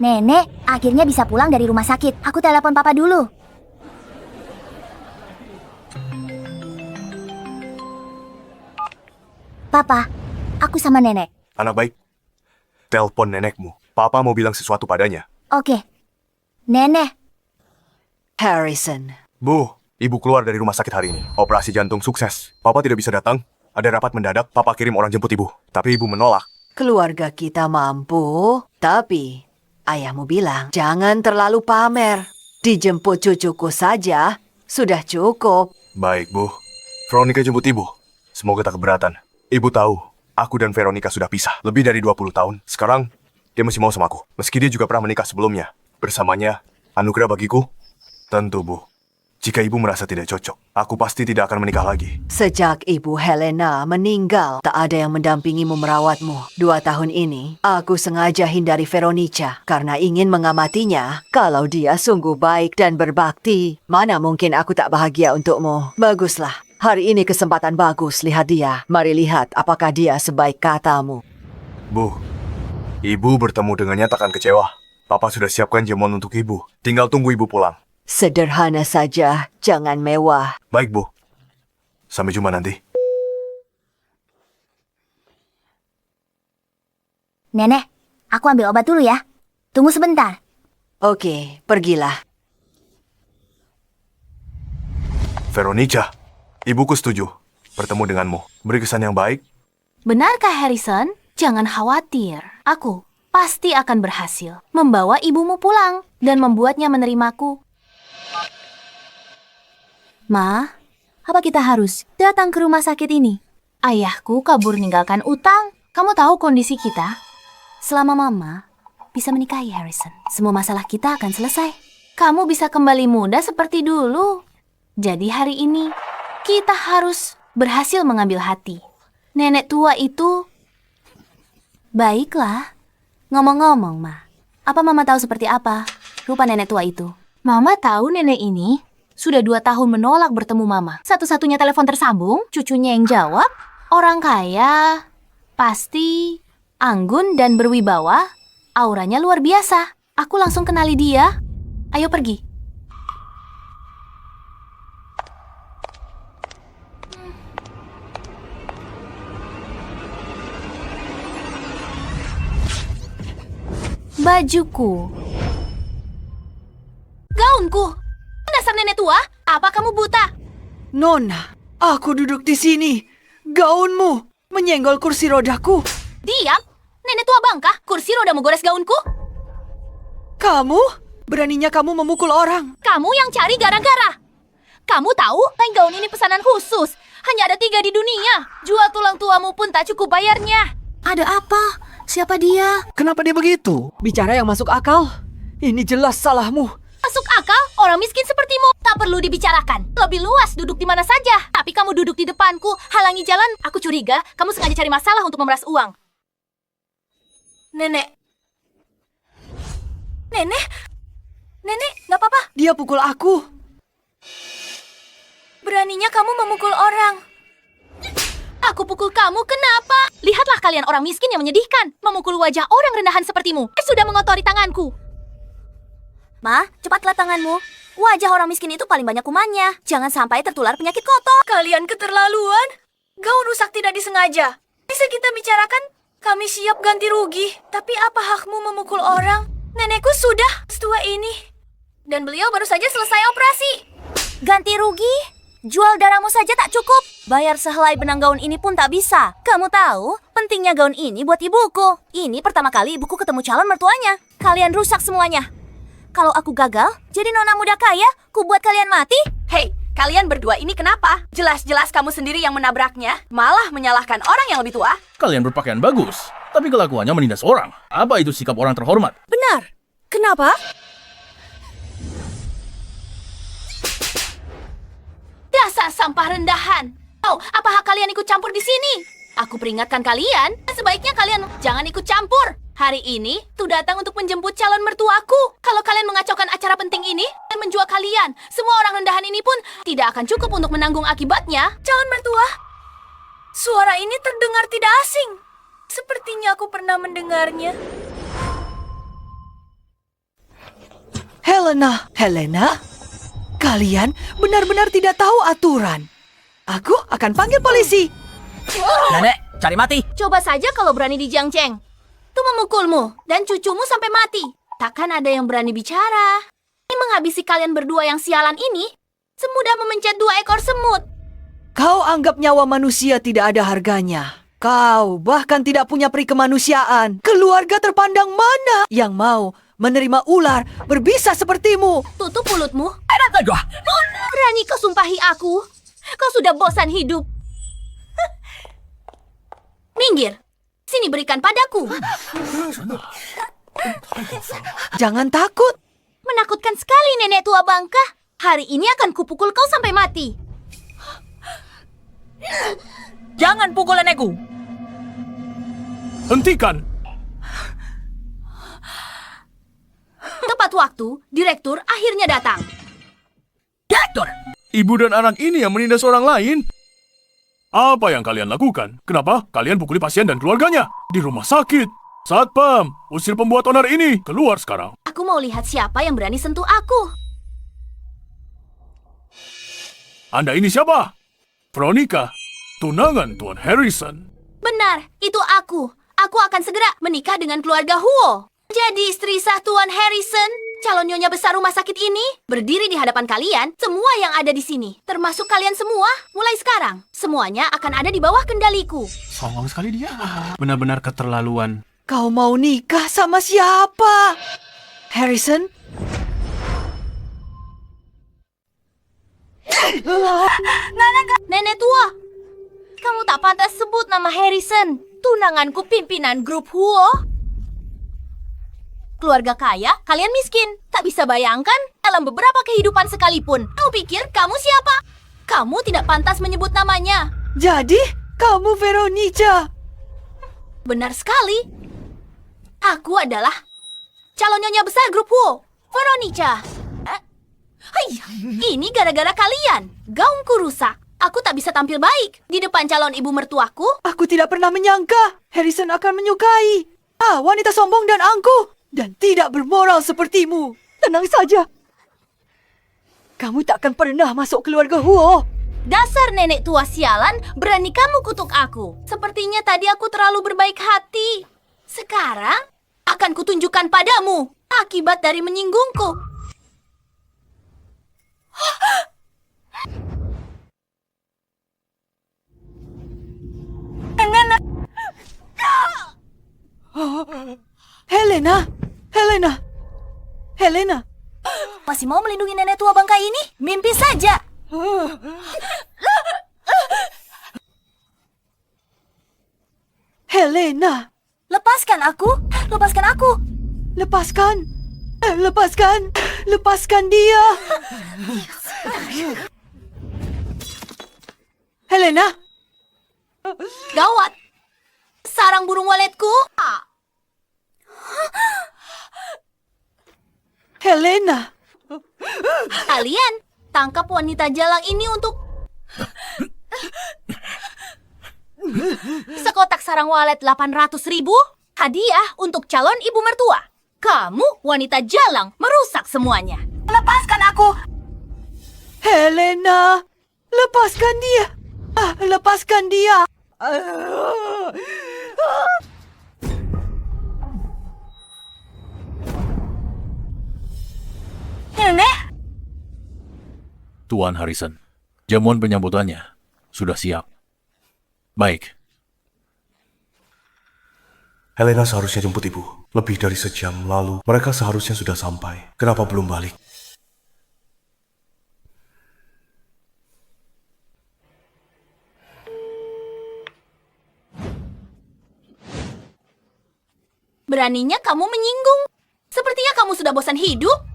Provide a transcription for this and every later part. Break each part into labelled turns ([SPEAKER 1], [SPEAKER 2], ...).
[SPEAKER 1] Nenek akhirnya bisa pulang dari rumah sakit. Aku telepon papa dulu. Papa, aku sama nenek.
[SPEAKER 2] Anak baik, telepon nenekmu. Papa mau bilang sesuatu padanya.
[SPEAKER 1] Oke. Nenek.
[SPEAKER 3] Harrison,
[SPEAKER 2] Bu, ibu keluar dari rumah sakit hari ini. Operasi jantung sukses. Papa tidak bisa datang. Ada rapat mendadak, papa kirim orang jemput ibu. Tapi ibu menolak.
[SPEAKER 3] keluarga kita mampu, tapi ayahmu bilang jangan terlalu pamer. Dijemput cucuku saja sudah cukup.
[SPEAKER 2] Baik, Bu. Veronica jemput ibu. Semoga tak keberatan. Ibu tahu, aku dan Veronica sudah pisah. Lebih dari 20 tahun. Sekarang, dia masih mau sama aku. Meski dia juga pernah menikah sebelumnya. Bersamanya, anugerah bagiku? Tentu, Bu. Jika ibu merasa tidak cocok, aku pasti tidak akan menikah lagi.
[SPEAKER 3] Sejak ibu Helena meninggal, tak ada yang mendampingimu merawatmu. 2 tahun ini, aku sengaja hindari Veronica karena ingin mengamatinya. Kalau dia sungguh baik dan berbakti, mana mungkin aku tak bahagia untukmu. Baguslah, hari ini kesempatan bagus lihat dia. Mari lihat apakah dia sebaik katamu.
[SPEAKER 2] Bu, ibu bertemu dengannya takkan kecewa. Papa sudah siapkan jamuan untuk ibu. Tinggal tunggu ibu pulang.
[SPEAKER 3] Sederhana saja, jangan mewah.
[SPEAKER 2] Baik, Bu. Sampai jumpa nanti.
[SPEAKER 1] Nenek, aku ambil obat dulu ya. Tunggu sebentar.
[SPEAKER 3] Oke, pergilah.
[SPEAKER 2] Veronica, ibuku setuju bertemu denganmu. Beri kesan yang baik.
[SPEAKER 4] Benarkah Harrison? Jangan khawatir. Aku pasti akan berhasil membawa ibumu pulang dan membuatnya menerimaku. Ma, apa kita harus datang ke rumah sakit ini? Ayahku kabur ninggalkan utang. Kamu tahu kondisi kita? Selama Mama bisa menikahi Harrison, semua masalah kita akan selesai. Kamu bisa kembali muda seperti dulu. Jadi hari ini, kita harus berhasil mengambil hati. Nenek tua itu... Baiklah. Ngomong-ngomong, Ma. Apa Mama tahu seperti apa rupa nenek tua itu? Mama tahu nenek ini sudah 2 tahun menolak bertemu Mama. Satu-satunya telepon tersambung, cucunya yang jawab. Orang kaya, pasti anggun dan berwibawa, auranya luar biasa. Aku langsung kenali dia. Ayo pergi. Bajuku. Gaunku. Dasar nenek tua, apa kamu buta?
[SPEAKER 3] Nona, aku duduk di sini. Gaunmu menyenggol kursi rodaku.
[SPEAKER 4] Diam! Nenek tua bangka, kursi roda menggores gaunku.
[SPEAKER 3] Kamu? Beraninya kamu memukul orang.
[SPEAKER 4] Kamu yang cari gara-gara. Kamu tahu, gaun ini pesanan khusus. Hanya ada 3 di dunia. Jual tulang tuamu pun tak cukup bayarnya. Ada apa? Siapa dia?
[SPEAKER 5] Kenapa dia begitu?
[SPEAKER 3] Bicara yang masuk akal. Ini jelas salahmu.
[SPEAKER 4] Masuk akal, orang miskin sepertimu tak perlu dibicarakan. Lebih luas duduk di mana saja. Tapi kamu duduk di depanku, halangi jalan. Aku curiga kamu sengaja cari masalah untuk memeras uang. Nenek. Nenek? Nenek, nggak apa-apa.
[SPEAKER 3] Dia pukul aku.
[SPEAKER 4] Beraninya kamu memukul orang. Aku pukul kamu, kenapa? Lihatlah kalian orang miskin yang menyedihkan. Memukul wajah orang rendahan sepertimu. Sudah mengotori tanganku.
[SPEAKER 1] Ma, cepatlah tanganmu. Wajah orang miskin itu paling banyak kumannya. Jangan sampai tertular penyakit kotor.
[SPEAKER 4] Kalian keterlaluan. Gaun rusak tidak disengaja. Bisa kita bicarakan? Kami siap ganti rugi. Tapi apa hakmu memukul orang? Nenekku sudah setua ini. Dan beliau baru saja selesai operasi.
[SPEAKER 1] Ganti rugi? Jual darahmu saja tak cukup. Bayar sehelai benang gaun ini pun tak bisa. Kamu tahu, pentingnya gaun ini buat ibuku. Ini pertama kali ibuku ketemu calon mertuanya. Kalian rusak semuanya. Kalau aku gagal, jadi nona muda kaya, ku buat kalian mati.
[SPEAKER 4] Hei, kalian berdua ini kenapa? Jelas-jelas kamu sendiri yang menabraknya, malah menyalahkan orang yang lebih tua.
[SPEAKER 5] Kalian berpakaian bagus, tapi kelakuannya menindas orang. Apa itu sikap orang terhormat?
[SPEAKER 4] Benar. Kenapa? Dasar sampah rendahan. Oh, apa hak kalian ikut campur di sini? Aku peringatkan kalian, sebaiknya kalian jangan ikut campur. Hari ini, tuh datang untuk menjemput calon mertuaku. Kalau kalian mengacaukan acara penting ini dan menjual kalian, semua orang rendahan ini pun tidak akan cukup untuk menanggung akibatnya. Calon mertua, suara ini terdengar tidak asing. Sepertinya aku pernah mendengarnya.
[SPEAKER 3] Helena, kalian benar-benar tidak tahu aturan. Aku akan panggil polisi.
[SPEAKER 6] Nenek, cari mati.
[SPEAKER 1] Coba saja kalau berani di Jiangcheng. Itu memukulmu dan cucumu sampai mati. Takkan ada yang berani bicara. Ini menghabisi kalian berdua yang sialan ini semudah memencet 2 ekor semut.
[SPEAKER 3] Kau anggap nyawa manusia tidak ada harganya. Kau bahkan tidak punya peri kemanusiaan. Keluarga terpandang mana yang mau menerima ular berbisa sepertimu?
[SPEAKER 1] Tutup mulutmu. Berani kau sumpahi aku? Kau sudah bosan hidup. Minggir. Sini berikan padaku.
[SPEAKER 3] Jangan takut.
[SPEAKER 1] Menakutkan sekali nenek tua bangka. Hari ini akan kupukul kau sampai mati.
[SPEAKER 6] Jangan pukul nenekku.
[SPEAKER 5] Hentikan!
[SPEAKER 1] Tepat waktu, direktur akhirnya datang.
[SPEAKER 6] Direktur!
[SPEAKER 5] Ibu dan anak ini yang menindas orang lain? Apa yang kalian lakukan? Kenapa kalian pukuli pasien dan keluarganya? Di rumah sakit. Satpam, usir pembuat onar ini. Keluar sekarang.
[SPEAKER 1] Aku mau lihat siapa yang berani sentuh aku.
[SPEAKER 5] Anda ini siapa? Veronica, tunangan Tuan Harrison.
[SPEAKER 1] Benar, itu aku. Aku akan segera menikah dengan keluarga Huo. Jadi istri sah Tuan Harrison, calon nyonya besar rumah sakit ini, berdiri di hadapan kalian, semua yang ada di sini. Termasuk kalian semua, mulai sekarang. Semuanya akan ada di bawah kendaliku.
[SPEAKER 7] Songong sekali dia. Benar-benar keterlaluan.
[SPEAKER 3] Kau mau nikah sama siapa? Harrison?
[SPEAKER 1] Nenek tua, kamu tak pantas sebut nama Harrison. Tunanganku pimpinan grup Huo. Keluarga kaya, kalian miskin. Tak bisa bayangkan dalam beberapa kehidupan sekalipun. Kau pikir kamu siapa? Kamu tidak pantas menyebut namanya.
[SPEAKER 3] Jadi, kamu Veronica.
[SPEAKER 1] Benar sekali. Aku adalah calon nyonya besar grup Huo, Veronica. Ini gara-gara kalian. Gaungku rusak. Aku tak bisa tampil baik di depan calon ibu mertuaku.
[SPEAKER 3] Aku tidak pernah menyangka Harrison akan menyukai. Wanita sombong dan angkuh. Dan tidak bermoral sepertimu. Tenang saja. Kamu tak akan pernah masuk keluarga Huo.
[SPEAKER 1] Dasar nenek tua sialan, berani kamu kutuk aku. Sepertinya tadi aku terlalu berbaik hati. Sekarang akan kutunjukkan padamu akibat dari menyinggungku.
[SPEAKER 3] Helena.
[SPEAKER 1] Masih mau melindungi nenek tua bangka ini? Mimpi saja.
[SPEAKER 3] Helena.
[SPEAKER 1] Lepaskan aku. Lepaskan aku.
[SPEAKER 3] Lepaskan dia. Helena.
[SPEAKER 1] Gawat. Sarang burung waletku.
[SPEAKER 3] Helena.
[SPEAKER 1] Kalian tangkap wanita jalang ini untuk sekotak sarang walet 800.000 hadiah untuk calon ibu mertua. Kamu wanita jalang merusak semuanya. Lepaskan aku.
[SPEAKER 3] Helena. Lepaskan dia. Lepaskan dia.
[SPEAKER 1] Nenek.
[SPEAKER 5] Tuan Harrison, jamuan penyambutannya sudah siap. Baik.
[SPEAKER 2] Helena seharusnya jemput ibu. Lebih dari sejam lalu, mereka seharusnya sudah sampai. Kenapa belum balik?
[SPEAKER 1] Beraninya kamu menyinggung. Sepertinya kamu sudah bosan hidup.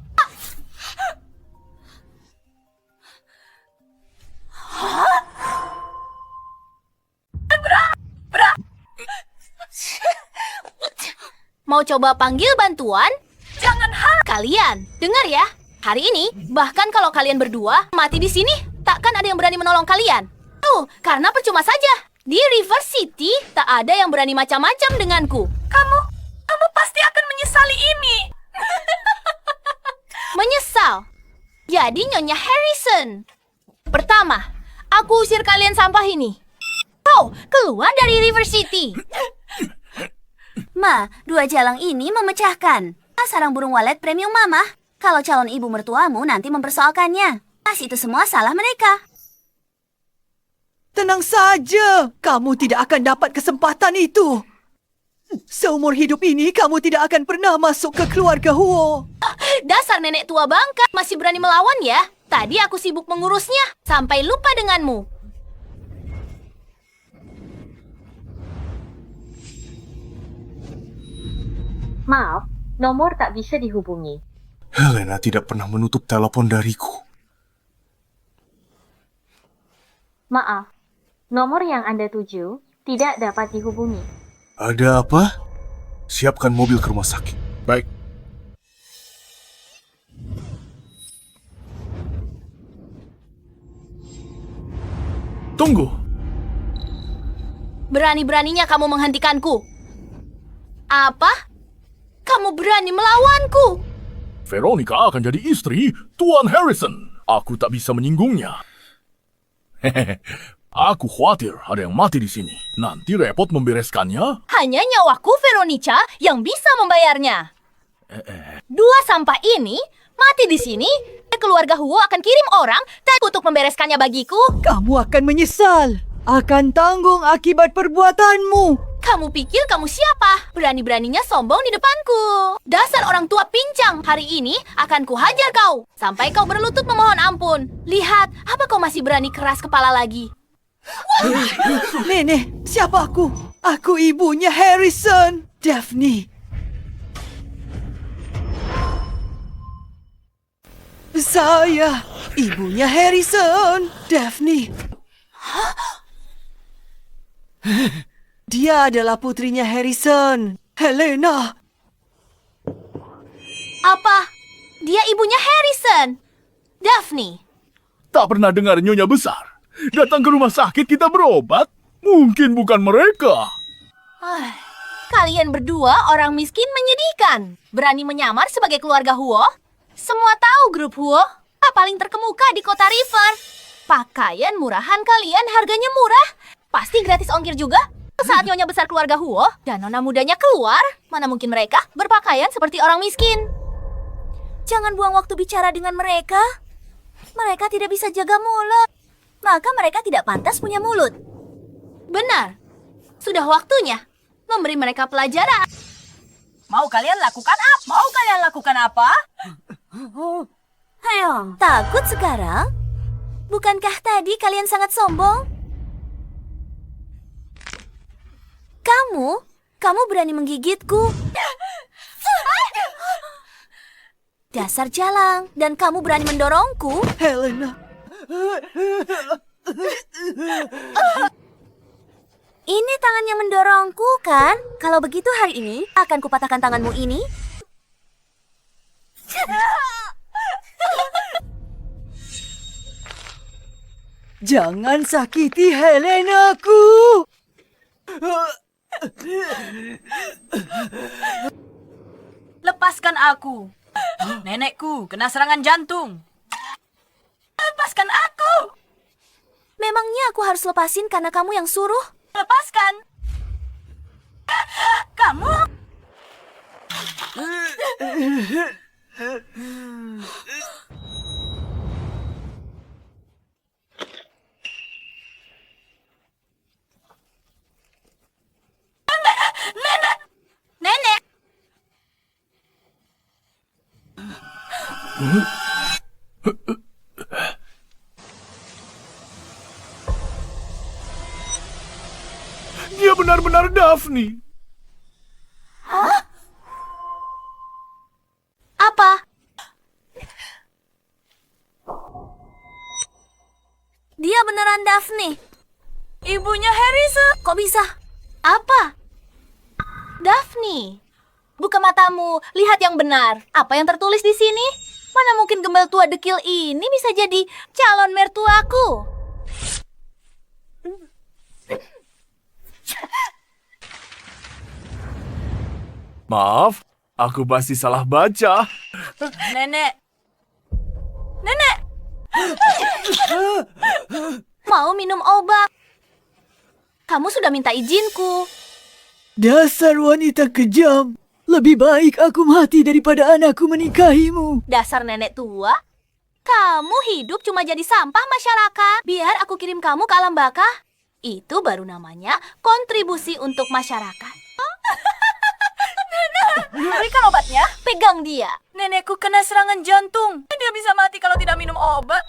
[SPEAKER 1] Mau coba panggil bantuan? Jangan kalian, dengar ya. Hari ini, bahkan kalau kalian berdua mati di sini, takkan ada yang berani menolong kalian. Tuh, karena percuma saja. Di River City, tak ada yang berani macam-macam denganku. Kamu pasti akan menyesali ini. Menyesal?
[SPEAKER 4] Jadi Nyonya Harrison. Pertama, aku usir kalian sampah ini. Kau keluar dari River City.
[SPEAKER 1] Ma, 2 jalang ini memecahkan. Sarang burung walet premium Mama. Kalau calon ibu mertuamu nanti mempersoalkannya. Itu semua salah mereka.
[SPEAKER 3] Tenang saja, kamu tidak akan dapat kesempatan itu. Seumur hidup ini kamu tidak akan pernah masuk ke keluarga Huo.
[SPEAKER 4] Dasar nenek tua bangka, masih berani melawan ya? Tadi aku sibuk mengurusnya, sampai lupa denganmu.
[SPEAKER 8] Maaf, nomor tak bisa dihubungi.
[SPEAKER 2] Helena tidak pernah menutup telepon dariku.
[SPEAKER 8] Maaf, nomor yang Anda tuju tidak dapat dihubungi.
[SPEAKER 2] Ada apa? Siapkan mobil ke rumah sakit.
[SPEAKER 5] Baik. Tunggu.
[SPEAKER 4] Berani-beraninya kamu menghentikanku. Apa? Kamu berani melawanku?
[SPEAKER 5] Veronica akan jadi istri Tuan Harrison. Aku tak bisa menyinggungnya. Hehehe. Aku khawatir ada yang mati di sini. Nanti repot membereskannya.
[SPEAKER 4] Hanya nyawaku Veronica yang bisa membayarnya. 2 sampah ini mati di sini. Keluarga Huo akan kirim orang untuk membereskannya bagiku.
[SPEAKER 3] Kamu akan menyesal. Akan tanggung akibat perbuatanmu.
[SPEAKER 4] Kamu pikir kamu siapa? Berani-beraninya sombong di depanku. Dasar orang tua pincang. Hari ini akan kuhajar kau. Sampai kau berlutut memohon ampun. Lihat, apa kau masih berani keras kepala lagi?
[SPEAKER 3] Nenek, siapa aku? Aku ibunya Harrison, Daphne. Saya, ibunya Harrison, Daphne. Dia adalah putrinya Harrison, Helena.
[SPEAKER 4] Apa? Dia ibunya Harrison. Daphne.
[SPEAKER 5] Tak pernah dengar nyonya besar. Datang ke rumah sakit kita berobat. Mungkin bukan mereka.
[SPEAKER 4] Kalian berdua orang miskin menyedihkan. Berani menyamar sebagai keluarga Huo? Semua tahu grup Huo paling terkemuka di kota River. Pakaian murahan kalian harganya murah. Pasti gratis ongkir juga. Saat nyonya besar keluarga Huo dan nona mudanya keluar, mana mungkin mereka berpakaian seperti orang miskin.
[SPEAKER 1] Jangan buang waktu bicara dengan mereka. Mereka tidak bisa jaga mulut. Maka mereka tidak pantas punya mulut.
[SPEAKER 4] Benar. Sudah waktunya memberi mereka pelajaran.
[SPEAKER 6] Mau kalian lakukan apa?
[SPEAKER 1] Ayo, takut sekarang? Bukankah tadi kalian sangat sombong? Kamu berani menggigitku. Dasar jalang, dan kamu berani mendorongku.
[SPEAKER 3] Helena.
[SPEAKER 1] Ini tangannya mendorongku, kan? Kalau begitu hari ini, akan kupatahkan tanganmu ini.
[SPEAKER 3] Jangan sakiti Helenaku.
[SPEAKER 6] Lepaskan aku. Nenekku kena serangan jantung. Lepaskan aku.
[SPEAKER 1] Memangnya aku harus lepasin karena kamu yang suruh?
[SPEAKER 6] Lepaskan. Kamu.
[SPEAKER 4] Nenek.
[SPEAKER 5] Dia benar-benar Daphne.
[SPEAKER 4] Apa?
[SPEAKER 1] Dia beneran Daphne. Ibunya Harrison. Kok bisa?
[SPEAKER 4] Apa? Daphne. Buka matamu, lihat yang benar. Apa yang tertulis di sini? Mana mungkin gembel tua dekil ini bisa jadi calon mertuaku?
[SPEAKER 5] Maaf, aku pasti salah baca.
[SPEAKER 6] Nenek. Nenek!
[SPEAKER 4] Mau minum obat. Kamu sudah minta izinku.
[SPEAKER 9] Dasar wanita kejam. Lebih baik aku mati daripada anakku menikahimu.
[SPEAKER 4] Dasar nenek tua. Kamu hidup cuma jadi sampah masyarakat. Biar aku kirim kamu ke alam baka. Itu baru namanya kontribusi untuk masyarakat.
[SPEAKER 6] Berikan obatnya.
[SPEAKER 4] Pegang dia.
[SPEAKER 6] Nenekku kena serangan jantung. Dia bisa mati kalau tidak minum obat.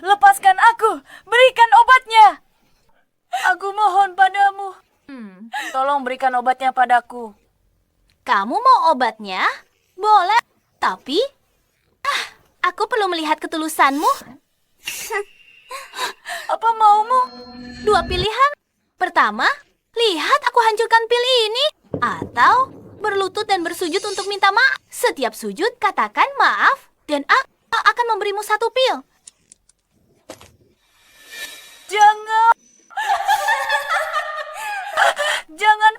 [SPEAKER 6] Lepaskan aku. Berikan obatnya. Aku mohon padamu. Tolong berikan obatnya padaku.
[SPEAKER 4] Kamu mau obatnya? Boleh. Tapi, aku perlu melihat ketulusanmu.
[SPEAKER 6] Apa maumu?
[SPEAKER 4] Dua pilihan. Pertama, lihat aku hancurkan pil ini. Atau berlutut dan bersujud untuk minta maaf. Setiap sujud katakan maaf dan aku akan memberimu satu pil.
[SPEAKER 6] Jangan. Jangan.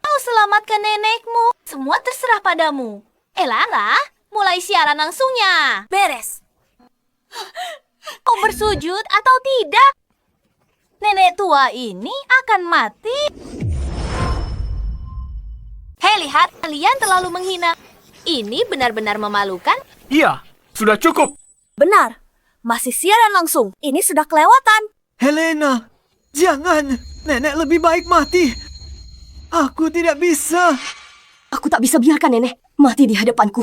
[SPEAKER 4] Kau selamatkan nenekmu. Semua terserah padamu. Lara, mulai siaran langsungnya.
[SPEAKER 1] Beres.
[SPEAKER 4] Kau bersujud atau tidak? Nenek tua ini akan mati. Hei, lihat. Kalian terlalu menghina. Ini benar-benar memalukan.
[SPEAKER 5] Iya, sudah cukup.
[SPEAKER 1] Benar. Masih siaran langsung. Ini sudah kelewatan.
[SPEAKER 9] Helena, jangan. Nenek lebih baik mati. Aku tidak bisa.
[SPEAKER 10] Aku tak bisa biarkan nenek mati di hadapanku.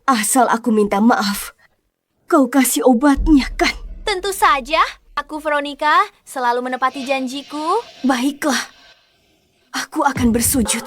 [SPEAKER 10] Asal aku minta maaf. Kau kasih obatnya kan?
[SPEAKER 4] Tentu saja. Aku, Veronica, selalu menepati janjiku.
[SPEAKER 10] Baiklah. Aku akan bersujud.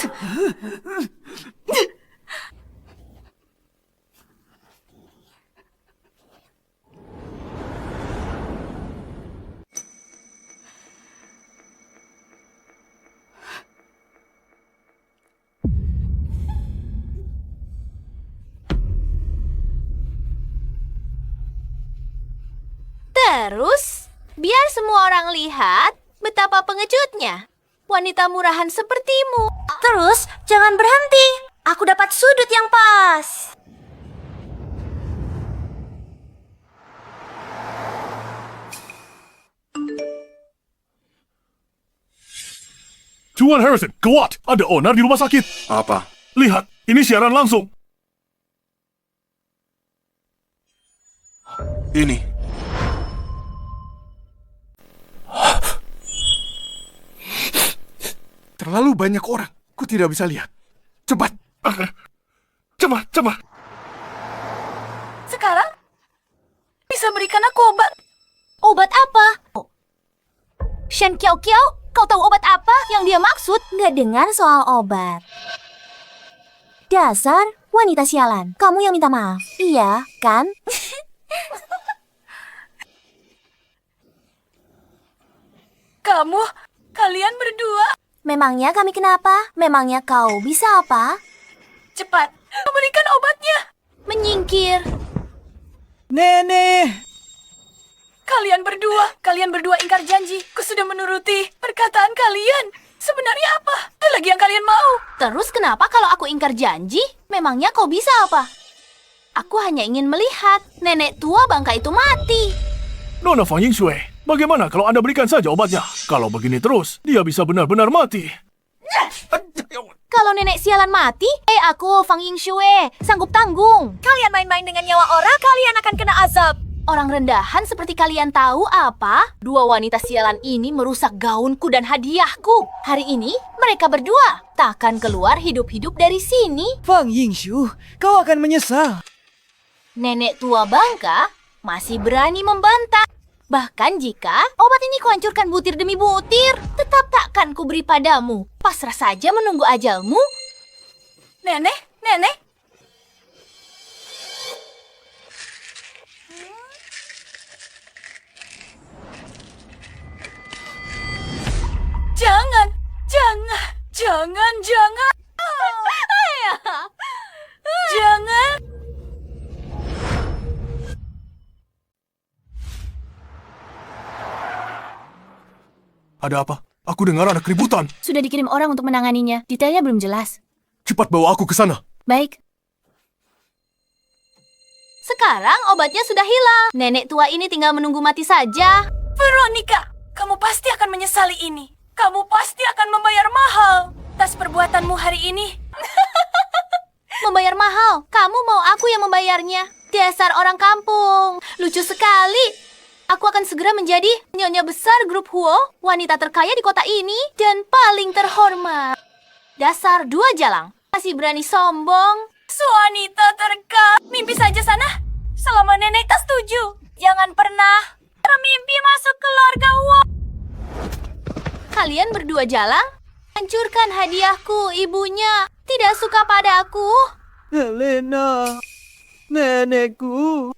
[SPEAKER 4] Terus, biar semua orang lihat betapa pengejutnya wanita murahan sepertimu.
[SPEAKER 1] Terus, jangan berhenti. Aku dapat sudut yang pas.
[SPEAKER 5] Tuan Harrison, gawat! Ada onar di rumah sakit.
[SPEAKER 7] Apa?
[SPEAKER 5] Lihat, ini siaran langsung.
[SPEAKER 7] Ini.
[SPEAKER 2] Terlalu banyak orang. Ku tidak bisa lihat. Cepat.
[SPEAKER 5] Cepat.
[SPEAKER 6] Sekarang bisa berikan aku obat.
[SPEAKER 4] Obat apa? Shen Kiao Kiao, kau tahu obat apa yang dia maksud?
[SPEAKER 1] Nggak dengar soal obat. Dasar wanita sialan. Kamu yang minta maaf. Iya, kan?
[SPEAKER 6] Kalian berdua.
[SPEAKER 1] Memangnya kami kenapa? Memangnya kau bisa apa?
[SPEAKER 6] Cepat, berikan obatnya.
[SPEAKER 4] Menyingkir.
[SPEAKER 9] Nenek!
[SPEAKER 6] Kalian berdua ingkar janji. Ku sudah menuruti perkataan kalian. Sebenarnya apa? Ada lagi yang kalian mau?
[SPEAKER 4] Terus kenapa kalau aku ingkar janji? Memangnya kau bisa apa? Aku hanya ingin melihat nenek tua bangka itu mati.
[SPEAKER 5] Nona Fang Yingshui, bagaimana kalau Anda berikan saja obatnya? Kalau begini terus, dia bisa benar-benar mati.
[SPEAKER 4] Kalau nenek sialan mati, aku Fang Yingshui, sanggup tanggung.
[SPEAKER 1] Kalian main-main dengan nyawa orang, kalian akan kena azab.
[SPEAKER 4] Orang rendahan seperti kalian tahu apa? Dua wanita sialan ini merusak gaunku dan hadiahku. Hari ini mereka berdua takkan keluar hidup-hidup dari sini.
[SPEAKER 9] Fang Yingshu, kau akan menyesal.
[SPEAKER 4] Nenek tua bangka masih berani membantah. Bahkan jika obat ini kuhancurkan butir demi butir, tetap takkan kuberi padamu. Pasrah saja menunggu ajalmu.
[SPEAKER 6] Nenek. Jangan. Jangan.
[SPEAKER 5] Ada apa? Aku dengar ada keributan.
[SPEAKER 4] Sudah dikirim orang untuk menanganinya. Detailnya belum jelas.
[SPEAKER 5] Cepat bawa aku ke sana.
[SPEAKER 4] Baik. Sekarang obatnya sudah hilang. Nenek tua ini tinggal menunggu mati saja.
[SPEAKER 6] Veronica, kamu pasti akan menyesali ini. Kamu pasti akan membayar mahal atas perbuatanmu hari ini.
[SPEAKER 4] Membayar mahal? Kamu mau aku yang membayarnya? Dasar orang kampung. Lucu sekali. Aku akan segera menjadi nyonya besar grup Huo, wanita terkaya di kota ini, dan paling terhormat. Dasar dua jalang. Masih berani sombong.
[SPEAKER 6] Wanita terkaya. Mimpi saja sana. Selama nenek tak setuju. Jangan pernah bermimpi masuk keluarga Huo.
[SPEAKER 4] Kalian berdua jalang? Hancurkan hadiahku, ibunya. Tidak suka padaku.
[SPEAKER 9] Helena, nenekku.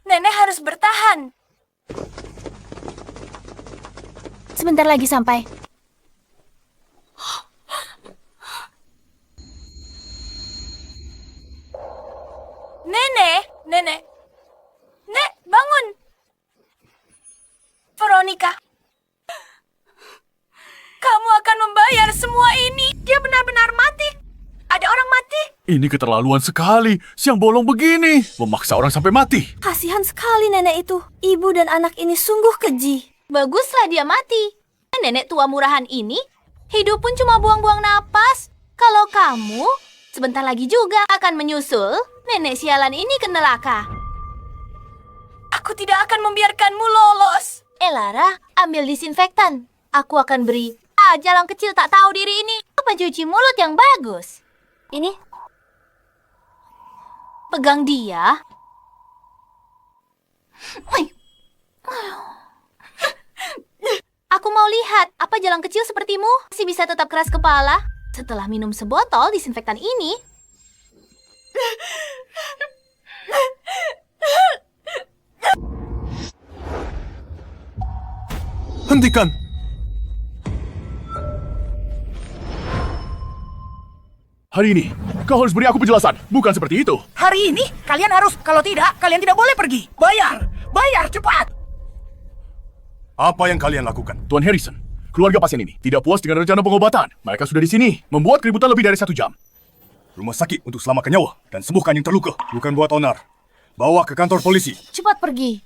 [SPEAKER 6] Nenek harus bertahan.
[SPEAKER 4] Sebentar lagi sampai.
[SPEAKER 6] Nek, bangun. Veronica, kamu akan membayar semua ini. Dia benar-benar mati. Ada orang mati.
[SPEAKER 5] Ini keterlaluan sekali. Siang bolong begini. Memaksa orang sampai mati.
[SPEAKER 6] Kasihan sekali nenek itu. Ibu dan anak ini sungguh keji.
[SPEAKER 4] Baguslah dia mati. Nenek tua murahan ini hidup pun cuma buang-buang napas. Kalau kamu sebentar lagi juga akan menyusul nenek sialan ini ke neraka.
[SPEAKER 6] Aku tidak akan membiarkanmu lolos.
[SPEAKER 4] Lara, ambil disinfektan. Aku akan beri. Jalang kecil tak tahu diri ini. Pencuci mulut yang bagus. Ini. Pegang dia. Aku mau lihat, apa jalang kecil sepertimu masih bisa tetap keras kepala setelah minum sebotol disinfektan ini?
[SPEAKER 5] Hentikan! Hari ini, kau harus beri aku penjelasan. Bukan seperti itu.
[SPEAKER 11] Hari ini, kalian harus. Kalau tidak, kalian tidak boleh pergi. Bayar! Bayar, cepat!
[SPEAKER 5] Apa yang kalian lakukan? Tuan Harrison, keluarga pasien ini tidak puas dengan rencana pengobatan. Mereka sudah di sini, membuat keributan lebih dari 1 jam. Rumah sakit untuk selamatkan nyawa dan sembuhkan yang terluka. Bukan buat onar. Bawa ke kantor polisi.
[SPEAKER 4] Cepat pergi.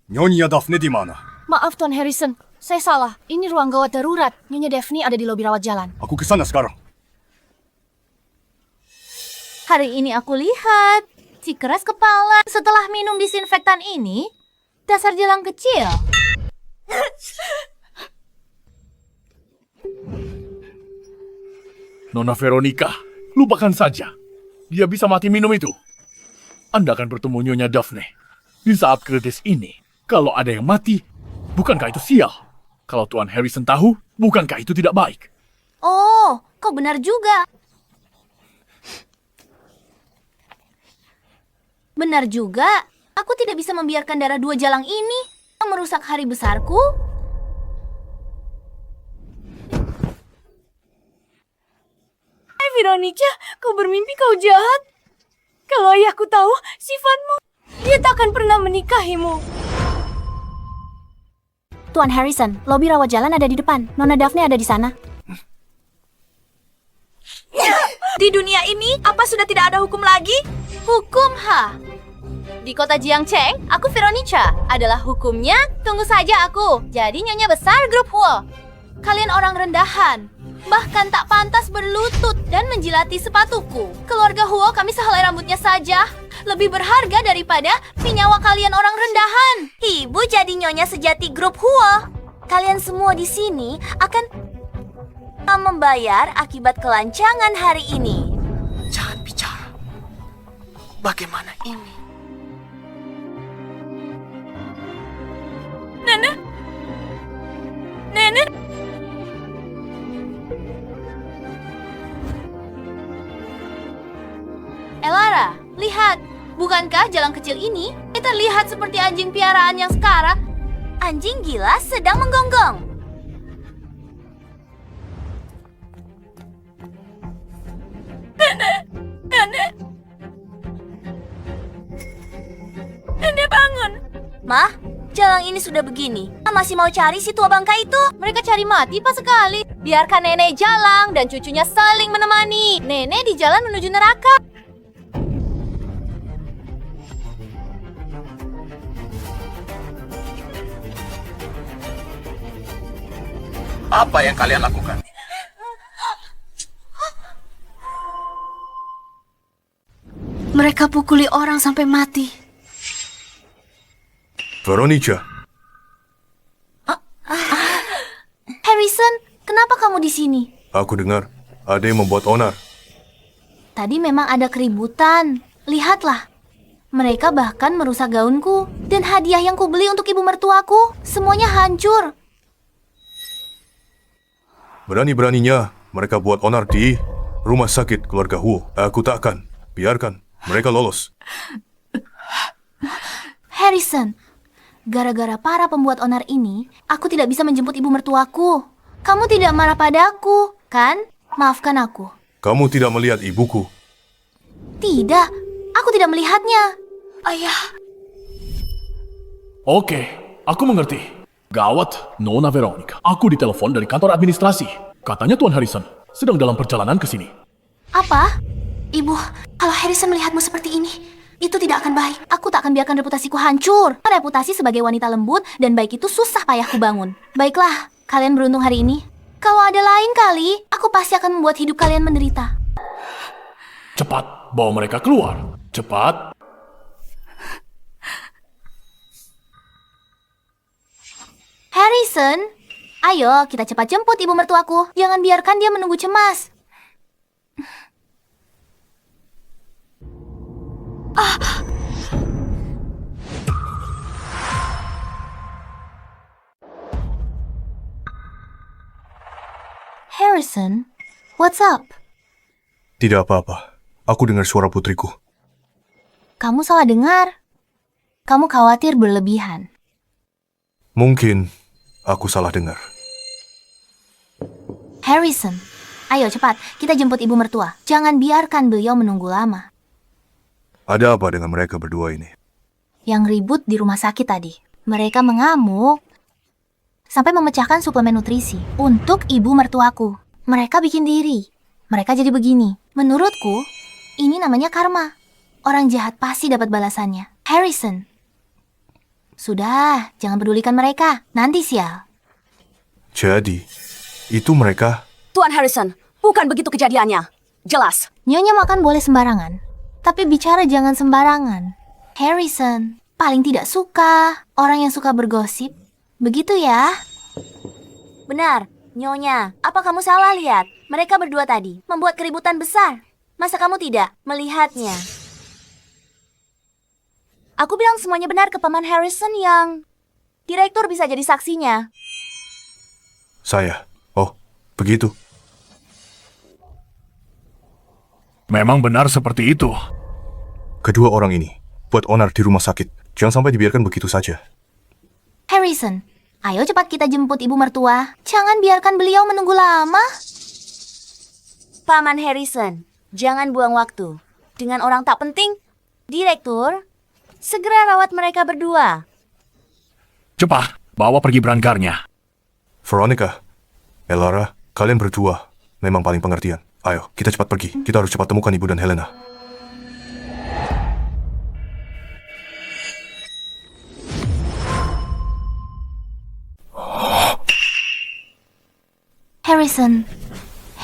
[SPEAKER 5] Nyonya Daphne di mana?
[SPEAKER 4] Maaf, Tuan Harrison. Saya salah. Ini ruang gawat darurat. Nyonya Daphne ada di lobi rawat jalan.
[SPEAKER 5] Aku ke sana sekarang.
[SPEAKER 4] Hari ini aku lihat si keras kepala setelah minum disinfektan ini. Dasar jalang kecil.
[SPEAKER 5] Nona Veronica, lupakan saja. Dia bisa mati minum itu. Anda akan bertemu Nyonya Daphne. Di saat kritis ini, kalau ada yang mati, bukankah itu sial? Kalau Tuan Harrison tahu, bukankah itu tidak baik?
[SPEAKER 4] Oh, kau benar juga. Benar juga. Aku tidak bisa membiarkan darah 2 jalang ini merusak hari besarku.
[SPEAKER 6] Hai Veronica, kau bermimpi kau jahat. Kalau ayahku tahu sifatmu, dia tak akan pernah menikahimu.
[SPEAKER 4] Tuan Harrison, lobi rawat jalan ada di depan. Nona Daphne ada di sana.
[SPEAKER 6] Di dunia ini, apa sudah tidak ada hukum lagi?
[SPEAKER 4] Hukum, ha? Di kota Jiangcheng, aku Veronica. Adalah hukumnya, tunggu saja aku. Jadi nyonya besar grup Huo. Kalian orang rendahan. Bahkan tak pantas berlutut dan menjilati sepatuku. Keluarga Huo kami sehelai rambutnya saja. Lebih berharga daripada nyawa kalian orang rendahan.
[SPEAKER 1] Ibu jadi nyonya sejati grup Huo. Kalian semua di sini akan membayar akibat kelancangan hari ini.
[SPEAKER 11] Jangan bicara. Bagaimana ini?
[SPEAKER 6] Nenek.
[SPEAKER 4] Lara, lihat. Bukankah jalang kecil ini terlihat seperti anjing piaraan yang sekarat?
[SPEAKER 1] Anjing gila sedang menggonggong.
[SPEAKER 6] Nenek.
[SPEAKER 1] Mah, jalan ini sudah begini. Masih mau cari si tua bangka itu?
[SPEAKER 4] Mereka cari mati pas sekali. Biarkan nenek jalan dan cucunya saling menemani. Nenek di jalan menuju neraka.
[SPEAKER 5] Apa yang kalian lakukan?
[SPEAKER 10] Mereka pukuli orang sampai mati.
[SPEAKER 2] Veronica,
[SPEAKER 4] Harrison, kenapa kamu di sini?
[SPEAKER 2] aku dengar ada yang membuat onar.
[SPEAKER 4] Tadi memang ada keributan. Lihatlah. Mereka bahkan merusak gaunku dan hadiah yang kubeli untuk ibu mertuaku. Semuanya hancur.
[SPEAKER 2] Berani-beraninya mereka buat onar di rumah sakit keluarga Huo. Aku tak akan biarkan mereka lolos.
[SPEAKER 4] Harrison, gara-gara para pembuat onar ini, aku tidak bisa menjemput ibu mertuaku. Kamu tidak marah padaku, kan? Maafkan aku.
[SPEAKER 2] Kamu tidak melihat ibuku.
[SPEAKER 4] Tidak, aku tidak melihatnya.
[SPEAKER 10] Ayah.
[SPEAKER 5] Oke, aku mengerti. Gawat, Nona Veronica. Aku ditelepon dari kantor administrasi. Katanya Tuan Harrison sedang dalam perjalanan ke sini.
[SPEAKER 4] Apa? Ibu, kalau Harrison melihatmu seperti ini, itu tidak akan baik. Aku tak akan biarkan reputasiku hancur. Reputasi sebagai wanita lembut dan baik itu susah payahku bangun. Baiklah, kalian beruntung hari ini. Kalau ada lain kali, aku pasti akan membuat hidup kalian menderita.
[SPEAKER 5] Cepat, bawa mereka keluar. Cepat.
[SPEAKER 4] Harrison, ayo kita cepat jemput ibu mertuaku. Jangan biarkan dia menunggu cemas. Harrison, what's up?
[SPEAKER 2] Tidak apa-apa. Aku dengar suara putriku.
[SPEAKER 4] Kamu salah dengar. Kamu khawatir berlebihan.
[SPEAKER 2] Mungkin aku salah dengar.
[SPEAKER 4] Harrison, ayo cepat, kita jemput ibu mertua. Jangan biarkan beliau menunggu lama.
[SPEAKER 2] Ada apa dengan mereka berdua ini?
[SPEAKER 4] Yang ribut di rumah sakit tadi. Mereka mengamuk sampai memecahkan suplemen nutrisi untuk ibu mertuaku. Mereka bikin diri. Mereka jadi begini. Menurutku, ini namanya karma. Orang jahat pasti dapat balasannya. Harrison. Sudah, jangan pedulikan mereka. Nanti sial.
[SPEAKER 2] Jadi, itu mereka.
[SPEAKER 10] Tuan Harrison, bukan begitu kejadiannya. Jelas.
[SPEAKER 4] Nyonya makan boleh sembarangan, tapi bicara jangan sembarangan. Harrison, paling tidak suka orang yang suka bergosip. Begitu ya?
[SPEAKER 1] Benar, Nyonya. Apa kamu salah lihat? Mereka berdua tadi membuat keributan besar. Masa kamu tidak melihatnya? Aku bilang semuanya benar ke Paman Harrison yang direktur bisa jadi saksinya.
[SPEAKER 2] Saya. Oh, begitu.
[SPEAKER 5] Memang benar seperti itu.
[SPEAKER 2] Kedua orang ini buat onar di rumah sakit. Jangan sampai dibiarkan begitu saja.
[SPEAKER 4] Harrison, ayo cepat kita jemput ibu mertua. Jangan biarkan beliau menunggu lama.
[SPEAKER 1] Paman Harrison, jangan buang waktu dengan orang tak penting. Direktur, segera rawat mereka berdua.
[SPEAKER 5] Cepat, bawa pergi berangkarnya.
[SPEAKER 2] Veronica, Elara, kalian berdua memang paling pengertian. Ayo, kita cepat pergi. Kita harus cepat temukan Ibu dan Helena.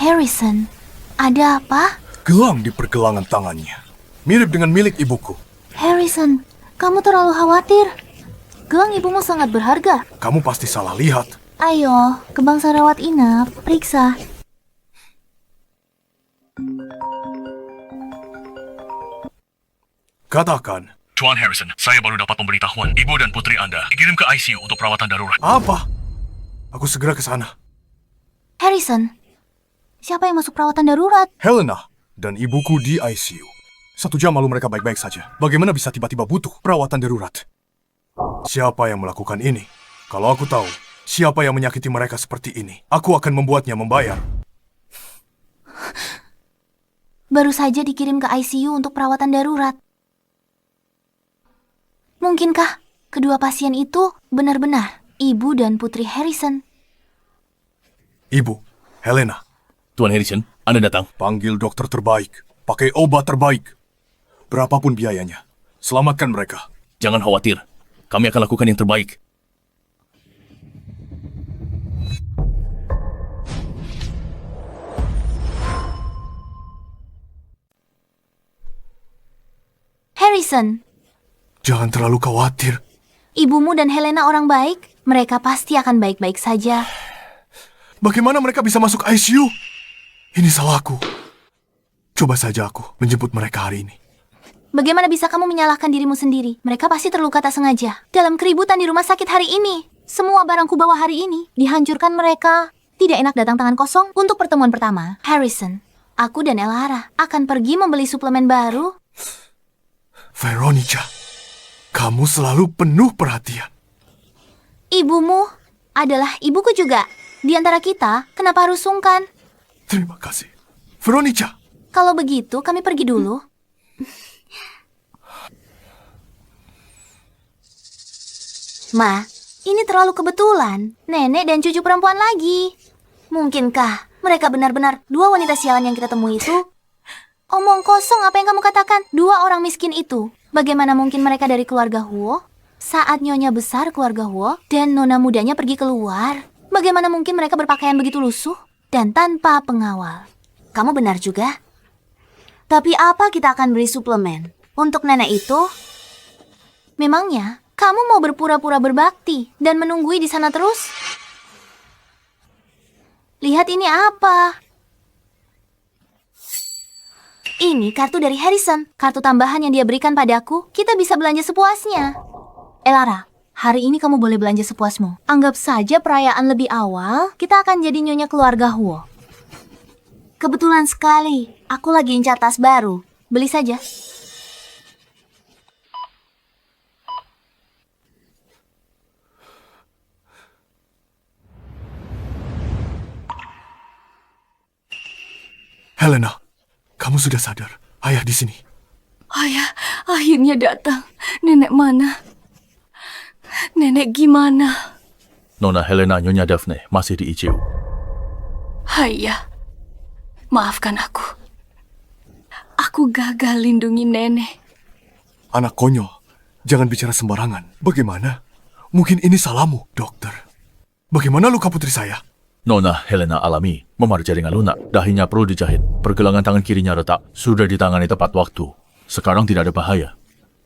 [SPEAKER 4] Harrison, ada apa?
[SPEAKER 2] Gelang di pergelangan tangannya. Mirip dengan milik ibuku.
[SPEAKER 4] Harrison, kamu terlalu khawatir. Gelang ibumu sangat berharga.
[SPEAKER 2] Kamu pasti salah lihat.
[SPEAKER 4] Ayo, ke bangsa rawat inap, periksa.
[SPEAKER 2] Katakan.
[SPEAKER 5] Tuan Harrison, saya baru dapat pemberitahuan. Ibu dan putri Anda dikirim ke ICU untuk perawatan darurat.
[SPEAKER 2] Apa? Aku segera ke sana.
[SPEAKER 4] Harrison, siapa yang masuk perawatan darurat?
[SPEAKER 2] Helena dan ibuku di ICU. 1 jam lalu mereka baik-baik saja. Bagaimana bisa tiba-tiba butuh perawatan darurat? Siapa yang melakukan ini? Kalau aku tahu, siapa yang menyakiti mereka seperti ini, aku akan membuatnya membayar.
[SPEAKER 4] Baru saja dikirim ke ICU untuk perawatan darurat. Mungkinkah Kedua pasien itu benar-benar ibu dan putri Harrison.
[SPEAKER 2] Ibu, Helena,
[SPEAKER 5] Tuan Harrison, Anda datang.
[SPEAKER 2] panggil dokter terbaik. Pakai obat terbaik. Berapapun biayanya. Selamatkan mereka.
[SPEAKER 5] Jangan khawatir. Kami akan lakukan yang terbaik.
[SPEAKER 4] Harrison,
[SPEAKER 2] Jangan terlalu khawatir.
[SPEAKER 4] ibumu dan Helena orang baik. Mereka pasti akan baik-baik saja.
[SPEAKER 2] Bagaimana mereka bisa masuk ICU? Ini salahku. Coba saja aku menjemput mereka hari ini.
[SPEAKER 4] Bagaimana bisa kamu menyalahkan dirimu sendiri? Mereka pasti terluka tak sengaja. Dalam keributan di rumah sakit hari ini. Semua barangku bawa hari ini dihancurkan mereka. Tidak enak datang tangan kosong untuk pertemuan pertama. Harrison, aku dan Elara akan pergi membeli suplemen baru.
[SPEAKER 2] Veronica, kamu selalu penuh perhatian.
[SPEAKER 4] Ibumu adalah ibuku juga. Di antara kita, kenapa harus sungkan?
[SPEAKER 2] Terima kasih. Veronica,
[SPEAKER 4] Kalau begitu, kami pergi dulu. Ma, ini terlalu kebetulan. Nenek dan cucu perempuan lagi. Mungkinkah mereka benar-benar dua wanita sialan yang kita temui itu? Omong kosong apa yang kamu katakan? Dua orang miskin itu. Bagaimana mungkin mereka dari keluarga Huo? Saat nyonya besar keluarga Huo dan nona mudanya pergi keluar, bagaimana mungkin mereka berpakaian begitu lusuh dan tanpa pengawal? Kamu benar juga. Tapi apa kita akan beri suplemen untuk nenek itu? Memangnya kamu mau berpura-pura berbakti dan menunggui di sana terus? Lihat ini apa? Ini kartu dari Harrison, kartu tambahan yang dia berikan padaku. Kita bisa belanja sepuasnya. Elara, hari ini kamu boleh belanja sepuasmu. Anggap saja perayaan lebih awal, kita akan jadi nyonya keluarga Huo. Kebetulan sekali, aku lagi incar tas baru. Beli saja.
[SPEAKER 2] Helena, kamu sudah sadar. Ayah di sini.
[SPEAKER 10] Ayah akhirnya datang. Nenek mana? Nenek gimana?
[SPEAKER 5] Nona Helena, Nyonya Daphne masih di ICU.
[SPEAKER 10] Ayah, maafkan aku. Aku gagal lindungi nenek.
[SPEAKER 2] Anak konyol, jangan bicara sembarangan. Bagaimana? Mungkin ini salahmu, dokter. Bagaimana luka putri saya?
[SPEAKER 5] Nona Helena alami memar jaringan lunak. Dahinya perlu dijahit. Pergelangan tangan kirinya retak. Sudah ditangani tepat waktu. Sekarang tidak ada bahaya.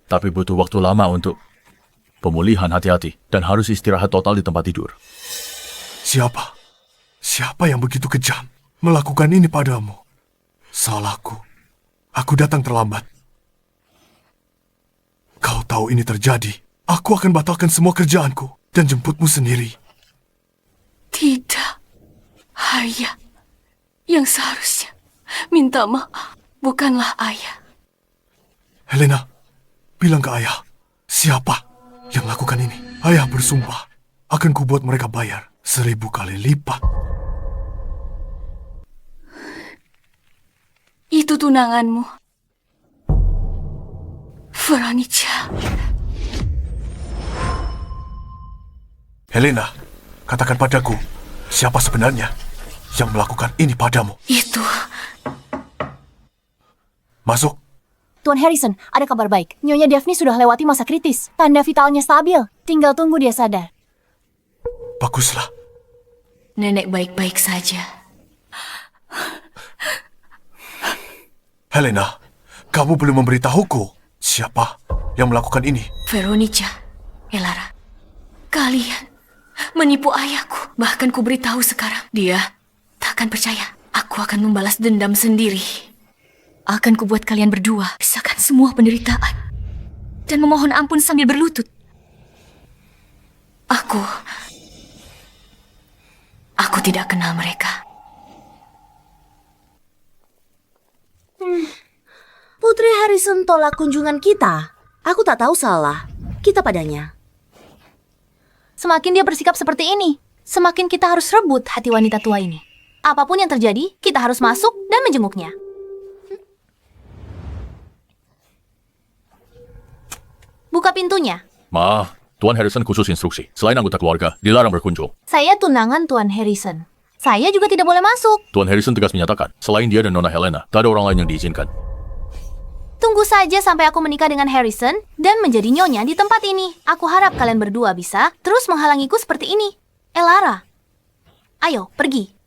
[SPEAKER 5] Tapi butuh waktu lama untuk pemulihan. Hati-hati. Dan harus istirahat total di tempat tidur.
[SPEAKER 2] Siapa? Siapa yang begitu kejam melakukan ini padamu? Salahku. Aku datang terlambat. Kau tahu ini terjadi. Aku akan batalkan semua kerjaanku dan jemputmu sendiri.
[SPEAKER 10] Tidak. Ayah. Yang seharusnya minta maaf bukanlah ayah.
[SPEAKER 2] Helena, bilang ke ayah. Siapa yang lakukan ini? Ayah bersumpah akan kubuat mereka bayar 1000 kali lipat.
[SPEAKER 10] Itu tunanganmu. Veronica.
[SPEAKER 2] Helena, katakan padaku, siapa sebenarnya yang melakukan ini padamu?
[SPEAKER 10] Itu.
[SPEAKER 2] Masuk.
[SPEAKER 4] Tuan Harrison, ada kabar baik. Nyonya Daphne sudah lewati masa kritis. Tanda vitalnya stabil. Tinggal tunggu dia sadar.
[SPEAKER 2] Baguslah.
[SPEAKER 10] Nenek baik-baik saja.
[SPEAKER 2] Helena, kamu belum memberitahuku siapa yang melakukan ini.
[SPEAKER 10] Veronica, Elara, kalian menipu ayahku. Bahkan ku beritahu sekarang. Dia takkan percaya. Aku akan membalas dendam sendiri. Akan kubuat kalian berdua rasakan semua penderitaan. Dan memohon ampun sambil berlutut. Aku tidak kenal mereka.
[SPEAKER 1] Putri Harrison tolak kunjungan kita. Aku tak tahu salah kita padanya.
[SPEAKER 4] Semakin dia bersikap seperti ini, semakin kita harus rebut hati wanita tua ini. Apapun yang terjadi, kita harus masuk dan menjenguknya. Buka pintunya.
[SPEAKER 5] Ma, Tuan Harrison khusus instruksi. Selain anggota keluarga, dilarang berkunjung.
[SPEAKER 4] Saya tunangan Tuan Harrison. Saya juga tidak boleh masuk.
[SPEAKER 5] Tuan Harrison tegas menyatakan, selain dia dan Nona Helena, tak ada orang lain yang diizinkan.
[SPEAKER 4] Tunggu saja sampai aku menikah dengan Harrison dan menjadi nyonya di tempat ini. Aku harap kalian berdua bisa terus menghalangiku seperti ini. Elara, ayo pergi.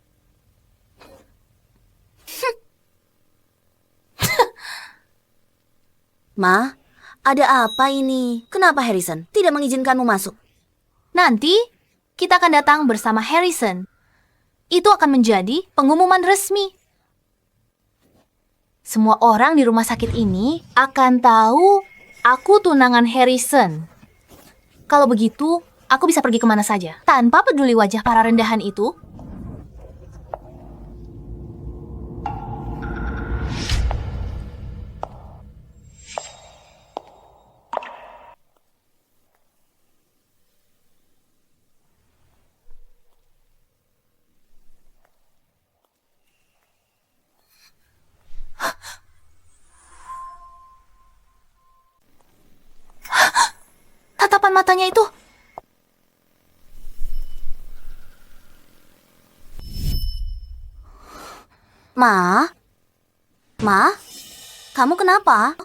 [SPEAKER 1] Ma, ada apa ini? Kenapa Harrison tidak mengizinkanmu masuk?
[SPEAKER 4] Nanti kita akan datang bersama Harrison. Itu akan menjadi pengumuman resmi. Semua orang di rumah sakit ini akan tahu aku tunangan Harrison. Kalau begitu, aku bisa pergi kemana saja tanpa peduli wajah para rendahan itu. Tatapan matanya itu.
[SPEAKER 1] Ma? Kamu kenapa?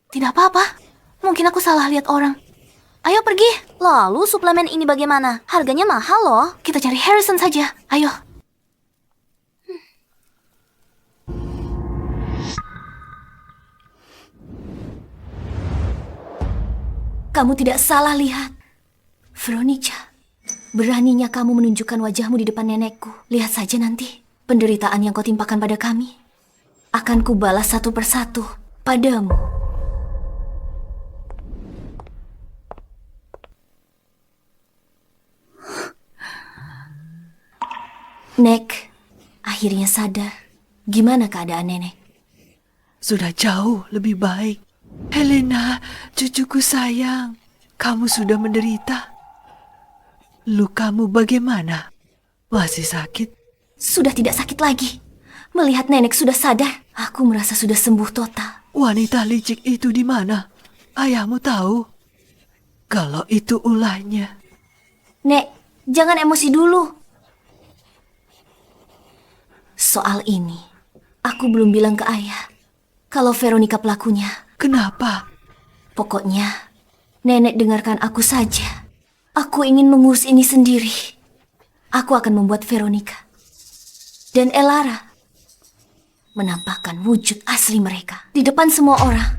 [SPEAKER 4] Tidak apa-apa. Mungkin aku salah lihat orang. Ayo pergi.
[SPEAKER 1] Lalu suplemen ini bagaimana? Harganya mahal loh.
[SPEAKER 4] Kita cari Harrison saja. Ayo. Kamu tidak salah lihat. Veronica, beraninya kamu menunjukkan wajahmu di depan nenekku. Lihat saja nanti, penderitaan yang kau timpakan pada kami. Akan kubalas satu persatu padamu. Nek, akhirnya sadar. Gimana keadaan nenek?
[SPEAKER 9] Sudah jauh lebih baik. Helena, cucuku sayang, kamu sudah menderita. Lukamu bagaimana? Masih sakit?
[SPEAKER 4] Sudah tidak sakit lagi. Melihat nenek sudah sadar, aku merasa sudah sembuh total.
[SPEAKER 9] Wanita licik itu di mana? Ayahmu tahu? Kalau itu ulahnya.
[SPEAKER 4] Nek, jangan emosi dulu. Soal ini, aku belum bilang ke ayah kalau Veronica pelakunya.
[SPEAKER 9] Kenapa?
[SPEAKER 4] Pokoknya, nenek dengarkan aku saja. Aku ingin mengurus ini sendiri. Aku akan membuat Veronica dan Elara menampakkan wujud asli mereka di depan semua orang.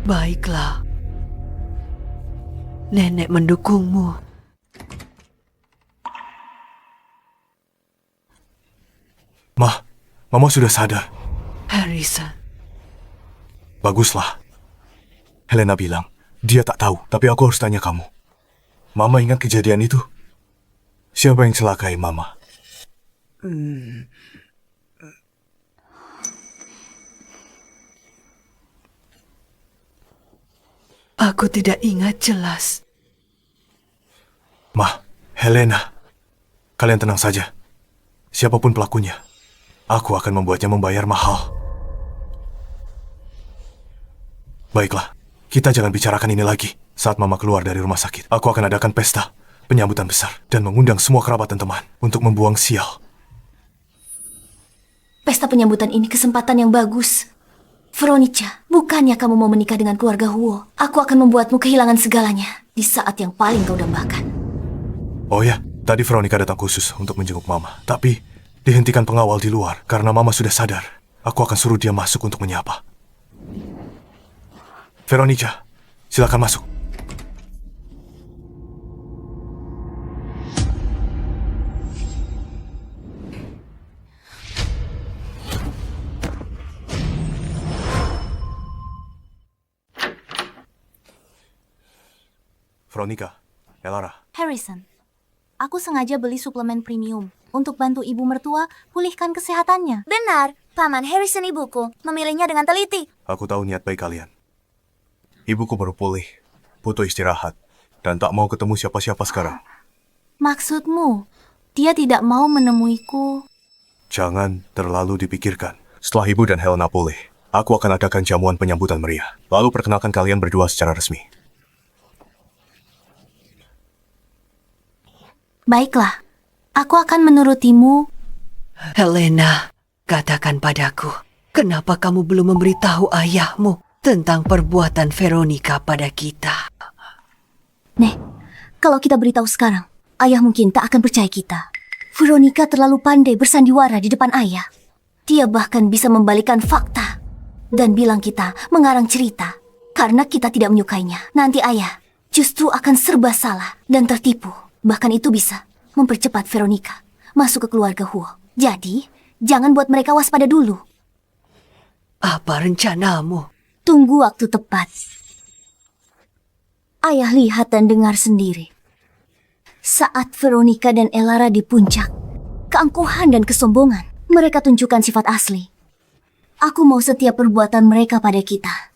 [SPEAKER 9] Baiklah. Nenek mendukungmu.
[SPEAKER 2] Mama sudah sadar.
[SPEAKER 9] Harrison.
[SPEAKER 2] Baguslah. Helena bilang, dia tak tahu, tapi aku harus tanya kamu. Mama ingat kejadian itu? Siapa yang celakai Mama?
[SPEAKER 9] Aku tidak ingat jelas.
[SPEAKER 2] Helena. Kalian tenang saja. Siapapun pelakunya, aku akan membuatnya membayar mahal. Baiklah, kita jangan bicarakan ini lagi. Saat Mama keluar dari rumah sakit, aku akan adakan pesta, penyambutan besar, dan mengundang semua kerabat dan teman untuk membuang sial.
[SPEAKER 4] Pesta penyambutan ini kesempatan yang bagus. Veronica, bukannya kamu mau menikah dengan keluarga Huo? Aku akan membuatmu kehilangan segalanya di saat yang paling kau dambakan.
[SPEAKER 2] Oh ya, tadi Veronica datang khusus untuk menjenguk Mama. Tapi, dihentikan pengawal di luar karena Mama sudah sadar. Aku akan suruh dia masuk untuk menyapa. Veronica, silakan masuk. Veronica, Elara.
[SPEAKER 4] Harrison, aku sengaja beli suplemen premium untuk bantu ibu mertua pulihkan kesehatannya.
[SPEAKER 1] Benar, Paman Harrison ibuku memilihnya dengan teliti.
[SPEAKER 2] Aku tahu niat baik kalian. Ibuku baru pulih, butuh istirahat, dan tak mau ketemu siapa-siapa sekarang.
[SPEAKER 4] Maksudmu, dia tidak mau menemuiku?
[SPEAKER 2] Jangan terlalu dipikirkan. Setelah Ibu dan Helena pulih, aku akan adakan jamuan penyambutan meriah. Lalu perkenalkan kalian berdua secara resmi.
[SPEAKER 4] Baiklah, aku akan menurutimu.
[SPEAKER 3] Helena, katakan padaku, kenapa kamu belum memberitahu ayahmu tentang perbuatan Veronica pada kita?
[SPEAKER 1] Nek, kalau kita beritahu sekarang, ayah mungkin tak akan percaya kita. Veronica terlalu pandai bersandiwara di depan ayah. Dia bahkan bisa membalikan fakta dan bilang kita mengarang cerita karena kita tidak menyukainya. Nanti ayah justru akan serba salah dan tertipu. Bahkan itu bisa mempercepat Veronica masuk ke keluarga Huo. Jadi, jangan buat mereka waspada dulu.
[SPEAKER 3] Apa rencanamu?
[SPEAKER 1] Tunggu waktu tepat. Ayah lihat dan dengar sendiri. Saat Veronica dan Elara di puncak, keangkuhan dan kesombongan, mereka tunjukkan sifat asli. Aku mau setiap perbuatan mereka pada kita.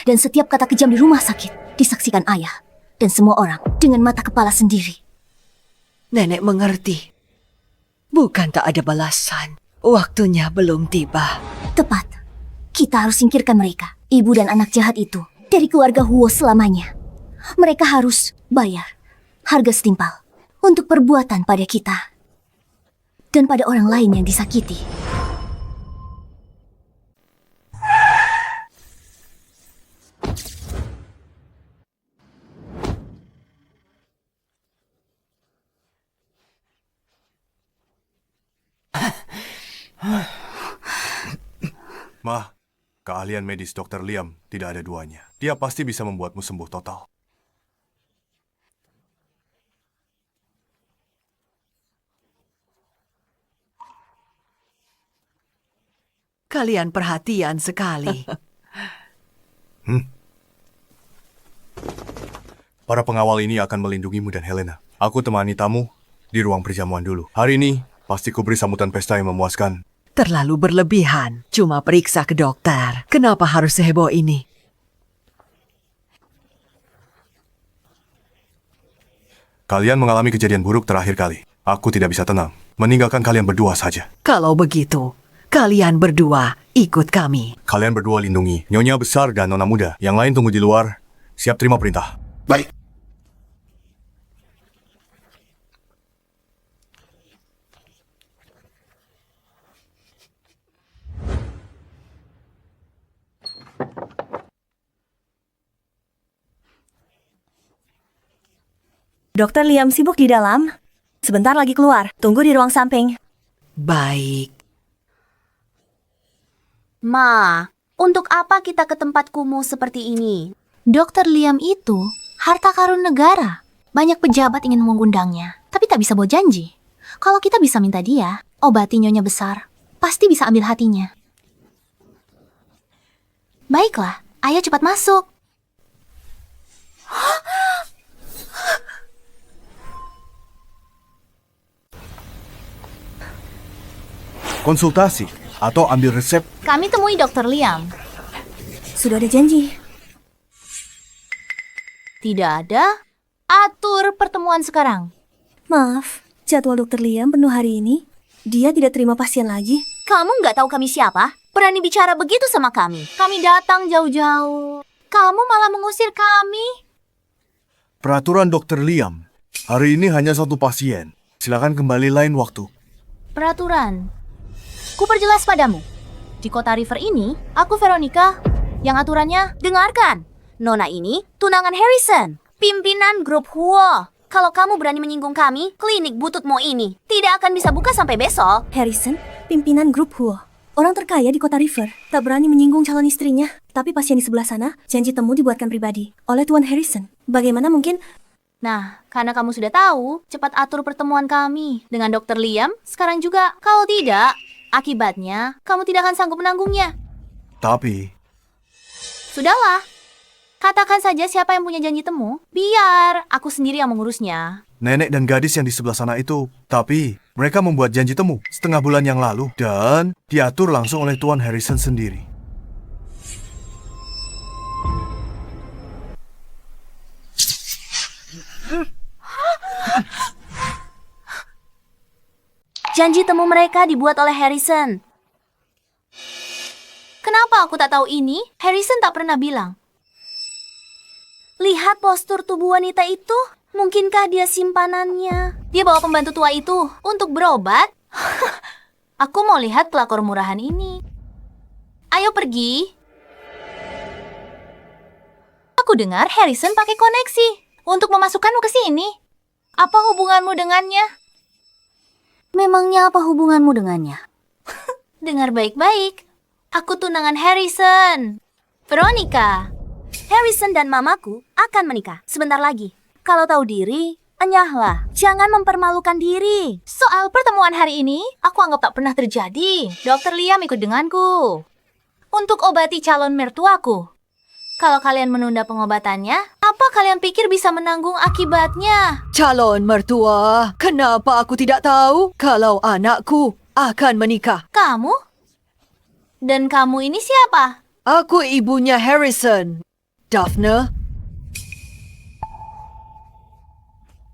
[SPEAKER 1] Dan setiap kata kejam di rumah sakit disaksikan ayah dan semua orang dengan mata kepala sendiri.
[SPEAKER 3] Nenek mengerti. Bukan tak ada balasan. Waktunya belum tiba.
[SPEAKER 1] Tepat. Kita harus singkirkan mereka, ibu dan anak jahat itu, dari keluarga Huo selamanya. Mereka harus bayar harga setimpal untuk perbuatan pada kita dan pada orang lain yang disakiti.
[SPEAKER 2] Ma, keahlian medis Dr. Liam tidak ada duanya. Dia pasti bisa membuatmu sembuh total.
[SPEAKER 3] Kalian perhatian sekali.
[SPEAKER 2] Para pengawal ini akan melindungimu dan Helena. Aku temani tamu di ruang perjamuan dulu. Hari ini, pasti kuberi sambutan pesta yang memuaskan.
[SPEAKER 3] Terlalu berlebihan. Cuma periksa ke dokter. Kenapa harus seheboh ini?
[SPEAKER 2] Kalian mengalami kejadian buruk terakhir kali. Aku tidak bisa tenang. Meninggalkan kalian berdua saja.
[SPEAKER 3] Kalau begitu, kalian berdua ikut kami.
[SPEAKER 2] Kalian berdua lindungi Nyonya Besar dan Nona Muda. Yang lain tunggu di luar. Siap terima perintah.
[SPEAKER 5] Baik.
[SPEAKER 1] Dokter Liam sibuk di dalam. Sebentar lagi keluar. Tunggu di ruang samping.
[SPEAKER 3] Baik.
[SPEAKER 1] Ma, untuk apa kita ke tempat kumuh seperti ini?
[SPEAKER 4] Dokter Liam itu harta karun negara. Banyak pejabat ingin mengundangnya, tapi tak bisa bawa janji. Kalau kita bisa minta dia, obati Nyonya Besar, pasti bisa ambil hatinya. Baiklah, ayo cepat masuk.
[SPEAKER 2] Konsultasi atau ambil resep.
[SPEAKER 4] Kami temui Dokter Liam.
[SPEAKER 1] Sudah ada janji.
[SPEAKER 4] Tidak ada. Atur pertemuan sekarang.
[SPEAKER 1] Maaf, jadwal Dokter Liam penuh hari ini. Dia tidak terima pasien lagi. Kamu nggak tahu kami siapa? Berani bicara begitu sama kami.
[SPEAKER 4] Kami datang jauh-jauh. Kamu malah mengusir kami.
[SPEAKER 2] Peraturan Dr. Liam. Hari ini hanya satu pasien. Silakan kembali lain waktu.
[SPEAKER 4] Peraturan. Ku perjelas padamu. Di kota River ini, aku Veronica. Yang aturannya,
[SPEAKER 1] Dengarkan, Nona ini tunangan Harrison, pimpinan grup Huo. Kalau kamu berani menyinggung kami, klinik bututmu ini tidak akan bisa buka sampai besok.
[SPEAKER 12] Harrison, pimpinan grup Huo. Orang terkaya di kota River, tak berani menyinggung calon istrinya. Tapi pasien di sebelah sana, janji temu dibuatkan pribadi oleh Tuan Harrison. Bagaimana mungkin...
[SPEAKER 4] Nah, karena kamu sudah tahu, cepat atur pertemuan kami dengan Dr. Liam sekarang juga. Kalau tidak, akibatnya kamu tidak akan sanggup menanggungnya.
[SPEAKER 2] Tapi...
[SPEAKER 4] Sudahlah. Katakan saja siapa yang punya janji temu, biar aku sendiri yang mengurusnya.
[SPEAKER 2] Nenek dan gadis yang di sebelah sana itu. Tapi mereka membuat janji temu setengah bulan yang lalu. Dan diatur langsung oleh Tuan Harrison sendiri.
[SPEAKER 1] Janji temu mereka dibuat oleh Harrison.
[SPEAKER 4] Kenapa aku tak tahu ini? Harrison tak pernah bilang.
[SPEAKER 1] Lihat postur tubuh wanita itu. Mungkinkah dia simpanannya?
[SPEAKER 4] Dia bawa pembantu tua itu untuk berobat. Aku mau lihat pelakor murahan ini. Ayo pergi. Aku dengar Harrison pakai koneksi untuk memasukkanmu ke sini. Apa hubunganmu dengannya?
[SPEAKER 1] Memangnya apa hubunganmu dengannya?
[SPEAKER 4] Dengar baik-baik. Aku tunangan Harrison. Veronica.
[SPEAKER 1] Harrison dan mamaku akan menikah sebentar lagi. Kalau tahu diri, enyahlah. Jangan mempermalukan diri.
[SPEAKER 4] Soal pertemuan hari ini, aku anggap tak pernah terjadi. Dr. Liam ikut denganku untuk obati calon mertuaku. Kalau kalian menunda pengobatannya, apa kalian pikir bisa menanggung akibatnya?
[SPEAKER 3] Calon mertua, kenapa aku tidak tahu kalau anakku akan menikah?
[SPEAKER 4] Kamu? Dan kamu ini siapa?
[SPEAKER 3] Aku ibunya Harrison. Daphne?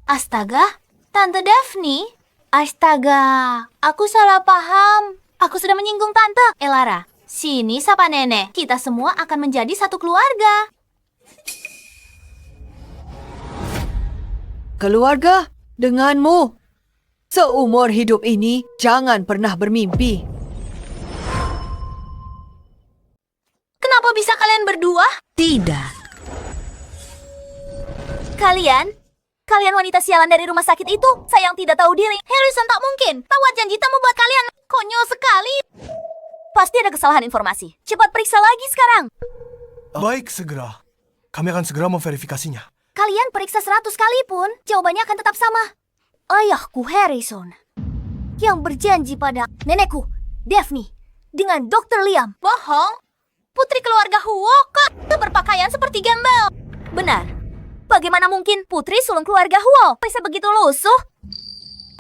[SPEAKER 4] Astaga, Tante Daphne? Astaga, aku salah paham. Aku sudah menyinggung Tante. Elara, sini sapa nenek. Kita semua akan menjadi satu keluarga.
[SPEAKER 3] Keluarga? Denganmu? Seumur hidup ini, jangan pernah bermimpi.
[SPEAKER 4] Kenapa bisa kalian berdua?
[SPEAKER 3] Tidak.
[SPEAKER 1] Kalian wanita sialan dari rumah sakit itu, sayang tidak tahu diri.
[SPEAKER 4] Harrison tak mungkin. Tawat janji temu buat kalian. Konyol sekali.
[SPEAKER 1] Pasti ada kesalahan informasi. Cepat periksa lagi sekarang.
[SPEAKER 2] Baik, segera. Kami akan segera memverifikasinya.
[SPEAKER 1] Kalian periksa 100 kali pun, jawabannya akan tetap sama. Ayahku Harrison, yang berjanji pada nenekku, Daphne, dengan Dr. Liam.
[SPEAKER 4] Bohong. Putri keluarga Huo kok berpakaian seperti gembel.
[SPEAKER 1] Benar. Bagaimana mungkin putri sulung keluarga Huo bisa begitu lusuh?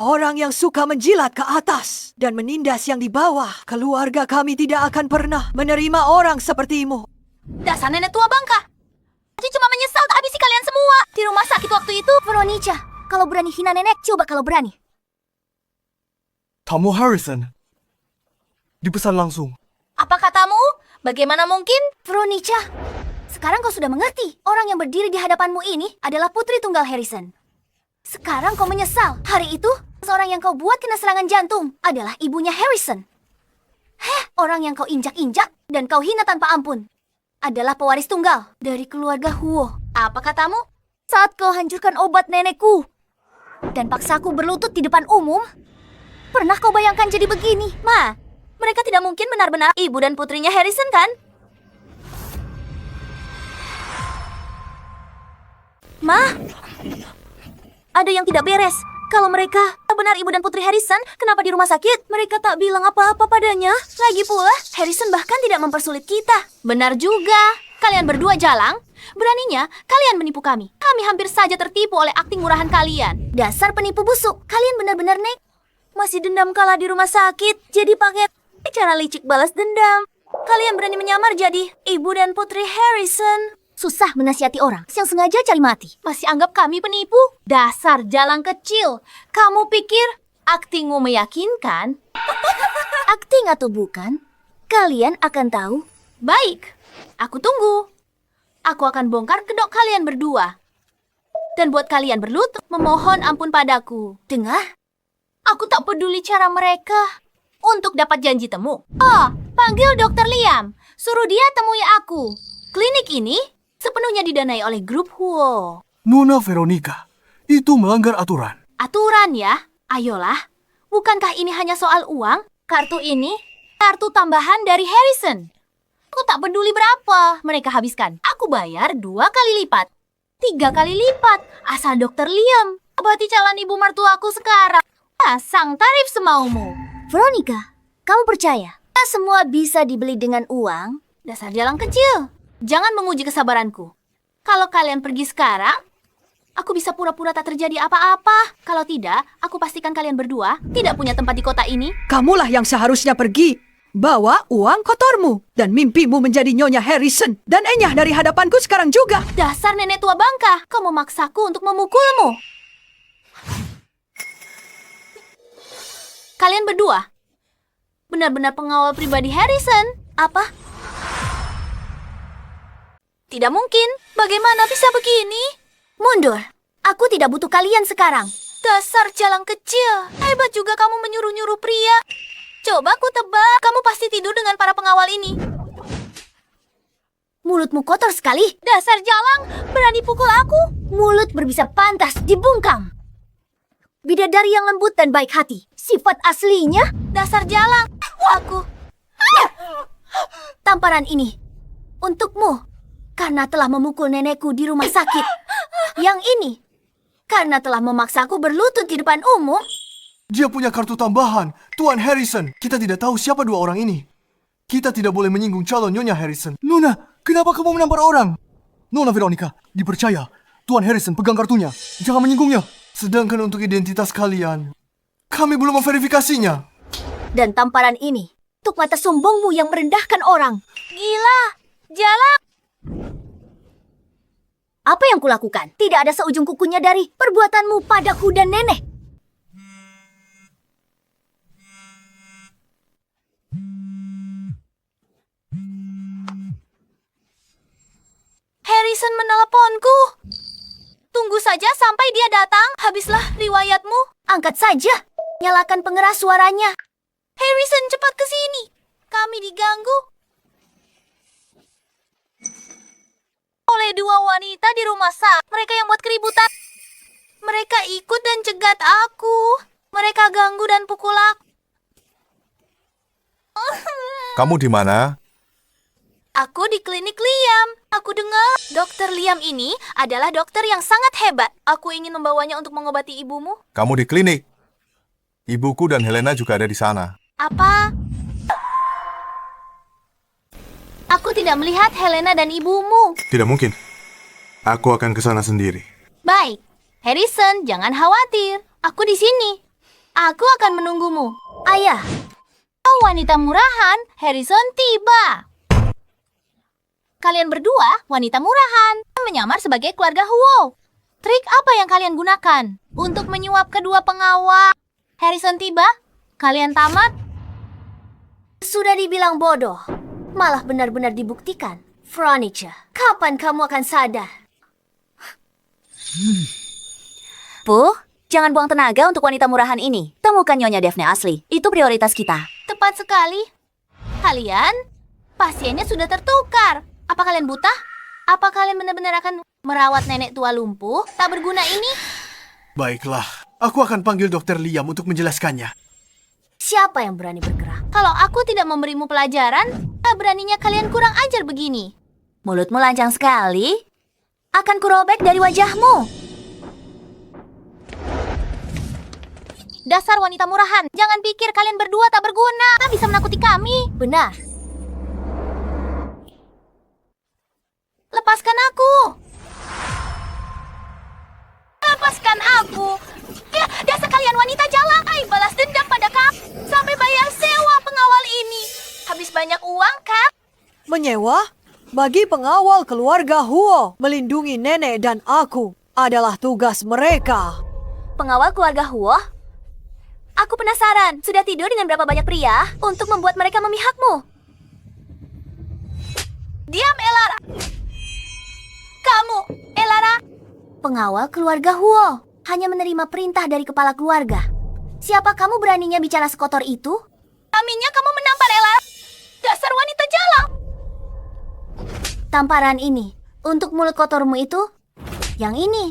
[SPEAKER 3] Orang yang suka menjilat ke atas dan menindas yang di bawah. Keluarga kami tidak akan pernah menerima orang sepertimu.
[SPEAKER 4] Dasar nenek tua bangka. Aku cuma menyesal tak habisi kalian semua. Di rumah sakit waktu itu.
[SPEAKER 1] Veronica, kalau berani hina nenek, coba kalau berani.
[SPEAKER 2] Tamu Harrison. Dipesan langsung.
[SPEAKER 4] Apa katamu? Bagaimana mungkin?
[SPEAKER 1] Veronica, sekarang kau sudah mengerti. Orang yang berdiri di hadapanmu ini adalah putri tunggal Harrison. Sekarang kau menyesal. Hari itu, seorang yang kau buat kena serangan jantung adalah ibunya Harrison. Orang yang kau injak-injak dan kau hina tanpa ampun adalah pewaris tunggal dari keluarga Huo.
[SPEAKER 4] Apa katamu?
[SPEAKER 1] Saat kau hancurkan obat nenekku dan paksaku berlutut di depan umum, pernah kau bayangkan jadi begini? Ma, mereka tidak mungkin benar-benar ibu dan putrinya Harrison, kan? Ma, ada yang tidak beres. Kalau mereka benar ibu dan putri Harrison, kenapa di rumah sakit mereka tak bilang apa-apa padanya? Lagi pula, Harrison bahkan tidak mempersulit kita.
[SPEAKER 4] Benar juga. Kalian berdua jalang. Beraninya, kalian menipu kami. Kami hampir saja tertipu oleh akting murahan kalian.
[SPEAKER 1] Dasar penipu busuk. Kalian benar-benar masih dendam kalah di rumah sakit. Jadi pakai cara licik balas dendam. Kalian berani menyamar jadi ibu dan putri Harrison. Susah menasihati orang yang sengaja cari mati.
[SPEAKER 4] Masih anggap kami penipu? Dasar jalang kecil. Kamu pikir aktingmu meyakinkan?
[SPEAKER 1] Akting atau bukan, kalian akan tahu.
[SPEAKER 4] Baik, aku tunggu. Aku akan bongkar kedok kalian berdua. Dan buat kalian berlutut memohon ampun padaku.
[SPEAKER 1] Dengar?
[SPEAKER 4] Aku tak peduli cara mereka untuk dapat janji temu. Oh, panggil Dr. Liam. Suruh dia temui aku. Klinik ini sepenuhnya didanai oleh grup Huo.
[SPEAKER 2] Nona Veronica, itu melanggar aturan.
[SPEAKER 4] Aturan ya? Ayolah. Bukankah ini hanya soal uang? Kartu ini, kartu tambahan dari Harrison. Aku tak peduli berapa mereka habiskan. Aku bayar 2 kali lipat. 3 kali lipat. Asal Dr. Liam obati calon ibu mertuaku sekarang. Pasang tarif semaumu.
[SPEAKER 1] Veronica, kamu percaya? Semua bisa dibeli dengan uang?
[SPEAKER 4] Dasar jalang kecil. Jangan menguji kesabaranku. Kalau kalian pergi sekarang, aku bisa pura-pura tak terjadi apa-apa. Kalau tidak, aku pastikan kalian berdua tidak punya tempat di kota ini.
[SPEAKER 3] Kamulah yang seharusnya pergi. Bawa uang kotormu dan mimpimu menjadi Nyonya Harrison. Dan enyah dari hadapanku sekarang juga.
[SPEAKER 4] Dasar nenek tua bangka, kau memaksaku untuk memukulmu. Kalian berdua benar-benar pengawal pribadi Harrison. Apa? Tidak mungkin. Bagaimana bisa begini?
[SPEAKER 1] Mundur. Aku tidak butuh kalian sekarang.
[SPEAKER 4] Dasar jalang kecil. Hebat juga kamu menyuruh-nyuruh pria. Coba aku tebak, kamu pasti tidur dengan para pengawal ini.
[SPEAKER 1] Mulutmu kotor sekali.
[SPEAKER 4] Dasar jalang, berani pukul aku?
[SPEAKER 1] Mulut berbisa pantas dibungkam. Bidadari yang lembut dan baik hati. Sifat aslinya.
[SPEAKER 4] Dasar jalang, aku.
[SPEAKER 1] Tamparan ini untukmu karena telah memukul nenekku di rumah sakit. Yang ini karena telah memaksaku berlutut di depan umum.
[SPEAKER 2] Dia punya kartu tambahan, Tuan Harrison. Kita tidak tahu siapa dua orang ini. Kita tidak boleh menyinggung calon Nyonya Harrison. Nona, kenapa kamu menampar orang? Nona Veronica, dipercaya. Tuan Harrison pegang kartunya. Jangan menyinggungnya. Sedangkan untuk identitas kalian, kami belum memverifikasinya.
[SPEAKER 1] Dan tamparan ini untuk mata sombongmu yang merendahkan orang.
[SPEAKER 4] Gila, jalang.
[SPEAKER 1] Apa yang kulakukan? Tidak ada seujung kukunya dari perbuatanmu padaku dan nenek.
[SPEAKER 4] Harrison meneleponku. Tunggu saja sampai dia datang. Habislah riwayatmu.
[SPEAKER 1] Angkat saja. Nyalakan pengeras suaranya.
[SPEAKER 4] Harrison, cepat ke sini. Kami diganggu oleh dua wanita di rumah sakit. Mereka yang buat keributan. Mereka ikut dan cegat aku. Mereka ganggu dan pukul aku.
[SPEAKER 2] Kamu di mana?
[SPEAKER 4] Aku di klinik Liam. Aku dengar dokter Liam ini adalah dokter yang sangat hebat. Aku ingin membawanya untuk mengobati ibumu.
[SPEAKER 2] Kamu di klinik. Ibuku dan Helena juga ada di sana.
[SPEAKER 4] Apa? Aku tidak melihat Helena dan ibumu.
[SPEAKER 2] Tidak mungkin. Aku akan ke sana sendiri.
[SPEAKER 4] Baik. Harrison, jangan khawatir. Aku di sini. Aku akan menunggumu.
[SPEAKER 1] Ayah.
[SPEAKER 4] Oh, wanita murahan. Harrison tiba. Kalian berdua, wanita murahan, menyamar sebagai keluarga Huo. Trik apa yang kalian gunakan untuk menyuap kedua pengawal? Harrison tiba? Kalian tamat?
[SPEAKER 1] Sudah dibilang bodoh. Malah benar-benar dibuktikan. Veronica, kapan kamu akan sadar?
[SPEAKER 4] Jangan buang tenaga untuk wanita murahan ini. Temukan Nyonya Daphne asli. Itu prioritas kita. Tepat sekali. Kalian, pasiennya sudah tertukar. Apa kalian buta? Apa kalian benar-benar akan merawat nenek tua lumpuh tak berguna ini?
[SPEAKER 2] Baiklah, aku akan panggil Dokter Liam untuk menjelaskannya.
[SPEAKER 1] Siapa yang berani bergerak?
[SPEAKER 4] Kalau aku tidak memberimu pelajaran, tak beraninya kalian kurang ajar begini. Mulutmu lancang sekali. Akan kurobek dari wajahmu. Dasar wanita murahan, jangan pikir kalian berdua tak berguna. Tak bisa menakuti kami.
[SPEAKER 1] Benar.
[SPEAKER 4] Lepaskan aku. Lepaskan aku. Ya, dasar kalian wanita jalang. Balas dendam pada kamu. Sampai bayar sewa pengawal ini. Habis banyak uang, kan?
[SPEAKER 3] Menyewa? Bagi pengawal keluarga Huo, melindungi nenek dan aku adalah tugas mereka.
[SPEAKER 1] Pengawal keluarga Huo? Aku penasaran, sudah tidur dengan berapa banyak pria untuk membuat mereka memihakmu?
[SPEAKER 4] Diam, Elara. Kamu, Elara.
[SPEAKER 1] Pengawal keluarga Huo hanya menerima perintah dari kepala keluarga. Siapa kamu beraninya bicara sekotor itu?
[SPEAKER 4] Aminya kamu menampar Elara. Dasar wanita jalang.
[SPEAKER 1] Tamparan ini untuk mulut kotormu itu. Yang ini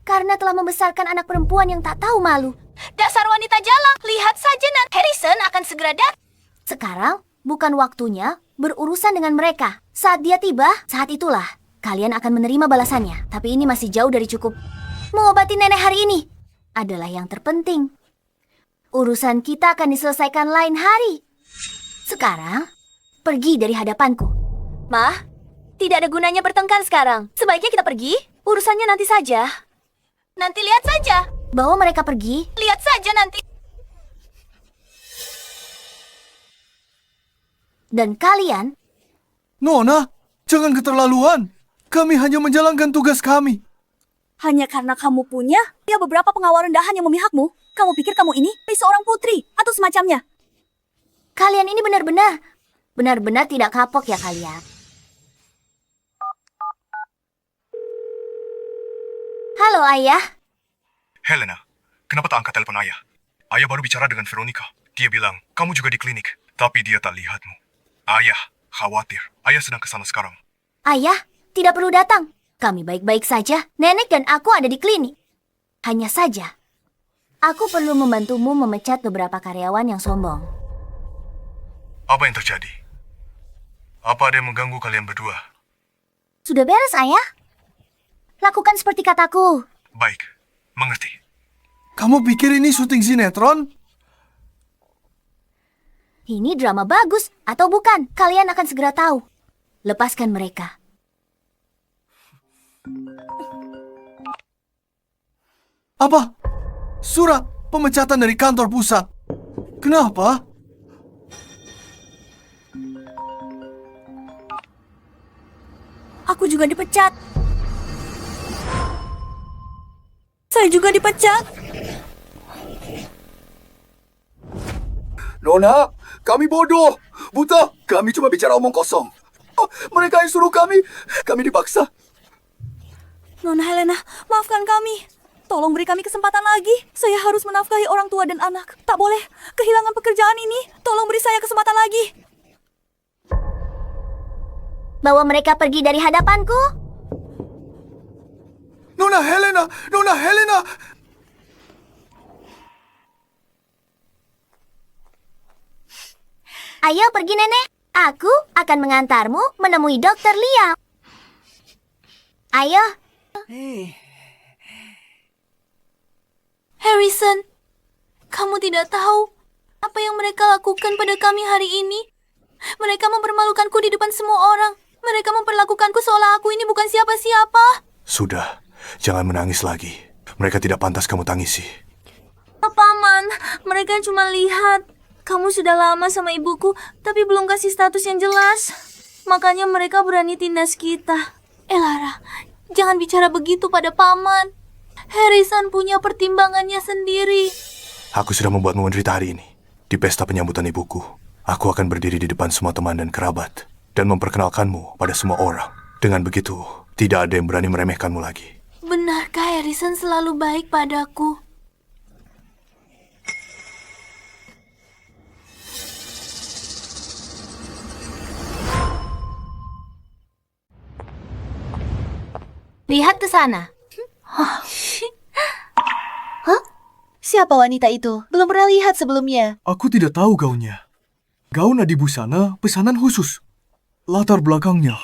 [SPEAKER 1] karena telah membesarkan anak perempuan yang tak tahu malu.
[SPEAKER 4] Dasar wanita jalang. Lihat saja nanti Harrison akan segera datang.
[SPEAKER 1] Sekarang bukan waktunya berurusan dengan mereka. Saat dia tiba, saat itulah kalian akan menerima balasannya. Tapi ini masih jauh dari cukup. Mengobati nenek hari ini adalah yang terpenting. Urusan kita akan diselesaikan lain hari. Sekarang, pergi dari hadapanku.
[SPEAKER 4] Mah, tidak ada gunanya bertengkar sekarang. Sebaiknya kita pergi. Urusannya nanti saja. Nanti lihat saja.
[SPEAKER 1] Bawa mereka pergi.
[SPEAKER 4] Lihat saja nanti.
[SPEAKER 1] Dan kalian...
[SPEAKER 2] Nona, jangan keterlaluan. Kami hanya menjalankan tugas kami.
[SPEAKER 12] Hanya karena kamu punya beberapa pengawal rendahan yang memihakmu, kamu pikir kamu ini seorang putri atau semacamnya.
[SPEAKER 1] Kalian ini benar-benar tidak kapok ya kalian. Halo ayah.
[SPEAKER 2] Helena, Kenapa tak angkat telepon ayah? Ayah baru bicara dengan Veronica. Dia bilang, kamu juga di klinik. Tapi dia tak lihatmu. Ayah khawatir. Ayah sedang kesana sekarang.
[SPEAKER 1] Ayah, tidak perlu datang. Kami baik-baik saja. Nenek dan aku ada di klinik. Hanya saja, aku perlu membantumu memecat beberapa karyawan yang sombong.
[SPEAKER 2] Apa yang terjadi? Apa ada yang mengganggu kalian berdua?
[SPEAKER 1] Sudah beres, Ayah? Lakukan seperti kataku.
[SPEAKER 2] Baik, mengerti.
[SPEAKER 13] Kamu pikir ini syuting sinetron?
[SPEAKER 1] Ini drama bagus atau bukan? Kalian akan segera tahu. Lepaskan mereka.
[SPEAKER 13] Apa? Surat pemecatan dari kantor pusat. Kenapa?
[SPEAKER 12] Aku juga dipecat. Saya juga dipecat.
[SPEAKER 13] Nona, kami bodoh. Buta, kami cuma bicara omong kosong. Oh, mereka yang suruh kami dipaksa.
[SPEAKER 12] Nona Helena, maafkan kami. Tolong beri kami kesempatan lagi. Saya harus menafkahi orang tua dan anak. Tak boleh kehilangan pekerjaan ini. Tolong beri saya kesempatan lagi.
[SPEAKER 1] Bawa mereka pergi dari hadapanku.
[SPEAKER 13] Nona Helena, Nona Helena.
[SPEAKER 1] Ayo pergi, Nenek. Aku akan mengantarmu menemui Dokter Liam. Ayo.
[SPEAKER 10] Harrison, kamu tidak tahu apa yang mereka lakukan pada kami hari ini. Mereka mempermalukanku di depan semua orang. Mereka memperlakukanku seolah aku ini bukan siapa-siapa.
[SPEAKER 2] Sudah, jangan menangis lagi. Mereka tidak pantas kamu tangisi.
[SPEAKER 6] Paman, mereka cuma lihat. Kamu sudah lama sama ibuku, tapi belum kasih status yang jelas. Makanya mereka berani tindas kita.
[SPEAKER 10] Elara, jangan bicara begitu pada paman. Harrison punya pertimbangannya sendiri.
[SPEAKER 2] Aku sudah membuatmu menderita hari ini. Di pesta penyambutan ibuku, aku akan berdiri di depan semua teman dan kerabat dan memperkenalkanmu pada semua orang. Dengan begitu, tidak ada yang berani meremehkanmu lagi.
[SPEAKER 10] Benarkah Harrison selalu baik padaku?
[SPEAKER 4] Lihat ke sana. Hah? Siapa wanita itu? Belum pernah lihat sebelumnya.
[SPEAKER 13] Aku tidak tahu gaunnya. Gaun Adi Busana pesanan khusus. Latar belakangnya.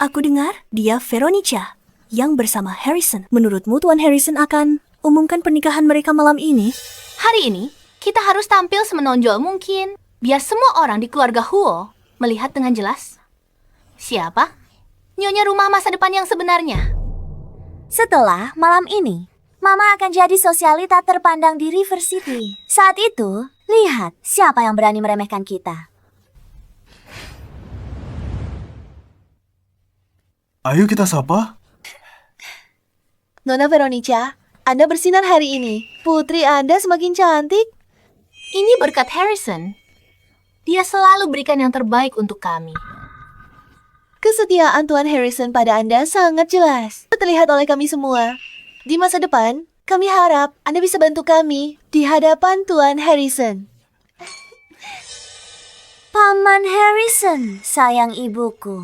[SPEAKER 12] Aku dengar dia Veronica yang bersama Harrison. Menurutmu Tuan Harrison akan umumkan pernikahan mereka malam ini?
[SPEAKER 4] Hari ini, kita harus tampil semenonjol mungkin. Biar semua orang di keluarga Huo melihat dengan jelas. Siapa? Nyonya rumah masa depan yang sebenarnya.
[SPEAKER 1] Setelah malam ini, Mama akan jadi sosialita terpandang di River City. Saat itu, lihat siapa yang berani meremehkan kita.
[SPEAKER 13] Ayo kita sapa.
[SPEAKER 4] Nona Veronica, Anda bersinar hari ini. Putri Anda semakin cantik. Ini berkat Harrison. Dia selalu berikan yang terbaik untuk kami. Kesetiaan Tuan Harrison pada Anda sangat jelas. Terlihat oleh kami semua. Di masa depan, kami harap Anda bisa bantu kami di hadapan Tuan Harrison.
[SPEAKER 1] Paman Harrison, sayang ibuku.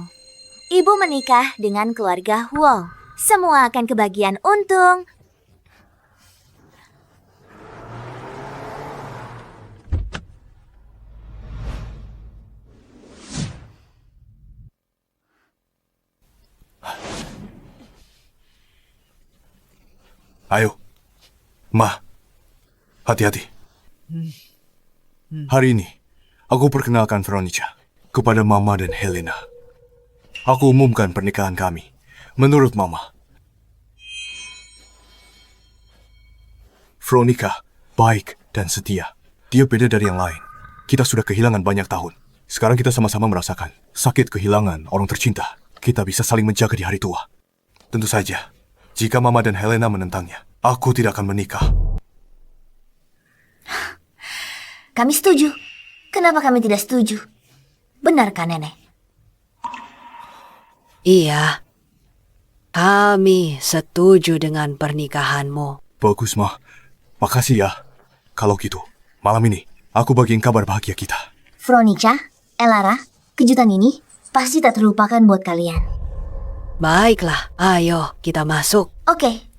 [SPEAKER 1] Ibu menikah dengan keluarga Huo. Semua akan kebagian untung.
[SPEAKER 2] Ayo, Ma, hati-hati. Hari ini, aku perkenalkan Veronica kepada Mama dan Helena. Aku umumkan pernikahan kami. Menurut Mama, Veronica baik dan setia. Dia beda dari yang lain. Kita sudah kehilangan banyak tahun. Sekarang kita sama-sama merasakan sakit kehilangan orang tercinta. Kita bisa saling menjaga di hari tua. Tentu saja, jika Mama dan Helena menentangnya, aku tidak akan menikah.
[SPEAKER 1] Kami setuju. Kenapa kami tidak setuju? Benarkah, Nenek?
[SPEAKER 3] Iya. Kami setuju dengan pernikahanmu.
[SPEAKER 2] Bagus, Ma. Makasih ya. Kalau gitu, malam ini aku bagiin kabar bahagia kita.
[SPEAKER 1] Veronica, Elara, kejutan ini pasti tak terlupakan buat kalian.
[SPEAKER 3] Baiklah, ayo kita masuk.
[SPEAKER 1] Oke.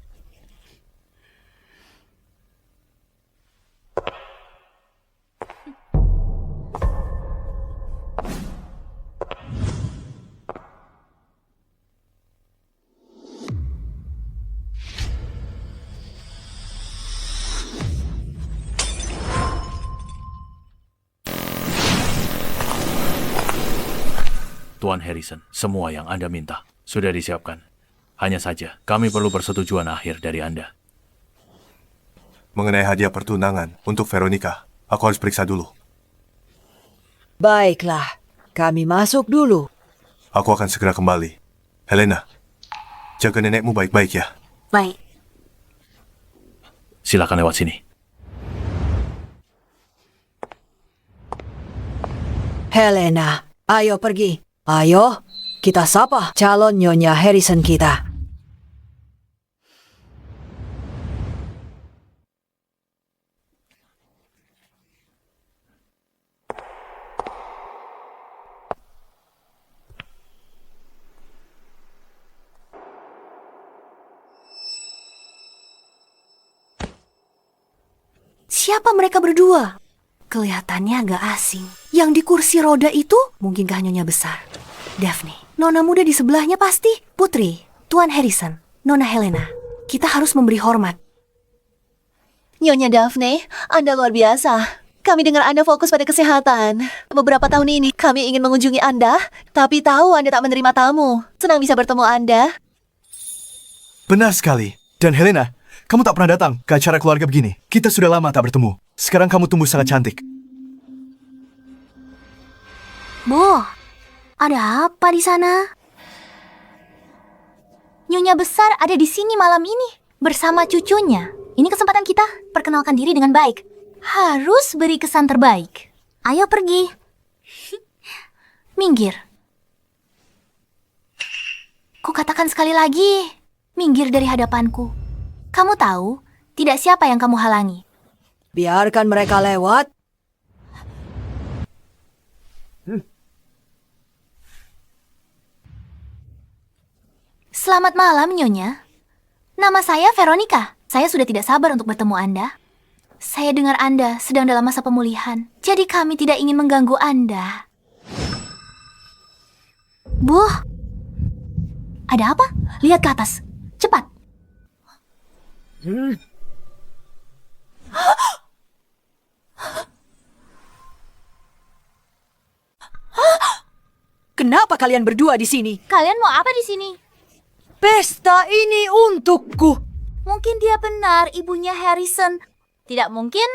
[SPEAKER 5] Tuan Harrison, semua yang Anda minta sudah disiapkan. Hanya saja, kami perlu persetujuan akhir dari Anda.
[SPEAKER 2] Mengenai hadiah pertunangan untuk Veronica, aku harus periksa dulu.
[SPEAKER 3] Baiklah, kami masuk dulu.
[SPEAKER 2] Aku akan segera kembali. Helena, jaga nenekmu baik-baik ya.
[SPEAKER 1] Baik.
[SPEAKER 5] Silakan lewat sini.
[SPEAKER 3] Helena, ayo pergi. Ayo, kita sapa calon Nyonya Harrison kita.
[SPEAKER 10] Siapa mereka berdua? Kelihatannya agak asing. Yang di kursi roda itu mungkinkah Nyonya besar? Daphne, Nona muda di sebelahnya pasti. Putri, Tuan Harrison, Nona Helena. Kita harus memberi hormat.
[SPEAKER 4] Nyonya Daphne, Anda luar biasa. Kami dengar Anda fokus pada kesehatan. Beberapa tahun ini kami ingin mengunjungi Anda, tapi tahu Anda tak menerima tamu. Senang bisa bertemu Anda.
[SPEAKER 2] Benar sekali. Dan Helena, kamu tak pernah datang ke acara keluarga begini. Kita sudah lama tak bertemu. Sekarang kamu tumbuh sangat cantik.
[SPEAKER 4] Bu, ada apa di sana? Nyonya besar ada di sini malam ini bersama cucunya. Ini kesempatan kita perkenalkan diri dengan baik. Harus beri kesan terbaik. Ayo pergi. Minggir. Kukatakan sekali lagi, minggir dari hadapanku. Kamu tahu, tidak siapa yang kamu halangi.
[SPEAKER 3] Biarkan mereka lewat.
[SPEAKER 4] Selamat malam, Nyonya. Nama saya Veronica. Saya sudah tidak sabar untuk bertemu Anda. Saya dengar Anda sedang dalam masa pemulihan, jadi kami tidak ingin mengganggu Anda. Bu, ada apa? Lihat ke atas. Cepat.
[SPEAKER 3] Kenapa kalian berdua di sini?
[SPEAKER 1] Kalian mau apa di sini?
[SPEAKER 3] Pesta ini untukku.
[SPEAKER 1] Mungkin dia benar, ibunya Harrison. Tidak mungkin.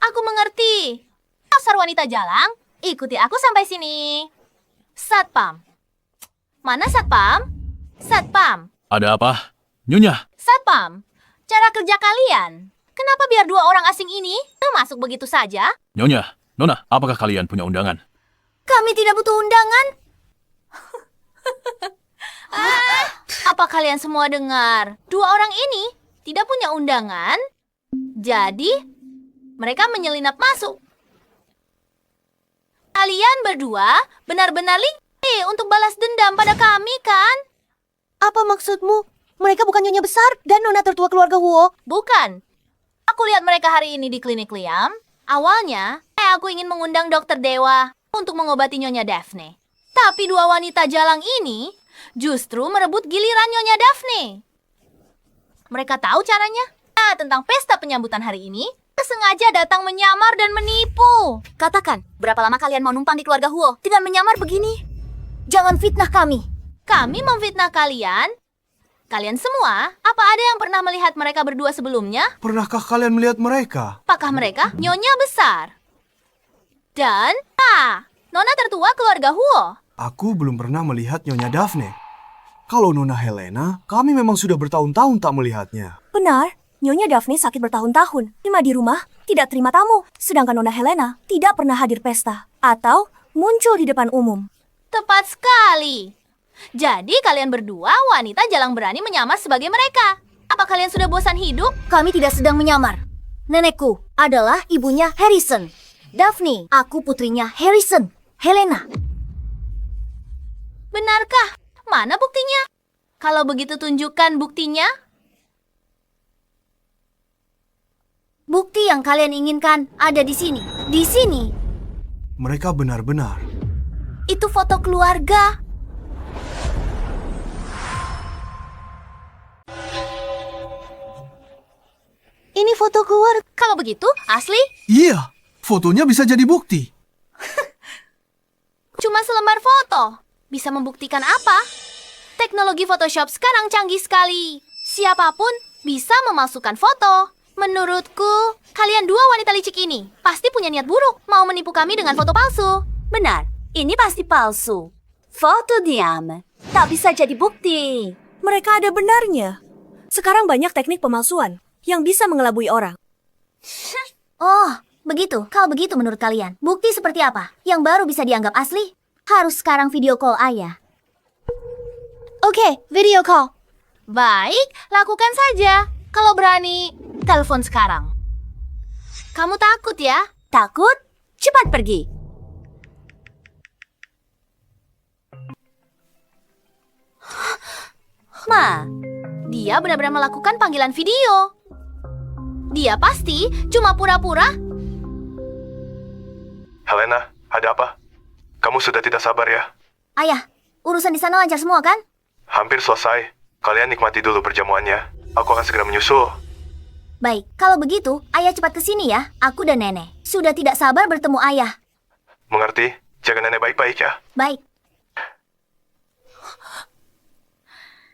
[SPEAKER 1] Aku mengerti. Dasar wanita jalang, ikuti aku sampai sini. Satpam. Mana Satpam? Satpam.
[SPEAKER 5] Ada apa? Nyonya,
[SPEAKER 1] Satpam. Cara kerja kalian. Kenapa biar dua orang asing ini masuk begitu saja?
[SPEAKER 5] Nyonya, Nona, apakah kalian punya undangan?
[SPEAKER 1] Kami tidak butuh undangan. Apa kalian semua dengar? Dua orang ini tidak punya undangan, jadi mereka menyelinap masuk. Kalian berdua benar-benar licik untuk balas dendam pada kami, kan?
[SPEAKER 4] Apa maksudmu? Mereka bukan Nyonya besar dan Nona tertua keluarga Huo.
[SPEAKER 1] Bukan. Aku lihat mereka hari ini di klinik Liam. Awalnya, aku ingin mengundang Dokter Dewa untuk mengobati Nyonya Daphne. Tapi dua wanita jalang ini justru merebut giliran Nyonya Daphne. Mereka tahu caranya. Tentang pesta penyambutan hari ini, sengaja datang menyamar dan menipu. Katakan, berapa lama kalian mau numpang di keluarga Huo? Tidak menyamar begini. Jangan fitnah kami. Kami memfitnah kalian? Kalian semua, apa ada yang pernah melihat mereka berdua sebelumnya?
[SPEAKER 2] Pernahkah kalian melihat mereka?
[SPEAKER 1] Apakah mereka Nyonya besar? Dan, Nona tertua keluarga Huo.
[SPEAKER 14] Aku belum pernah melihat Nyonya Daphne. Kalau Nona Helena, kami memang sudah bertahun-tahun tak melihatnya.
[SPEAKER 12] Benar, Nyonya Daphne sakit bertahun-tahun. Cuma di rumah, tidak terima tamu. Sedangkan Nona Helena tidak pernah hadir pesta atau muncul di depan umum.
[SPEAKER 1] Tepat sekali.
[SPEAKER 4] Jadi kalian berdua wanita jarang berani menyamar sebagai mereka. Apa kalian sudah bosan hidup?
[SPEAKER 1] Kami tidak sedang menyamar. Nenekku adalah ibunya Harrison. Daphne, aku putrinya Harrison. Helena.
[SPEAKER 4] Benarkah? Mana buktinya? Kalau begitu tunjukkan buktinya.
[SPEAKER 1] Bukti yang kalian inginkan ada di sini. Di sini.
[SPEAKER 14] Mereka benar-benar.
[SPEAKER 1] Itu foto keluarga.
[SPEAKER 4] Ini foto keluarga. Kalau begitu, asli?
[SPEAKER 14] Iya, fotonya bisa jadi bukti.
[SPEAKER 4] Cuma selembar foto. Bisa membuktikan apa? Teknologi Photoshop sekarang canggih sekali. Siapapun bisa memalsukan foto. Menurutku, kalian dua wanita licik ini pasti punya niat buruk. Mau menipu kami dengan foto palsu.
[SPEAKER 1] Benar, ini pasti palsu. Foto diam. Tak bisa jadi bukti.
[SPEAKER 12] Mereka ada benarnya. Sekarang banyak teknik pemalsuan yang bisa mengelabui orang.
[SPEAKER 1] Oh, begitu. Kalau begitu menurut kalian, bukti seperti apa yang baru bisa dianggap asli? Harus sekarang video call ayah.
[SPEAKER 4] Oke, video call. Baik, lakukan saja. Kalau berani, telepon sekarang. Kamu takut ya?
[SPEAKER 1] Takut? Cepat pergi.
[SPEAKER 4] Ma, dia benar-benar melakukan panggilan video. Dia pasti cuma pura-pura.
[SPEAKER 2] Helena, ada apa? Kamu sudah tidak sabar ya?
[SPEAKER 1] Ayah, urusan di sana lancar semua kan?
[SPEAKER 2] Hampir selesai. Kalian nikmati dulu perjamuannya. Aku akan segera menyusul.
[SPEAKER 1] Baik, kalau begitu, ayah cepat ke sini ya. Aku dan nenek sudah tidak sabar bertemu ayah.
[SPEAKER 2] Mengerti? Jaga nenek baik-baik ya.
[SPEAKER 1] Baik.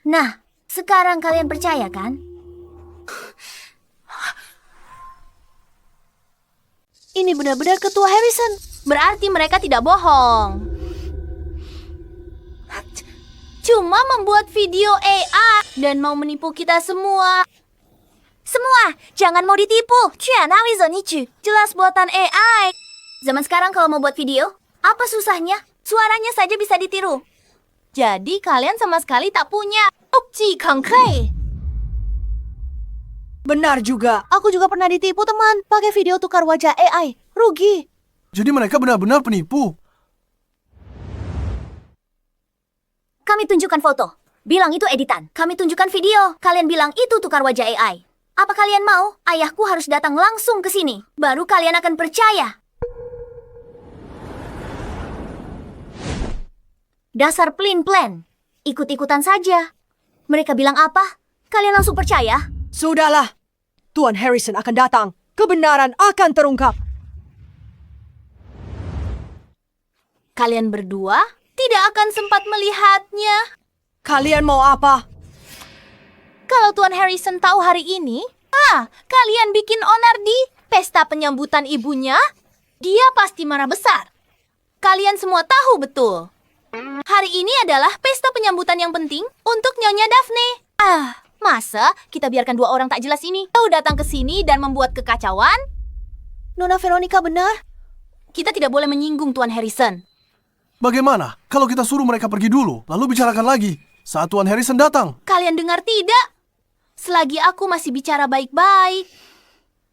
[SPEAKER 1] Nah, sekarang kalian percaya kan?
[SPEAKER 4] Ini benar-benar ketua Harrison. Berarti mereka tidak bohong. Cuma membuat video AI dan mau menipu kita semua.
[SPEAKER 1] Semua, jangan mau ditipu. Jelas buatan AI. Zaman sekarang kalau mau buat video, apa susahnya? Suaranya saja bisa ditiru.
[SPEAKER 4] Jadi kalian sama sekali tak punya bukti konkret.
[SPEAKER 3] Benar juga.
[SPEAKER 4] Aku juga pernah ditipu teman, pakai video tukar wajah AI. Rugi.
[SPEAKER 14] Jadi mereka benar-benar penipu.
[SPEAKER 1] Kami tunjukkan foto. Bilang itu editan. Kami tunjukkan video. Kalian bilang itu tukar wajah AI. Apa kalian mau? Ayahku harus datang langsung ke sini. Baru kalian akan percaya. Dasar pelin-pelan. Ikut-ikutan saja. Mereka bilang apa? Kalian langsung percaya?
[SPEAKER 3] Sudahlah. Tuan Harrison akan datang. Kebenaran akan terungkap.
[SPEAKER 4] Kalian berdua tidak akan sempat melihatnya.
[SPEAKER 3] Kalian mau apa?
[SPEAKER 4] Kalau Tuan Harrison tahu hari ini, kalian bikin onar di pesta penyambutan ibunya, dia pasti marah besar. Kalian semua tahu betul. Hari ini adalah pesta penyambutan yang penting untuk Nyonya Daphne. Masa kita biarkan dua orang tak jelas ini tahu datang ke sini dan membuat kekacauan? Nona Veronica benar. Kita tidak boleh menyinggung Tuan Harrison.
[SPEAKER 14] Bagaimana kalau kita suruh mereka pergi dulu, lalu bicarakan lagi saat Tuan Harrison datang?
[SPEAKER 4] Kalian dengar tidak? Selagi aku masih bicara baik-baik,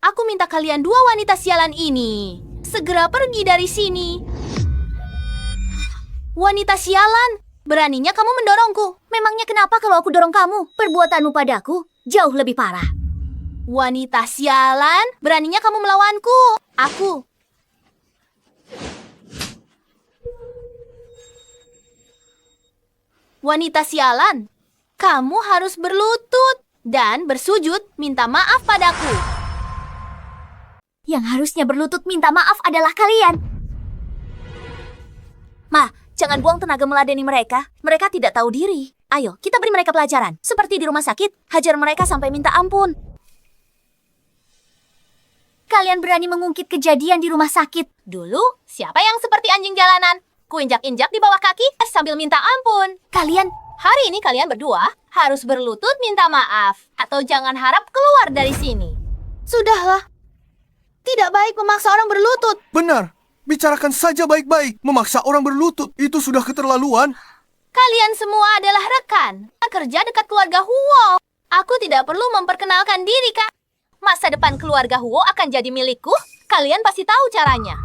[SPEAKER 4] aku minta kalian dua wanita sialan ini segera pergi dari sini. Wanita sialan, beraninya kamu mendorongku.
[SPEAKER 1] Memangnya kenapa kalau aku dorong kamu? Perbuatanmu padaku jauh lebih parah.
[SPEAKER 4] Wanita sialan, beraninya kamu melawanku. Aku. Wanita sialan, kamu harus berlutut dan bersujud minta maaf padaku.
[SPEAKER 1] Yang harusnya berlutut minta maaf adalah kalian. Ma, jangan buang tenaga meladeni mereka. Mereka tidak tahu diri. Ayo, kita beri mereka pelajaran. Seperti di rumah sakit, hajar mereka sampai minta ampun. Kalian berani mengungkit kejadian di rumah sakit.
[SPEAKER 4] Dulu, siapa yang seperti anjing jalanan? Kuinjak-injak di bawah kaki sambil minta ampun. Hari ini kalian berdua harus berlutut minta maaf. Atau jangan harap keluar dari sini. Sudahlah. Tidak baik memaksa orang berlutut.
[SPEAKER 14] Benar. Bicarakan saja baik-baik. Memaksa orang berlutut itu sudah keterlaluan.
[SPEAKER 4] Kalian semua adalah rekan. Kerja dekat keluarga Huo. Aku tidak perlu memperkenalkan diri, Kak. Masa depan keluarga Huo akan jadi milikku. Kalian pasti tahu caranya.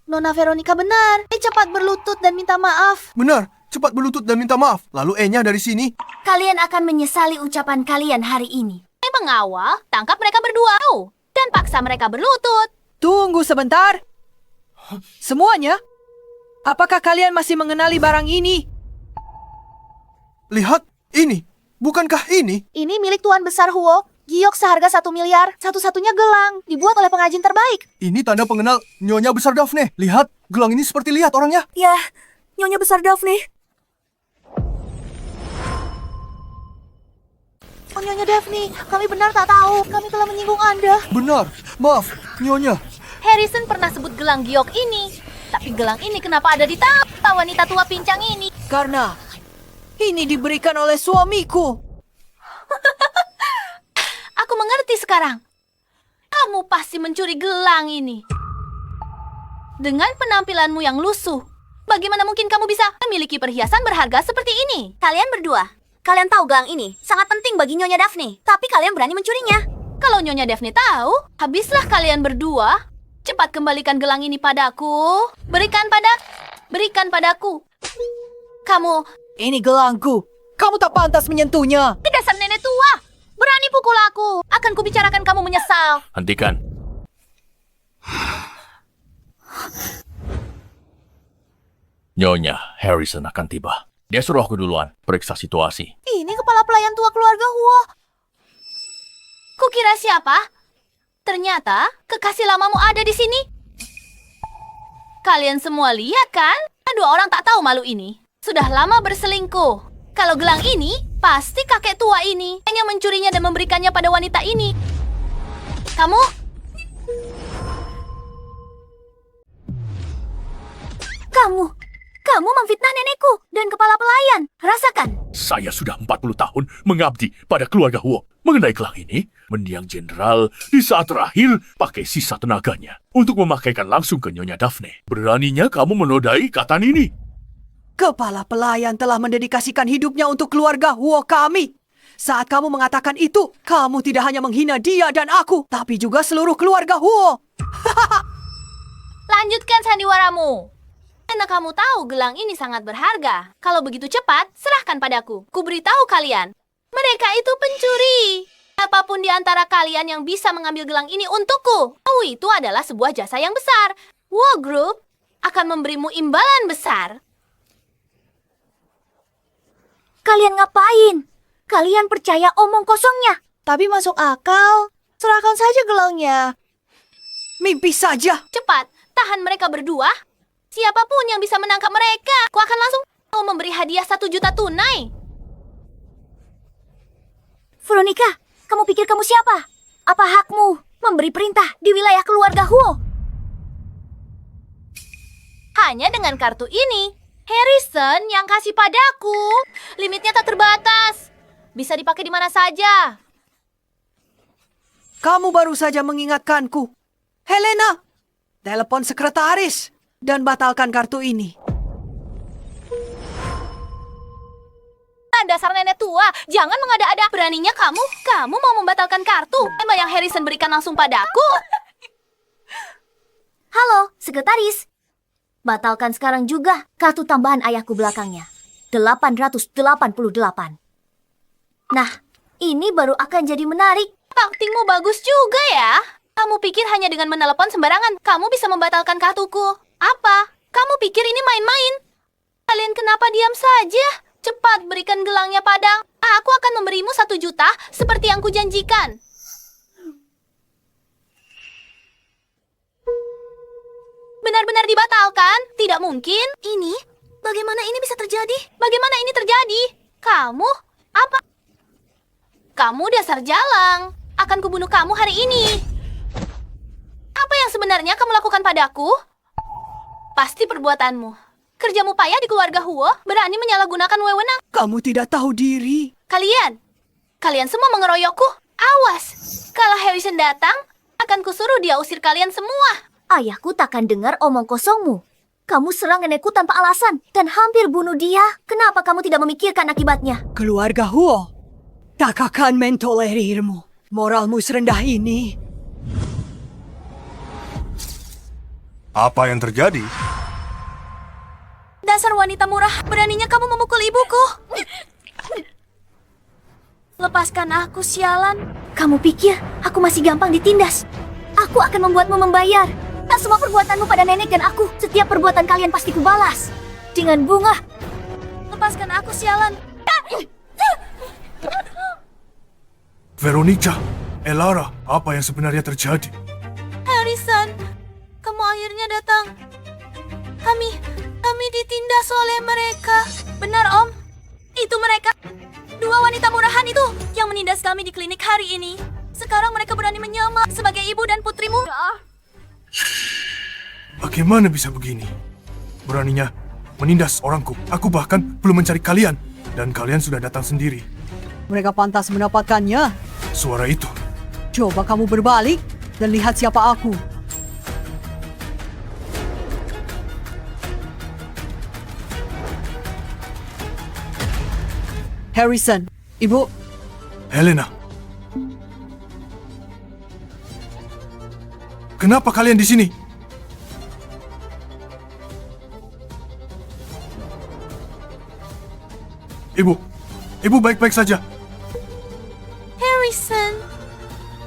[SPEAKER 10] Nona Veronica benar. Cepat berlutut dan minta maaf.
[SPEAKER 14] Benar, cepat berlutut dan minta maaf. Lalu E-nya dari sini.
[SPEAKER 1] Kalian akan menyesali ucapan kalian hari ini.
[SPEAKER 4] Pengawal, tangkap mereka berdua. Dan paksa mereka berlutut.
[SPEAKER 9] Tunggu sebentar. Semuanya? Apakah kalian masih mengenali barang ini?
[SPEAKER 14] Lihat, ini. Bukankah ini?
[SPEAKER 10] Ini milik Tuan Besar Huo. Giok seharga 1 miliar. Satu-satunya gelang. Dibuat oleh pengrajin terbaik.
[SPEAKER 14] Ini tanda pengenal Nyonya Besar Daphne. Lihat, gelang ini seperti lihat orangnya.
[SPEAKER 12] Ya, Nyonya Besar Daphne.
[SPEAKER 10] Oh, Nyonya Daphne, kami benar tak tahu. Kami telah menyinggung Anda.
[SPEAKER 14] Benar, maaf, Nyonya.
[SPEAKER 4] Harrison pernah sebut gelang giok ini. Tapi gelang ini kenapa ada di tangan wanita tua pincang ini?
[SPEAKER 9] Karena ini diberikan oleh suamiku.
[SPEAKER 4] Aku mengerti sekarang. Kamu pasti mencuri gelang ini. Dengan penampilanmu yang lusuh, bagaimana mungkin kamu bisa memiliki perhiasan berharga seperti ini?
[SPEAKER 1] Kalian berdua, kalian tahu gelang ini sangat penting bagi Nyonya Daphne. Tapi kalian berani mencurinya.
[SPEAKER 4] Kalau Nyonya Daphne tahu, habislah kalian berdua. Cepat kembalikan gelang ini padaku. Berikan padaku. Kamu...
[SPEAKER 9] Ini gelangku. Kamu tak pantas menyentuhnya.
[SPEAKER 4] Dasar nenek tua. Berani pukul aku. Akan kubicarakan kamu menyesal.
[SPEAKER 5] Hentikan. Nyonya Harrison akan tiba. Dia suruh aku duluan periksa situasi.
[SPEAKER 10] Ini kepala pelayan tua keluarga Huo.
[SPEAKER 4] Kukira siapa? Ternyata kekasih lamamu ada di sini. Kalian semua lihat kan? Dua orang tak tahu malu ini. Sudah lama berselingkuh. Kalau gelang ini, pasti kakek tua ini hanya mencurinya dan memberikannya pada wanita ini. Kamu?
[SPEAKER 1] Kamu memfitnah nenekku dan kepala pelayan. Rasakan.
[SPEAKER 5] Saya sudah 40 tahun mengabdi pada keluarga Huo. Mengenai gelang ini, mendiang jenderal di saat terakhir pakai sisa tenaganya untuk memakaikan langsung ke Nyonya Daphne. Beraninya kamu menodai ikatan ini.
[SPEAKER 9] Kepala pelayan telah mendedikasikan hidupnya untuk keluarga Huo kami. Saat kamu mengatakan itu, kamu tidak hanya menghina dia dan aku, tapi juga seluruh keluarga Huo.
[SPEAKER 4] Lanjutkan sandiwaramu. Karena kamu tahu gelang ini sangat berharga. Kalau begitu cepat, serahkan padaku. Kuberitahu kalian, mereka itu pencuri. Apapun di antara kalian yang bisa mengambil gelang ini untukku, itu adalah sebuah jasa yang besar. Huo Group akan memberimu imbalan besar.
[SPEAKER 1] Kalian ngapain? Kalian percaya omong kosongnya?
[SPEAKER 10] Tapi masuk akal. Serahkan saja gelangnya.
[SPEAKER 9] Mimpi saja.
[SPEAKER 4] Cepat, tahan mereka berdua. Siapapun yang bisa menangkap mereka, aku akan langsung memberi hadiah 1 juta tunai.
[SPEAKER 1] Veronica, kamu pikir kamu siapa? Apa hakmu memberi perintah di wilayah keluarga Huo?
[SPEAKER 4] Hanya dengan kartu ini. Harrison yang kasih padaku. Limitnya tak terbatas. Bisa dipakai di mana saja.
[SPEAKER 9] Kamu baru saja mengingatkanku. Helena, telepon sekretaris dan batalkan kartu ini.
[SPEAKER 4] Dasar nenek tua, jangan mengada-ada. Beraninya kamu mau membatalkan kartu yang Harrison berikan langsung padaku.
[SPEAKER 1] Halo, sekretaris. Batalkan sekarang juga kartu tambahan ayahku belakangnya. 888. Nah, ini baru akan jadi menarik.
[SPEAKER 4] Aktingmu bagus juga ya. Kamu pikir hanya dengan menelepon sembarangan, kamu bisa membatalkan kartuku? Apa? Kamu pikir ini main-main? Kalian kenapa diam saja? Cepat berikan gelangnya pada. Aku akan memberimu 1 juta seperti yang kujanjikan. Benar-benar dibatalkan? Tidak mungkin.
[SPEAKER 1] Ini? Bagaimana ini bisa terjadi?
[SPEAKER 4] Bagaimana ini terjadi? Kamu? Apa? Kamu dasar jalang. Akan kubunuh kamu hari ini. Apa yang sebenarnya kamu lakukan padaku? Pasti perbuatanmu. Kerjamu payah di keluarga Huo, berani menyalahgunakan wewenang.
[SPEAKER 9] Kamu tidak tahu diri.
[SPEAKER 4] Kalian semua mengeroyokku. Awas, kalau Harrison datang, akan kusuruh dia usir kalian semua.
[SPEAKER 1] Ayahku takkan dengar omong kosongmu. Kamu serang nenekku tanpa alasan dan hampir bunuh dia. Kenapa kamu tidak memikirkan akibatnya?
[SPEAKER 9] Keluarga Huo tak akan mentolerirmu. Moralmu serendah ini.
[SPEAKER 2] Apa yang terjadi?
[SPEAKER 6] Dasar wanita murah, beraninya kamu memukul ibuku. Lepaskan aku, sialan.
[SPEAKER 1] Kamu pikir aku masih gampang ditindas? Aku akan membuatmu membayar. Tak semua perbuatanmu pada nenek dan aku. Setiap perbuatan kalian pasti kubalas. Dengan bunga.
[SPEAKER 6] Lepaskan aku, sialan.
[SPEAKER 14] Veronica, Elara, apa yang sebenarnya terjadi?
[SPEAKER 6] Harrison, kamu akhirnya datang. Kami ditindas oleh mereka. Benar, Om. Itu mereka. Dua wanita murahan itu yang menindas kami di klinik hari ini. Sekarang mereka berani menyamar sebagai ibu dan putrimu.
[SPEAKER 14] Bagaimana bisa begini? Beraninya menindas orangku. Aku bahkan belum mencari kalian. Dan kalian sudah datang sendiri.
[SPEAKER 9] Mereka pantas mendapatkannya.
[SPEAKER 14] Suara itu.
[SPEAKER 9] Coba kamu berbalik dan lihat siapa aku. Harrison, Ibu.
[SPEAKER 14] Helena. Kenapa kalian di sini? Ibu baik-baik saja.
[SPEAKER 6] Harrison,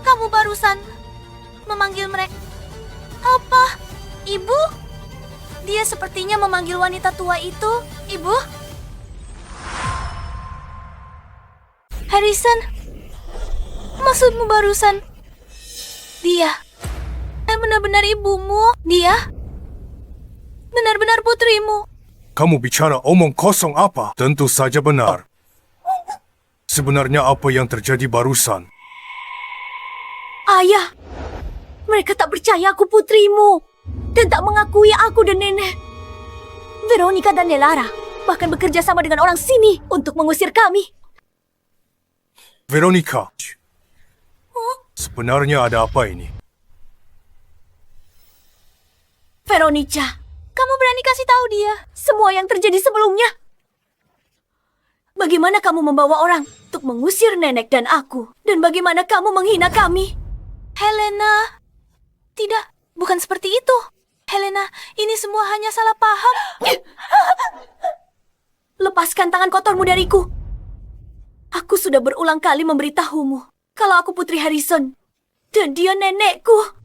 [SPEAKER 6] kamu barusan memanggil mereka. Apa? Ibu? Dia sepertinya memanggil wanita tua itu, Ibu. Harrison, maksudmu barusan? Dia benar-benar ibumu? Dia benar-benar putrimu?
[SPEAKER 14] Kamu bicara omong kosong apa? Tentu saja benar. Sebenarnya apa yang terjadi barusan?
[SPEAKER 1] Ayah, mereka tak percaya aku putrimu. Dan tak mengakui aku dan nenek. Veronica dan Elara bahkan bekerja sama dengan orang sini untuk mengusir kami.
[SPEAKER 14] Veronica, sebenarnya ada apa ini?
[SPEAKER 1] Veronica, kamu berani kasih tahu dia semua yang terjadi sebelumnya? Bagaimana kamu membawa orang untuk mengusir nenek dan aku? Dan bagaimana kamu menghina kami?
[SPEAKER 6] Helena, tidak, bukan seperti itu. Helena, ini semua hanya salah paham.
[SPEAKER 1] Lepaskan tangan kotormu dariku. Aku sudah berulang kali memberitahumu kalau aku putri Harrison dan dia nenekku.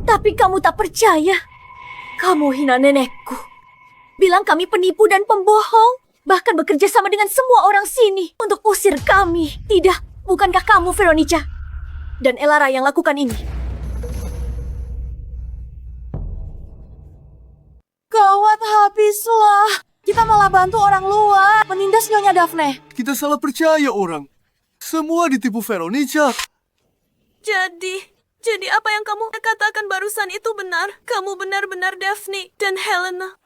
[SPEAKER 1] Tapi kamu tak percaya. Kamu hina nenekku. Bilang kami penipu dan pembohong. Bahkan bekerja sama dengan semua orang sini untuk usir kami. Tidak, bukankah kamu Veronica dan Elara yang lakukan ini?
[SPEAKER 12] Gawat habislah. Kita malah bantu orang luar menindas Nyonya Daphne.
[SPEAKER 14] Kita salah percaya orang. Semua ditipu Veronica.
[SPEAKER 6] Jadi apa yang kamu katakan barusan itu benar? Kamu benar-benar Daphne dan Helena.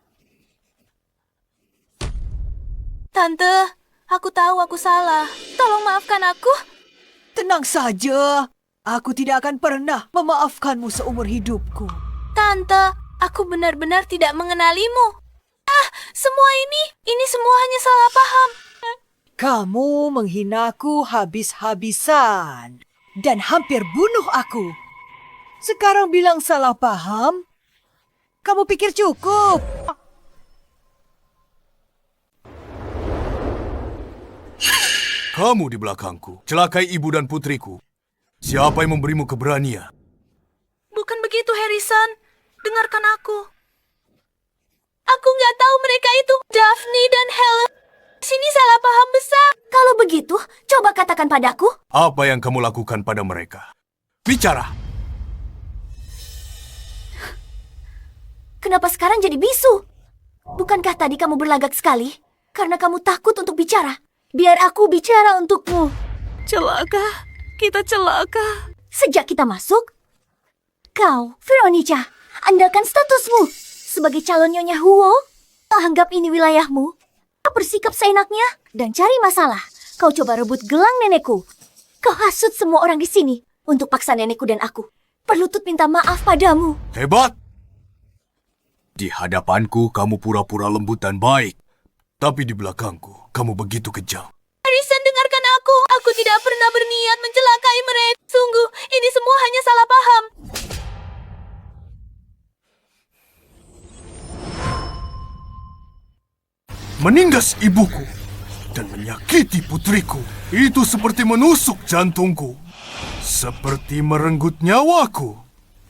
[SPEAKER 6] Tante, aku tahu aku salah. Tolong maafkan aku.
[SPEAKER 9] Tenang saja. Aku tidak akan pernah memaafkanmu seumur hidupku.
[SPEAKER 6] Tante, aku benar-benar tidak mengenalimu. Semua ini semua hanya salah paham.
[SPEAKER 9] Kamu menghinaku habis-habisan dan hampir bunuh aku. Sekarang bilang salah paham? Kamu pikir cukup?
[SPEAKER 14] Kamu di belakangku, celakai ibu dan putriku. Siapa yang memberimu keberanian?
[SPEAKER 6] Bukan begitu, Harrison. Dengarkan aku. Aku nggak tahu mereka itu Daphne dan Helen. Sini salah paham besar.
[SPEAKER 1] Kalau begitu, coba katakan padaku.
[SPEAKER 14] Apa yang kamu lakukan pada mereka? Bicara!
[SPEAKER 1] Kenapa sekarang jadi bisu? Bukankah tadi kamu berlagak sekali? Karena kamu takut untuk bicara. Biar aku bicara untukmu.
[SPEAKER 6] Celaka. Kita celaka.
[SPEAKER 1] Sejak kita masuk, kau, Veronica, andalkan statusmu sebagai calon Nyonya Huo. Anggap ini wilayahmu. Kau bersikap seenaknya dan cari masalah. Kau coba rebut gelang nenekku. Kau hasut semua orang di sini untuk paksa nenekku dan aku. Berlutut minta maaf padamu.
[SPEAKER 14] Hebat! Di hadapanku, kamu pura-pura lembut dan baik. Tapi di belakangku, kamu begitu kejam.
[SPEAKER 6] Harrison, dengarkan aku. Aku tidak pernah berniat mencelakai mereka. Sungguh, ini semua hanya salah paham.
[SPEAKER 14] Menindas ibuku dan menyakiti putriku, itu seperti menusuk jantungku. Seperti merenggut nyawaku.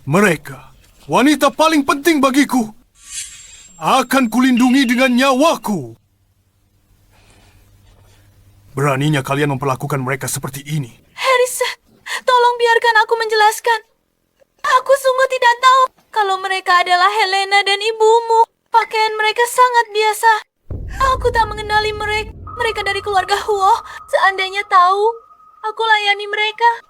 [SPEAKER 14] Mereka, wanita paling penting bagiku. Akan kulindungi dengan nyawaku. Beraninya kalian memperlakukan mereka seperti ini.
[SPEAKER 6] Harrison, tolong biarkan aku menjelaskan. Aku sungguh tidak tahu kalau mereka adalah Helena dan ibumu. Pakaian mereka sangat biasa. Aku tak mengenali mereka. Mereka dari keluarga Huo. Seandainya tahu, aku layani mereka.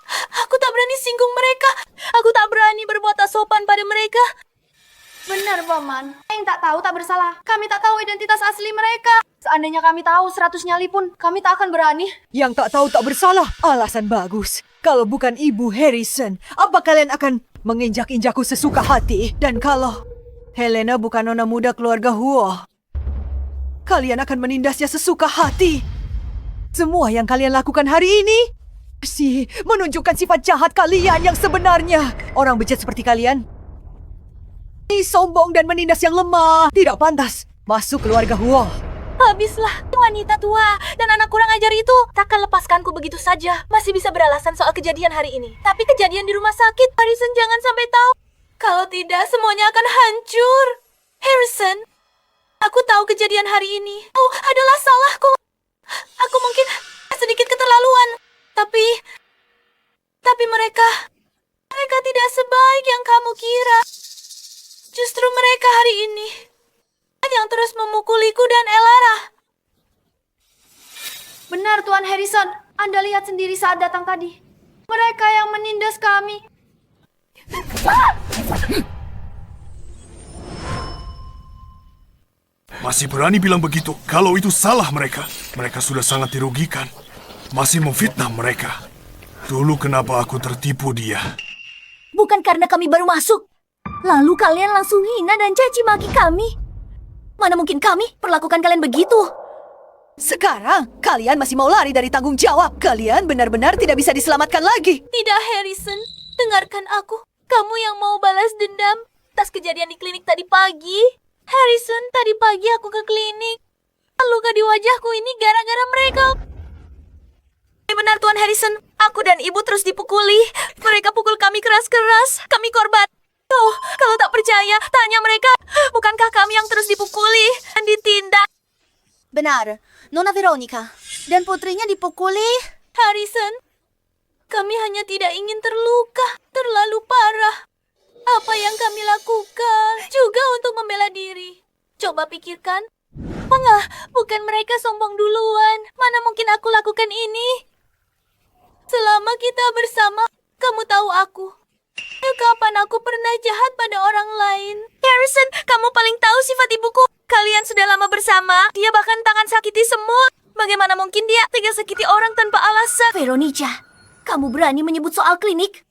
[SPEAKER 6] Aku tak berani singgung mereka. Aku tak berani berbuat tak sopan pada mereka.
[SPEAKER 12] Benar, Paman. Yang tak tahu tak bersalah. Kami tak tahu identitas asli mereka. Seandainya kami tahu 100 nyali pun, kami tak akan berani.
[SPEAKER 9] Yang tak tahu tak bersalah. Alasan bagus. Kalau bukan Ibu Harrison, apa kalian akan menginjak-injakku sesuka hati? Dan kalau Helena bukan nona muda keluarga Huo, kalian akan menindasnya sesuka hati. Semua yang kalian lakukan hari ini menunjukkan sifat jahat kalian yang sebenarnya. Orang bejat seperti kalian sombong dan menindas yang lemah. Tidak pantas masuk keluarga Huo.
[SPEAKER 6] Habislah, wanita tua dan anak kurang ajar itu takkan lepaskanku begitu saja. Masih bisa beralasan soal kejadian hari ini. Tapi kejadian di rumah sakit, Harrison jangan sampai tahu. Kalau tidak, semuanya akan hancur. Harrison, aku tahu kejadian hari ini. Oh, adalah salahku. Aku mungkin sedikit keterlaluan. Tapi mereka tidak sebaik yang kamu kira. Justru mereka hari ini yang terus memukuliku dan Elara.
[SPEAKER 12] Benar, Tuan Harrison. Anda lihat sendiri saat datang tadi. Mereka yang menindas kami.
[SPEAKER 14] Masih berani bilang begitu? Kalau itu salah mereka. Mereka sudah sangat dirugikan. Masih memfitnah mereka. Dulu kenapa aku tertipu dia?
[SPEAKER 1] Bukan karena kami baru masuk. Lalu kalian langsung hina dan caci maki kami. Mana mungkin kami perlakukan kalian begitu?
[SPEAKER 9] Sekarang, kalian masih mau lari dari tanggung jawab. Kalian benar-benar tidak bisa diselamatkan lagi.
[SPEAKER 6] Tidak, Harrison. Dengarkan aku. Kamu yang mau balas dendam atas kejadian di klinik tadi pagi. Harrison, tadi pagi aku ke klinik. Luka di wajahku ini gara-gara mereka. Benar, Tuan Harrison. Aku dan ibu terus dipukuli. Mereka pukul kami keras-keras. Kami korban. Oh, kalau tak percaya, tanya mereka. Bukankah kami yang terus dipukuli dan ditindak?
[SPEAKER 1] Benar, Nona Veronica dan putrinya dipukuli.
[SPEAKER 6] Harrison, kami hanya tidak ingin terluka terlalu parah. Apa yang kami lakukan juga untuk membela diri. Coba pikirkan. Bukan mereka sombong duluan. Mana mungkin aku lakukan ini? Selama kita bersama, kamu tahu aku. Kapan aku pernah jahat pada orang lain? Harrison, kamu paling tahu sifat ibuku. Kalian sudah lama bersama. Dia bahkan tangan sakiti semua. Bagaimana mungkin dia tega sakiti orang tanpa alasan?
[SPEAKER 1] Veronica, kamu berani menyebut soal klinik?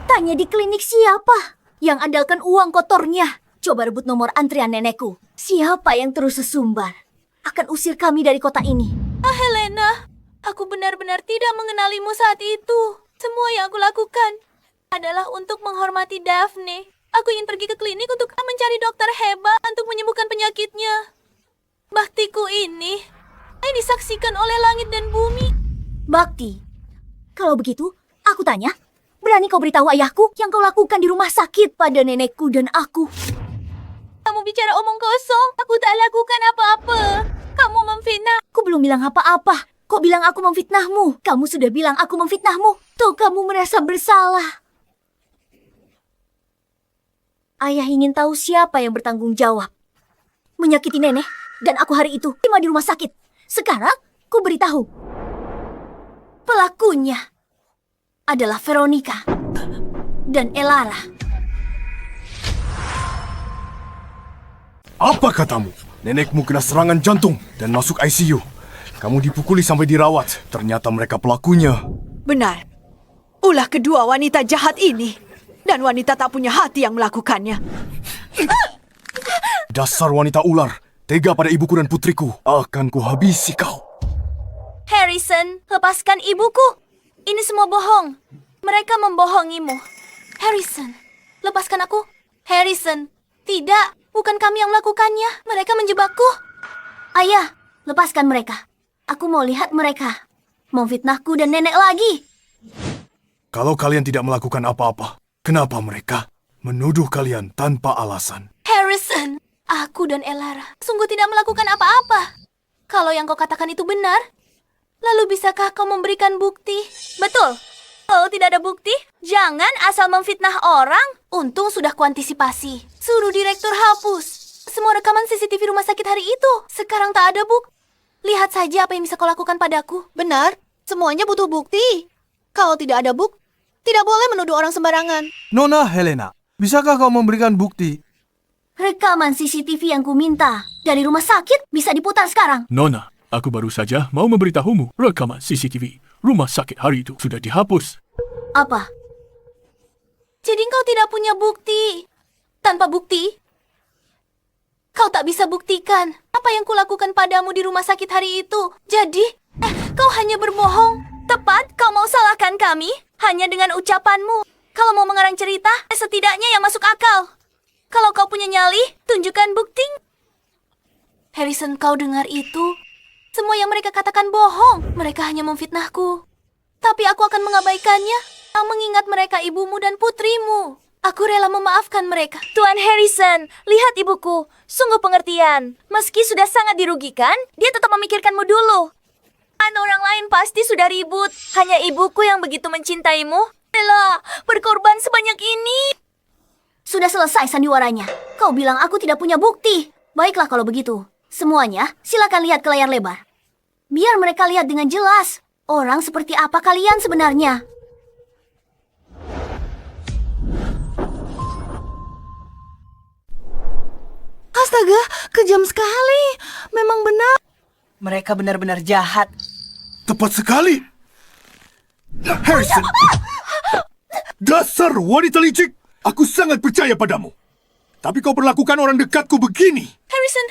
[SPEAKER 1] Tanya di klinik siapa yang andalkan uang kotornya. Coba rebut nomor antrian nenekku. Siapa yang terus sesumbar akan usir kami dari kota ini.
[SPEAKER 6] Helena, aku benar-benar tidak mengenalimu saat itu. Semua yang aku lakukan adalah untuk menghormati Daphne. Aku ingin pergi ke klinik untuk mencari dokter hebat untuk menyembuhkan penyakitnya. Baktiku ini disaksikan oleh langit dan bumi.
[SPEAKER 1] Bakti? Kalau begitu, aku tanya, berani kau beritahu ayahku yang kau lakukan di rumah sakit pada nenekku dan aku?
[SPEAKER 6] Kamu bicara omong kosong. Aku tak lakukan apa-apa. Kamu memfitnah.
[SPEAKER 1] Aku belum bilang apa-apa. Kok bilang aku memfitnahmu? Kamu sudah bilang aku memfitnahmu. Tuh kamu merasa bersalah. Ayah ingin tahu siapa yang bertanggung jawab. Menyakiti nenek dan aku hari itu cuma di rumah sakit. Sekarang ku beritahu. Pelakunya adalah Veronica dan Elara.
[SPEAKER 14] Apa katamu? Nenekmu kena serangan jantung dan masuk ICU. Kamu dipukuli sampai dirawat. Ternyata mereka pelakunya.
[SPEAKER 9] Benar. Ulah kedua wanita jahat ini. dan wanita tak punya hati yang melakukannya.
[SPEAKER 2] Dasar wanita ular, tega pada ibuku dan putriku. Akan kuhabisi kau.
[SPEAKER 1] Harrison, lepaskan ibuku. Ini semua bohong. Mereka membohongimu. Harrison, lepaskan aku. Harrison, tidak. Bukan kami yang melakukannya. Mereka menjebakku. Ayah, lepaskan mereka. Aku mau lihat mereka memfitnahku dan nenek lagi.
[SPEAKER 14] Kalau kalian tidak melakukan apa-apa, kenapa mereka menuduh kalian tanpa alasan?
[SPEAKER 6] Harrison, aku dan Elara sungguh tidak melakukan apa-apa. Kalau yang kau katakan itu benar, lalu bisakah kau memberikan bukti?
[SPEAKER 1] Betul. Kalau tidak ada bukti, jangan asal memfitnah orang. Untung sudah kuantisipasi. Suruh direktur hapus semua rekaman CCTV rumah sakit hari itu. Sekarang tak ada bukti. Lihat saja apa yang bisa kau lakukan padaku.
[SPEAKER 12] Benar, semuanya butuh bukti. Kalau tidak ada bukti, tidak boleh menuduh orang sembarangan.
[SPEAKER 7] Nona Helena, bisakah kau memberikan bukti?
[SPEAKER 1] Rekaman CCTV yang kuminta dari rumah sakit bisa diputar sekarang.
[SPEAKER 5] Nona, aku baru saja mau memberitahumu rekaman CCTV rumah sakit hari itu sudah dihapus.
[SPEAKER 1] Apa?
[SPEAKER 6] Jadi kau tidak punya bukti. Tanpa bukti, kau tak bisa buktikan apa yang kulakukan padamu di rumah sakit hari itu. Jadi, kau hanya berbohong.
[SPEAKER 1] Tepat, kau mau salahkan kami hanya dengan ucapanmu. Kalau mau mengarang cerita, setidaknya yang masuk akal. Kalau kau punya nyali, tunjukkan bukti.
[SPEAKER 6] Harrison, kau dengar itu? Semua yang mereka katakan bohong. Mereka hanya memfitnahku. Tapi aku akan mengabaikannya. Mengingat mereka ibumu dan putrimu. Aku rela memaafkan mereka.
[SPEAKER 1] Tuan Harrison, lihat ibuku. Sungguh pengertian. Meski sudah sangat dirugikan, dia tetap memikirkanmu dulu. Orang lain pasti sudah ribut. Hanya ibuku yang begitu mencintaimu. Rela berkorban sebanyak ini. Sudah selesai sandiwaranya. Kau bilang aku tidak punya bukti. Baiklah kalau begitu. Semuanya silakan lihat ke layar lebar. Biar mereka lihat dengan jelas. Orang seperti apa kalian sebenarnya.
[SPEAKER 12] Astaga, kejam sekali. Memang benar.
[SPEAKER 11] Mereka benar-benar jahat.
[SPEAKER 14] Tepat sekali. Harrison. Dasar wanita licik. Aku sangat percaya padamu. Tapi kau perlakukan orang dekatku begini.
[SPEAKER 6] Harrison.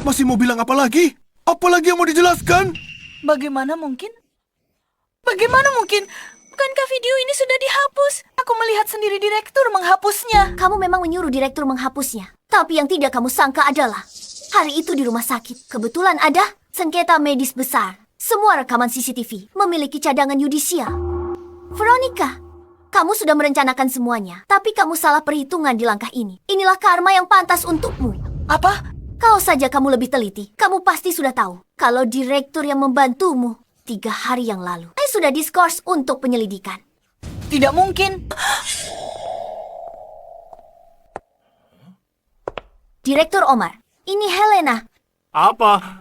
[SPEAKER 14] Masih mau bilang apa lagi? Apa lagi yang mau dijelaskan?
[SPEAKER 11] Bagaimana mungkin? Bagaimana mungkin? Bukankah video ini sudah dihapus? Aku melihat sendiri direktur menghapusnya.
[SPEAKER 1] Kamu memang menyuruh direktur menghapusnya. Tapi yang tidak kamu sangka adalah hari itu di rumah sakit kebetulan ada sengketa medis besar. Semua rekaman CCTV memiliki cadangan yudisial. Veronica, kamu sudah merencanakan semuanya, tapi kamu salah perhitungan di langkah ini. Inilah karma yang pantas untukmu.
[SPEAKER 11] Apa?
[SPEAKER 1] Kalau saja kamu lebih teliti, kamu pasti sudah tahu kalau direktur yang membantumu 3 hari yang lalu sudah diskors untuk penyelidikan.
[SPEAKER 11] Tidak mungkin.
[SPEAKER 1] Direktur Omar, ini Helena.
[SPEAKER 5] Apa?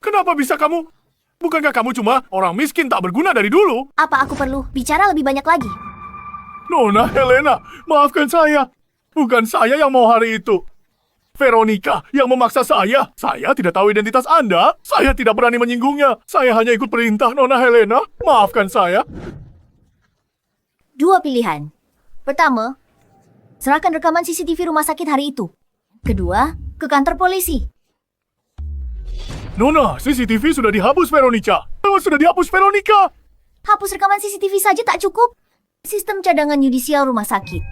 [SPEAKER 5] Kenapa bisa kamu? Bukankah kamu cuma orang miskin tak berguna dari dulu?
[SPEAKER 1] Apa aku perlu bicara lebih banyak lagi?
[SPEAKER 5] Nona Helena, maafkan saya. Bukan saya yang mau hari itu. Veronica yang memaksa saya. Saya tidak tahu identitas Anda. Saya tidak berani menyinggungnya. Saya hanya ikut perintah Nona Helena. Maafkan saya.
[SPEAKER 1] 2 pilihan. Pertama, serahkan rekaman CCTV rumah sakit hari itu. Kedua, ke kantor polisi.
[SPEAKER 5] Nona, CCTV sudah dihapus, Veronica. Sudah dihapus, Veronica.
[SPEAKER 1] Hapus rekaman CCTV saja tak cukup. Sistem cadangan yudisial rumah sakit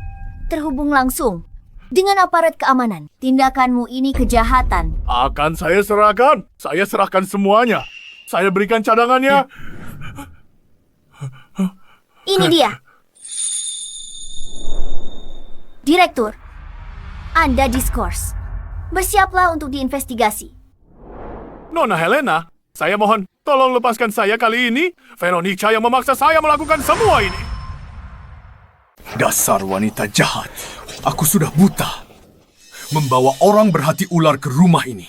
[SPEAKER 1] terhubung langsung dengan aparat keamanan. Tindakanmu ini kejahatan.
[SPEAKER 5] Akan saya serahkan. Saya serahkan semuanya. Saya berikan cadangannya.
[SPEAKER 1] Ini dia. Direktur, Anda diskors. Bersiaplah untuk diinvestigasi.
[SPEAKER 5] Nona Helena, saya mohon, tolong lepaskan saya kali ini. Veronica yang memaksa saya melakukan semua ini.
[SPEAKER 14] Dasar wanita jahat. Aku sudah buta. Membawa orang berhati ular ke rumah ini.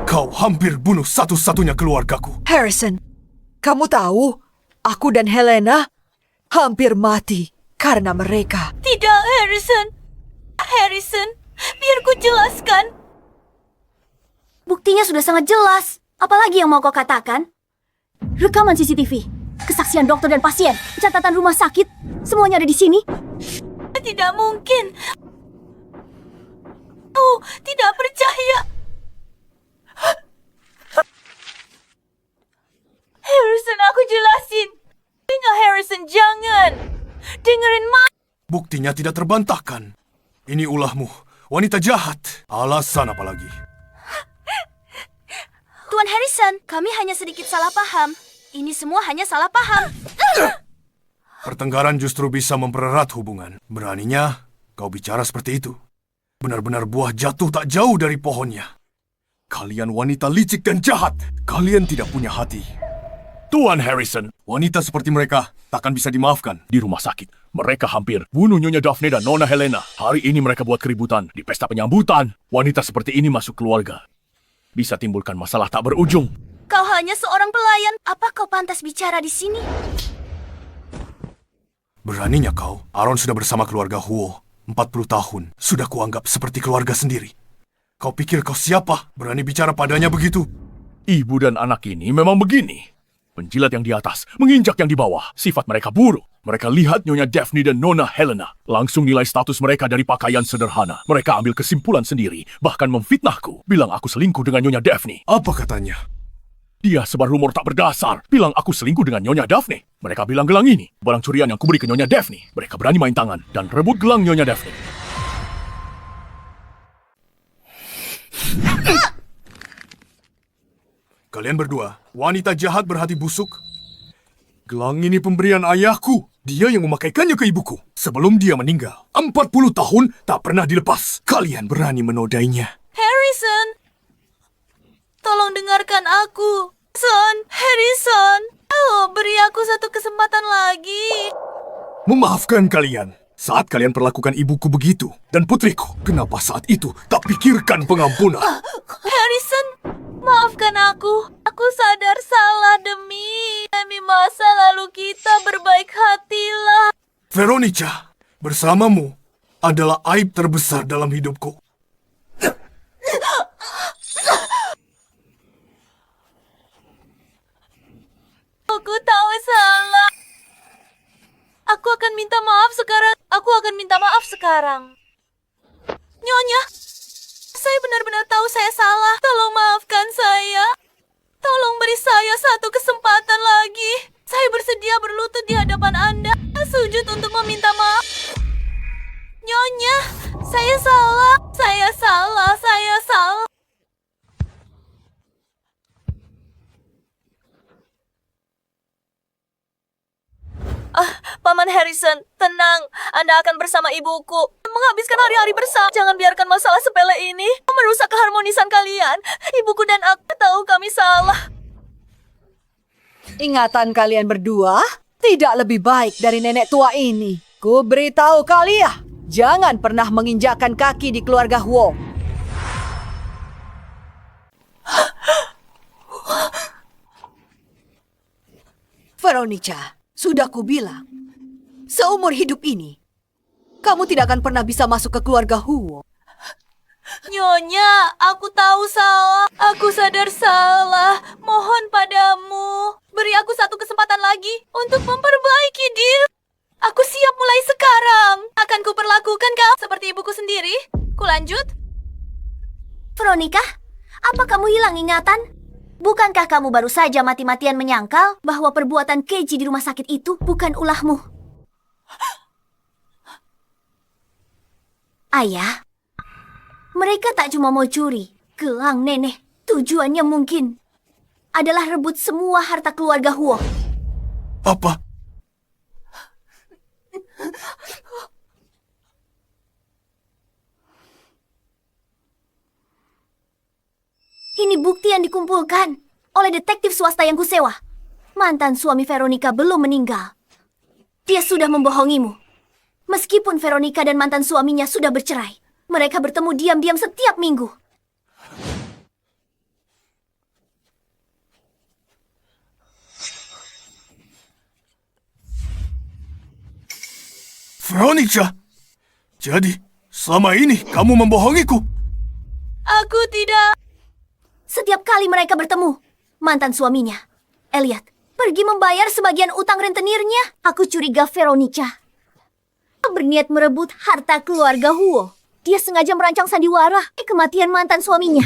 [SPEAKER 14] Kau hampir bunuh satu-satunya keluargaku.
[SPEAKER 9] Harrison, kamu tahu, aku dan Helena hampir mati karena mereka.
[SPEAKER 6] Tidak, Harrison. Harrison, biar ku jelaskan.
[SPEAKER 1] Buktinya sudah sangat jelas. Apalagi yang mau kau katakan? Rekaman CCTV.
[SPEAKER 4] Kesaksian dokter dan pasien, catatan rumah sakit, semuanya ada di sini.
[SPEAKER 6] Tidak mungkin. Oh, tidak percaya. Harrison, aku jelasin. Tinggal Harrison, jangan. Dengerin
[SPEAKER 14] Buktinya tidak terbantahkan. Ini ulahmu, wanita jahat. Alasan apa lagi?
[SPEAKER 1] Tuan Harrison, kami hanya sedikit salah paham. Ini semua hanya salah paham.
[SPEAKER 14] Pertengkaran justru bisa mempererat hubungan. Beraninya kau bicara seperti itu. Benar-benar buah jatuh tak jauh dari pohonnya. Kalian wanita licik dan jahat. Kalian tidak punya hati.
[SPEAKER 5] Tuan Harrison,
[SPEAKER 14] Wanita seperti mereka takkan bisa dimaafkan.
[SPEAKER 5] di rumah sakit, mereka hampir bunuh Nyonya Daphne dan Nona Helena. Hari ini mereka buat keributan di pesta penyambutan. Wanita seperti ini masuk keluarga bisa timbulkan masalah tak berujung.
[SPEAKER 1] Kau hanya seorang pelayan. Apa kau pantas bicara di sini?
[SPEAKER 14] Beraninya kau. Aaron sudah bersama keluarga Huo 40 tahun. Sudah kuanggap seperti keluarga sendiri. Kau pikir kau siapa? Berani bicara padanya begitu?
[SPEAKER 5] Ibu dan anak ini memang begini. Penjilat yang di atas, menginjak yang di bawah. Sifat mereka buruk. Mereka lihat Nyonya Daphne dan Nona Helena. Langsung nilai status mereka dari pakaian sederhana. Mereka ambil kesimpulan sendiri. Bahkan memfitnahku. Bilang aku selingkuh dengan Nyonya Daphne.
[SPEAKER 14] Apa katanya?
[SPEAKER 5] Dia sebar rumor tak berdasar. Bilang aku selingkuh dengan Nyonya Daphne. Mereka bilang gelang ini barang curian yang kuberi ke Nyonya Daphne. Mereka berani main tangan dan rebut gelang Nyonya Daphne.
[SPEAKER 14] Kalian berdua, wanita jahat berhati busuk. Gelang ini pemberian ayahku. Dia yang memakaikannya ke ibuku. Sebelum dia meninggal. 40 tahun tak pernah dilepas. Kalian berani menodainya.
[SPEAKER 6] Harrison, tolong dengarkan aku. Son, Harrison. Oh, beri aku satu kesempatan lagi.
[SPEAKER 14] Memaafkan kalian. Saat kalian perlakukan ibuku begitu. Dan putriku. Kenapa saat itu tak pikirkan pengampunan?
[SPEAKER 6] Harrison, maafkan aku. Aku sadar salah demi masa lalu kita, berbaik hatilah.
[SPEAKER 14] Veronica, bersamamu adalah aib terbesar dalam hidupku.
[SPEAKER 6] Aku tahu salah. Aku akan minta maaf sekarang. Aku akan minta maaf sekarang. Nyonya, saya benar-benar tahu saya salah. Tolong maafkan saya. Tolong beri saya satu kesempatan lagi. Saya bersedia berlutut di hadapan Anda. Sujud untuk meminta maaf. Nyonya, saya salah. Saya salah. Saya salah. Paman Harrison, tenang. Anda akan bersama ibuku. Menghabiskan hari-hari bersama. Jangan biarkan masalah sepele ini merusak keharmonisan kalian. Ibuku dan aku tahu kami salah.
[SPEAKER 9] Ingatan kalian berdua tidak lebih baik dari nenek tua ini. Ku beritahu kalian, jangan pernah menginjakkan kaki di keluarga Huo. Veronica, sudah kubilang, seumur hidup ini, kamu tidak akan pernah bisa masuk ke keluarga Huo.
[SPEAKER 6] Nyonya, aku tahu salah. Aku sadar salah. Mohon padamu, beri aku satu kesempatan lagi untuk memperbaiki diri. Aku siap mulai sekarang. Akan kuperlakukan kau seperti ibuku sendiri. Kulanjut.
[SPEAKER 1] Veronica, apa kamu hilang ingatan? Bukankah kamu baru saja mati-matian menyangkal bahwa perbuatan keji di rumah sakit itu bukan ulahmu? Ayah, mereka tak cuma mau curi gelang nenek. Tujuannya mungkin adalah rebut semua harta keluarga Huo.
[SPEAKER 14] Apa?
[SPEAKER 1] Ini bukti yang dikumpulkan oleh detektif swasta yang kusewa. Mantan suami Veronica belum meninggal. Dia sudah membohongimu. Meskipun Veronica dan mantan suaminya sudah bercerai, mereka bertemu diam-diam setiap minggu.
[SPEAKER 14] Veronica, jadi selama ini kamu membohongiku?
[SPEAKER 6] Aku tidak.
[SPEAKER 1] Setiap kali mereka bertemu, mantan suaminya, Elliot, pergi membayar sebagian utang rentenirnya. Aku curiga Veronica berniat merebut harta keluarga Huo. Dia sengaja merancang sandiwara kematian mantan suaminya.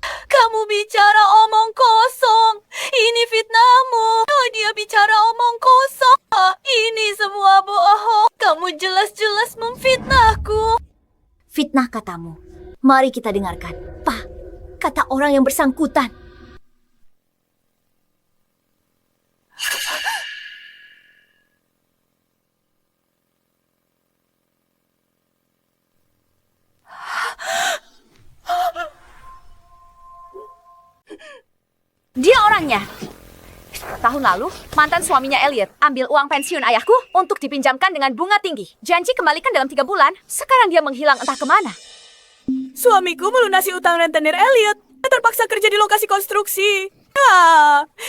[SPEAKER 6] Kamu bicara omong kosong. Ini fitnahmu. Oh, dia bicara omong kosong. Ini semua bohong. Kamu jelas-jelas memfitnahku.
[SPEAKER 1] Fitnah katamu. Mari kita dengarkan. Pak, kata orang yang bersangkutan. Dia orangnya. Tahun lalu, mantan suaminya Elliot ambil uang pensiun ayahku untuk dipinjamkan dengan bunga tinggi. Janji kembalikan dalam 3 bulan. Sekarang dia menghilang entah kemana.
[SPEAKER 11] Suamiku melunasi utang rentenir Elliot. Dia terpaksa kerja di lokasi konstruksi.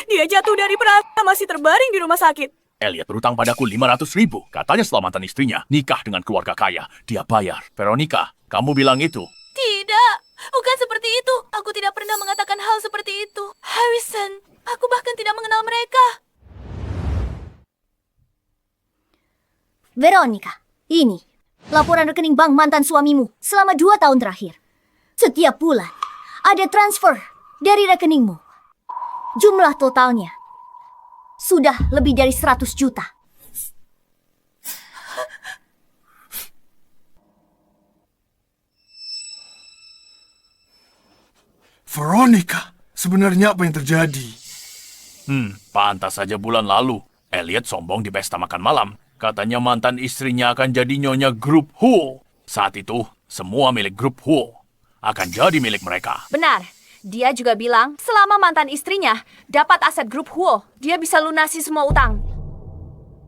[SPEAKER 11] Dia jatuh dari perahu masih terbaring di rumah sakit.
[SPEAKER 5] Elliot berutang padaku 500.000. Katanya setelah mantan istrinya nikah dengan keluarga kaya, dia bayar. Veronica, kamu bilang itu.
[SPEAKER 6] Tidak, bukan seperti itu. Aku tidak pernah mengatakan hal seperti itu. Harrison, aku bahkan tidak mengenal mereka.
[SPEAKER 1] Veronica, ini laporan rekening bank mantan suamimu selama 2 tahun terakhir. Setiap bulan ada transfer dari rekeningmu. Jumlah totalnya sudah lebih dari 100 juta.
[SPEAKER 14] Veronica, sebenarnya apa yang terjadi?
[SPEAKER 5] Pantas saja bulan lalu. Elliot sombong di pesta makan malam. Katanya mantan istrinya akan jadi nyonya grup Huo. Saat itu, semua milik grup Huo akan jadi milik mereka.
[SPEAKER 1] Benar. Dia juga bilang selama mantan istrinya dapat aset grup Huo, dia bisa lunasi semua utang.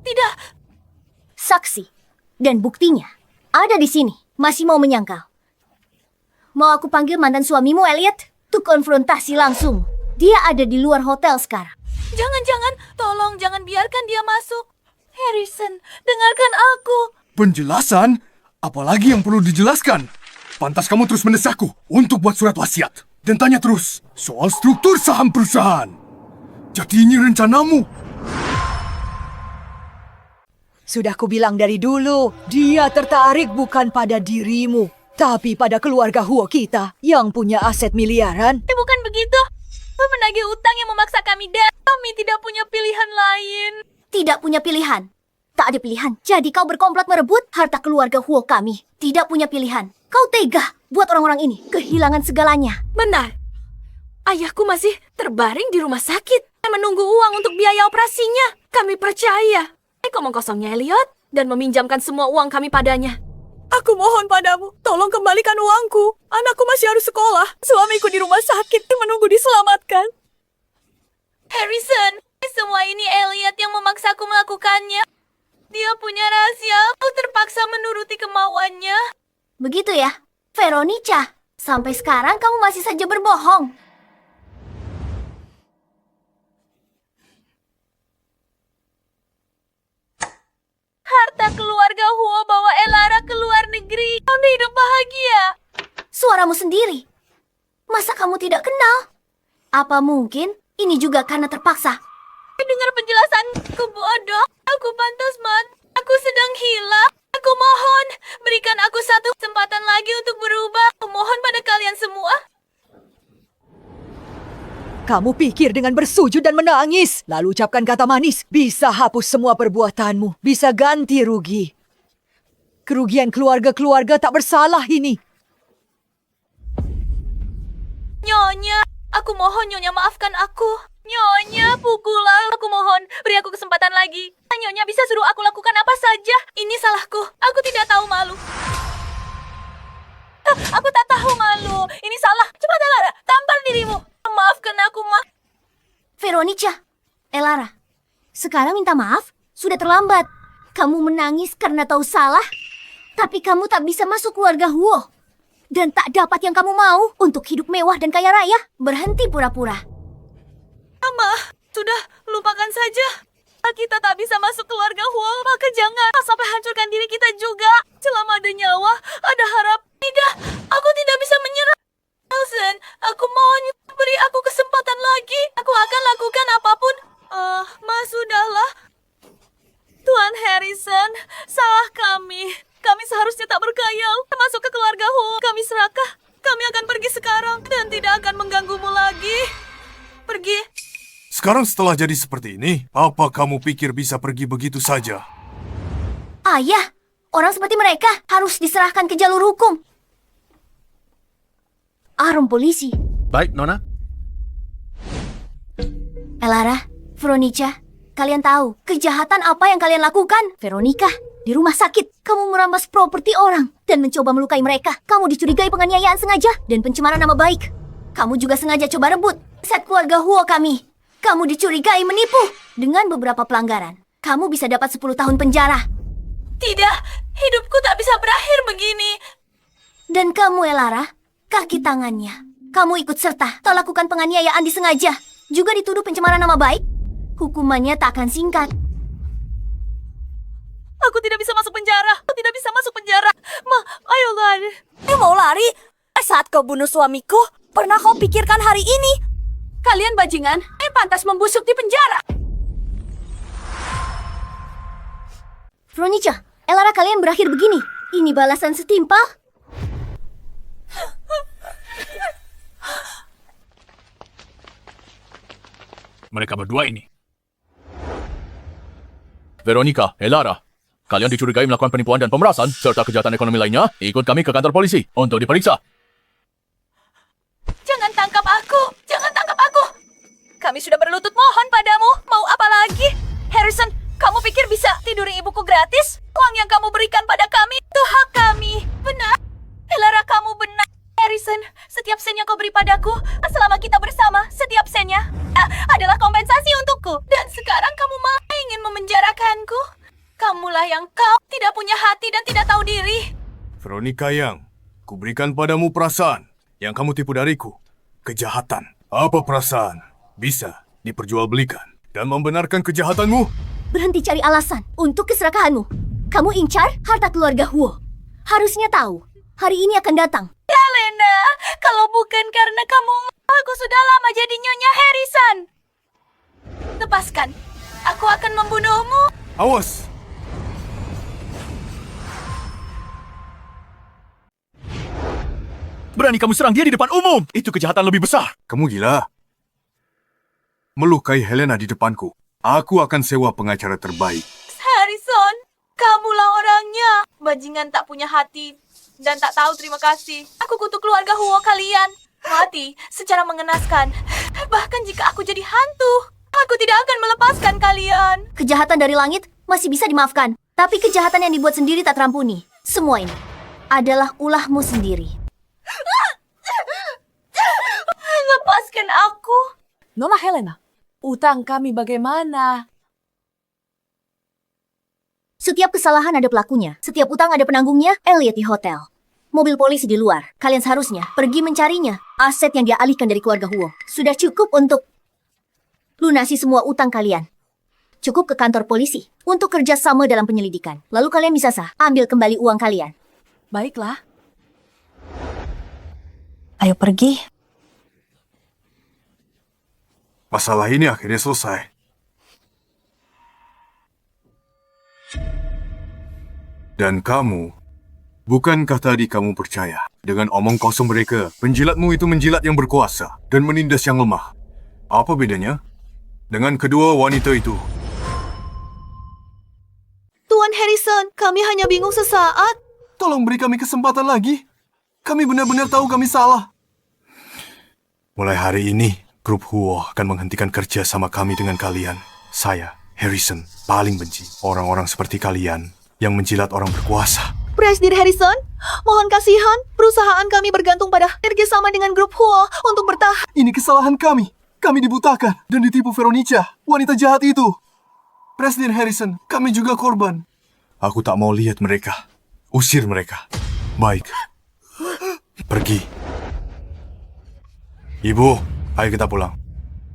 [SPEAKER 6] Tidak.
[SPEAKER 1] Saksi dan buktinya ada di sini. Masih mau menyangkal? Mau aku panggil mantan suamimu, Elliot? Tuh konfrontasi langsung. Dia ada di luar hotel sekarang.
[SPEAKER 6] Jangan, tolong jangan biarkan dia masuk. Harrison, dengarkan aku.
[SPEAKER 14] Penjelasan? Apalagi yang perlu dijelaskan? Pantas kamu terus mendesakku untuk buat surat wasiat. Dan tanya terus soal struktur saham perusahaan. Jadi ini rencanamu?
[SPEAKER 9] Sudah kubilang dari dulu, dia tertarik bukan pada dirimu, tapi pada keluarga Huo kita yang punya aset miliaran.
[SPEAKER 6] Bukan begitu. Penagih utang yang memaksa kami dan kami tidak punya pilihan lain.
[SPEAKER 1] Tidak punya pilihan. Tak ada pilihan. Jadi kau berkomplot merebut harta keluarga Huo kami. Tidak punya pilihan. Kau tega buat orang-orang ini kehilangan segalanya.
[SPEAKER 6] Benar. Ayahku masih terbaring di rumah sakit dan menunggu uang untuk biaya operasinya. Kami percaya. Omong kosongnya Elliot dan meminjamkan semua uang kami padanya.
[SPEAKER 11] Aku mohon padamu, tolong kembalikan uangku. Anakku masih harus sekolah. Suamiku di rumah sakit menunggu diselamatkan.
[SPEAKER 6] Harrison, semua ini Elliot yang memaksaku melakukannya. Dia punya rahasia, aku terpaksa menuruti kemauannya.
[SPEAKER 1] Begitu ya, Veronica. Sampai sekarang kamu masih saja berbohong.
[SPEAKER 6] Harta keluarga Huo bawa Elara ke luar negeri. Kami hidup bahagia.
[SPEAKER 1] Suaramu sendiri. Masa kamu tidak kenal? Apa mungkin ini juga karena terpaksa?
[SPEAKER 6] Dengar penjelasanku bodoh. Aku pantas mati. Aku sedang hilang. Aku mohon, berikan aku satu kesempatan lagi untuk berubah. Aku mohon pada kalian semua.
[SPEAKER 9] Kamu pikir dengan bersujud dan menangis, lalu ucapkan kata manis, bisa hapus semua perbuatanmu, bisa ganti rugi. Kerugian keluarga-keluarga tak bersalah ini.
[SPEAKER 6] Nyonya, aku mohon Nyonya maafkan aku. Nyonya, pukullah. Aku mohon, beri aku kesempatan lagi. Nyonya bisa suruh aku lakukan apa saja. Ini salahku. Aku tidak tahu malu. Aku tak tahu malu. Ini salah. Cepat, Elara. Tampar dirimu. Maafkan aku, Ma.
[SPEAKER 1] Veronica, Elara, sekarang minta maaf. Sudah terlambat. Kamu menangis karena tahu salah. Tapi kamu tak bisa masuk keluarga Huo. Dan tak dapat yang kamu mau untuk hidup mewah dan kaya raya. Berhenti pura-pura.
[SPEAKER 6] Ma, sudah lupakan saja. Kita tak bisa masuk keluarga Huo, maka jangan sampai hancurkan diri kita juga. Selama ada nyawa, ada harap. Tidak, aku tidak bisa menyerah. Nelson, aku mohon beri aku kesempatan lagi. Aku akan
[SPEAKER 11] Harrison, salah kami. Kami seharusnya tak berkayal masuk ke keluarga Huo. Kami serakah. Kami akan pergi sekarang dan tidak akan mengganggumu lagi. Pergi.
[SPEAKER 14] Sekarang setelah jadi seperti ini, apa kamu pikir bisa pergi begitu saja?
[SPEAKER 1] Ayah, orang seperti mereka harus diserahkan ke jalur hukum. Arum polisi.
[SPEAKER 5] Baik, Nona.
[SPEAKER 1] Elara, Veronica, kalian tahu kejahatan apa yang kalian lakukan? Veronica, di rumah sakit, kamu merampas properti orang dan mencoba melukai mereka. Kamu dicurigai penganiayaan sengaja dan pencemaran nama baik. Kamu juga sengaja coba rebut set keluarga Huo kami. Kamu dicurigai menipu dengan beberapa pelanggaran. Kamu bisa dapat 10 tahun penjara.
[SPEAKER 11] Tidak, hidupku tak bisa berakhir begini.
[SPEAKER 1] Dan kamu, Elara, kaki tangannya. Kamu ikut serta tak lakukan penganiayaan disengaja. Juga dituduh pencemaran nama baik. Hukumannya tak akan singkat.
[SPEAKER 11] Aku tidak bisa masuk penjara. Aku tidak bisa masuk penjara. Ayo lari.
[SPEAKER 12] Mau lari? Saat kau bunuh suamiku, pernah kau pikirkan hari ini?
[SPEAKER 11] Kalian bajingan, pantas membusuk di penjara.
[SPEAKER 1] Veronica, Elara kalian berakhir begini. Ini balasan setimpal.
[SPEAKER 5] Mereka berdua ini. Veronica, Elara, kalian dicurigai melakukan penipuan dan pemerasan serta kejahatan ekonomi lainnya. Ikut kami ke kantor polisi untuk diperiksa.
[SPEAKER 11] Jangan tangkap aku. Jangan tangkap aku. Kami sudah berlutut mohon padamu. Mau apa lagi? Harrison, kamu pikir bisa tiduri ibuku gratis? Uang yang kamu berikan pada kami itu hak kami. Benar. Elara, kamu benar. Harrison, setiap sen yang kau beri padaku selama kita bersama, setiap sennya adalah kompensasi untukku. Dan sekarang kamu malah ingin memenjarakanku. Kamulah yang kau tidak punya hati dan tidak tahu diri.
[SPEAKER 14] Veronica yang, kuberikan padamu perasaan yang kamu tipu dariku. Kejahatan. Apa perasaan bisa diperjualbelikan dan membenarkan kejahatanmu?
[SPEAKER 1] Berhenti cari alasan untuk keserakahanmu. Kamu incar harta keluarga Huo. Harusnya tahu, hari ini akan datang.
[SPEAKER 11] Helena, kalau bukan karena kamu, aku sudah lama jadi Nyonya Harrison. Lepaskan, aku akan membunuhmu.
[SPEAKER 14] Awas!
[SPEAKER 5] Berani kamu serang dia di depan umum. Itu kejahatan lebih besar.
[SPEAKER 14] Kamu gila? Melukai Helena di depanku. Aku akan sewa pengacara terbaik.
[SPEAKER 11] Harrison, kamulah orangnya. Bajingan tak punya hati dan tak tahu terima kasih. Aku kutuk keluarga Huo kalian. Mati secara mengenaskan. Bahkan jika aku jadi hantu, aku tidak akan melepaskan kalian.
[SPEAKER 1] Kejahatan dari langit masih bisa dimaafkan. Tapi kejahatan yang dibuat sendiri tak terampuni. Semua ini adalah ulahmu sendiri.
[SPEAKER 11] Lepaskan aku.
[SPEAKER 12] Nona Helena, utang kami bagaimana?
[SPEAKER 1] Setiap kesalahan ada pelakunya. Setiap utang ada penanggungnya. Elliot di hotel. Mobil polisi di luar. Kalian seharusnya pergi mencarinya. Aset yang dia alihkan dari keluarga Huo sudah cukup untuk lunasi semua utang kalian. Cukup ke kantor polisi untuk kerja sama dalam penyelidikan. Lalu kalian bisa ambil kembali uang kalian.
[SPEAKER 12] Baiklah. Ayo pergi.
[SPEAKER 14] Masalah ini akhirnya selesai. Dan kamu, bukankah tadi kamu percaya dengan omong kosong mereka, penjilatmu itu menjilat yang berkuasa dan menindas yang lemah? Apa bedanya dengan kedua wanita itu?
[SPEAKER 11] Tuan Harrison, kami hanya bingung sesaat.
[SPEAKER 7] Tolong beri kami kesempatan lagi. Kami benar-benar tahu kami salah.
[SPEAKER 14] Mulai hari ini, grup Huo akan menghentikan kerja sama kami dengan kalian. Saya, Harrison, paling benci orang-orang seperti kalian yang menjilat orang berkuasa.
[SPEAKER 11] Presiden Harrison, mohon kasihan. Perusahaan kami bergantung pada kerjasama dengan grup Huo untuk bertahan.
[SPEAKER 7] Ini kesalahan kami. Kami dibutakan dan ditipu Veronica, wanita jahat itu. Presiden Harrison, kami juga korban.
[SPEAKER 14] Aku tak mau lihat mereka. Usir mereka. Baik. Pergi. Ibu, ayo kita pulang.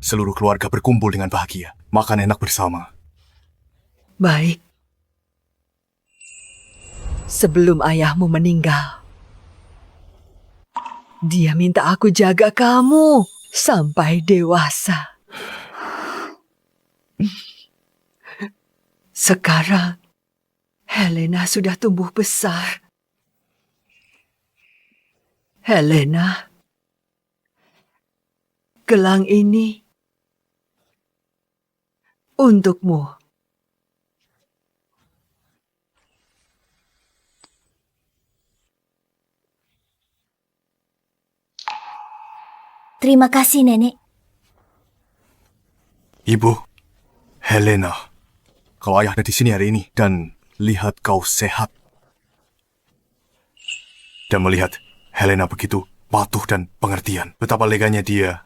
[SPEAKER 14] Seluruh keluarga berkumpul dengan bahagia. Makan enak bersama.
[SPEAKER 3] Baik. Sebelum ayahmu meninggal, dia minta aku jaga kamu sampai dewasa. Sekarang, Helena sudah tumbuh besar. Helena, gelang ini untukmu.
[SPEAKER 1] Terima kasih, Nenek.
[SPEAKER 2] Ibu, Helena, kalau ayah ada di sini hari ini dan lihat kau sehat dan melihat Helena begitu patuh dan pengertian, betapa leganya dia.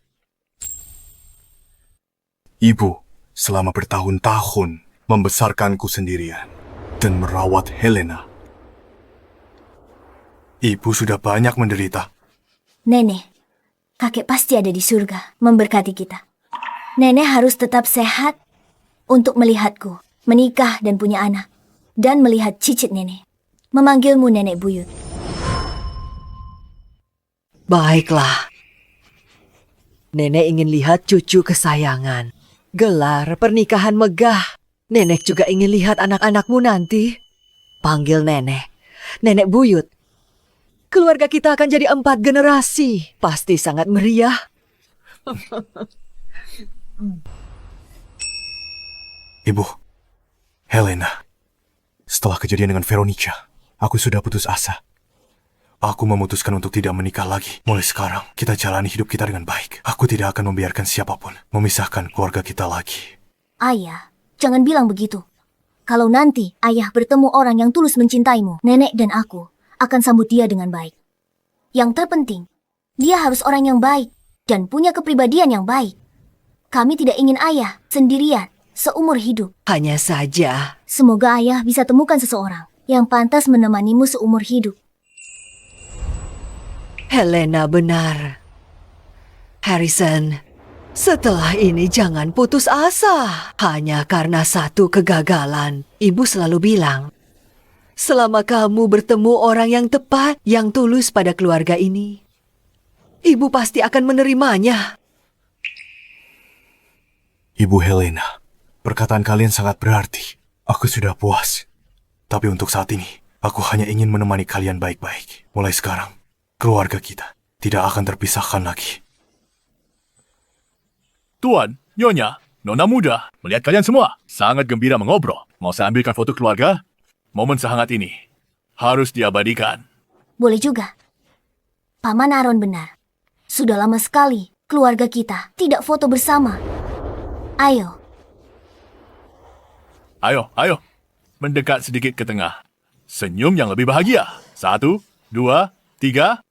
[SPEAKER 2] Ibu selama bertahun-tahun membesarkanku sendirian dan merawat Helena. Ibu sudah banyak menderita.
[SPEAKER 1] Nenek, kakek pasti ada di surga memberkati kita. Nenek harus tetap sehat untuk melihatku menikah dan punya anak. Dan melihat cicit nenek. Memanggilmu nenek buyut.
[SPEAKER 3] Baiklah. Nenek ingin lihat cucu kesayangan. Gelar pernikahan megah. Nenek juga ingin lihat anak-anakmu nanti. Panggil nenek. Nenek buyut. Keluarga kita akan jadi 4 generasi. Pasti sangat meriah.
[SPEAKER 2] Ibu, Helena, setelah kejadian dengan Veronica, aku sudah putus asa. Aku memutuskan untuk tidak menikah lagi. Mulai sekarang, kita jalani hidup kita dengan baik. Aku tidak akan membiarkan siapapun memisahkan keluarga kita lagi.
[SPEAKER 1] Ayah, jangan bilang begitu. Kalau nanti ayah bertemu orang yang tulus mencintaimu, nenek dan aku akan sambut dia dengan baik. Yang terpenting, dia harus orang yang baik dan punya kepribadian yang baik. Kami tidak ingin ayah sendirian seumur hidup.
[SPEAKER 3] Hanya saja,
[SPEAKER 1] semoga ayah bisa temukan seseorang yang pantas menemanimu seumur hidup.
[SPEAKER 3] Helena benar. Harrison, setelah ini jangan putus asa. Hanya karena satu kegagalan. Ibu selalu bilang, selama kamu bertemu orang yang tepat, yang tulus pada keluarga ini, ibu pasti akan menerimanya.
[SPEAKER 2] Ibu Helena, perkataan kalian sangat berarti. Aku sudah puas. Tapi untuk saat ini, aku hanya ingin menemani kalian baik-baik. Mulai sekarang, keluarga kita tidak akan terpisahkan lagi.
[SPEAKER 5] Tuan, Nyonya, Nona muda, melihat kalian semua sangat gembira mengobrol. Mau saya ambilkan foto keluarga? Momen sehangat ini harus diabadikan.
[SPEAKER 1] Boleh juga. Paman Aaron benar. Sudah lama sekali keluarga kita tidak foto bersama. Ayo.
[SPEAKER 5] Ayo. Mendekat sedikit ke tengah. Senyum yang lebih bahagia. 1, 2, 3.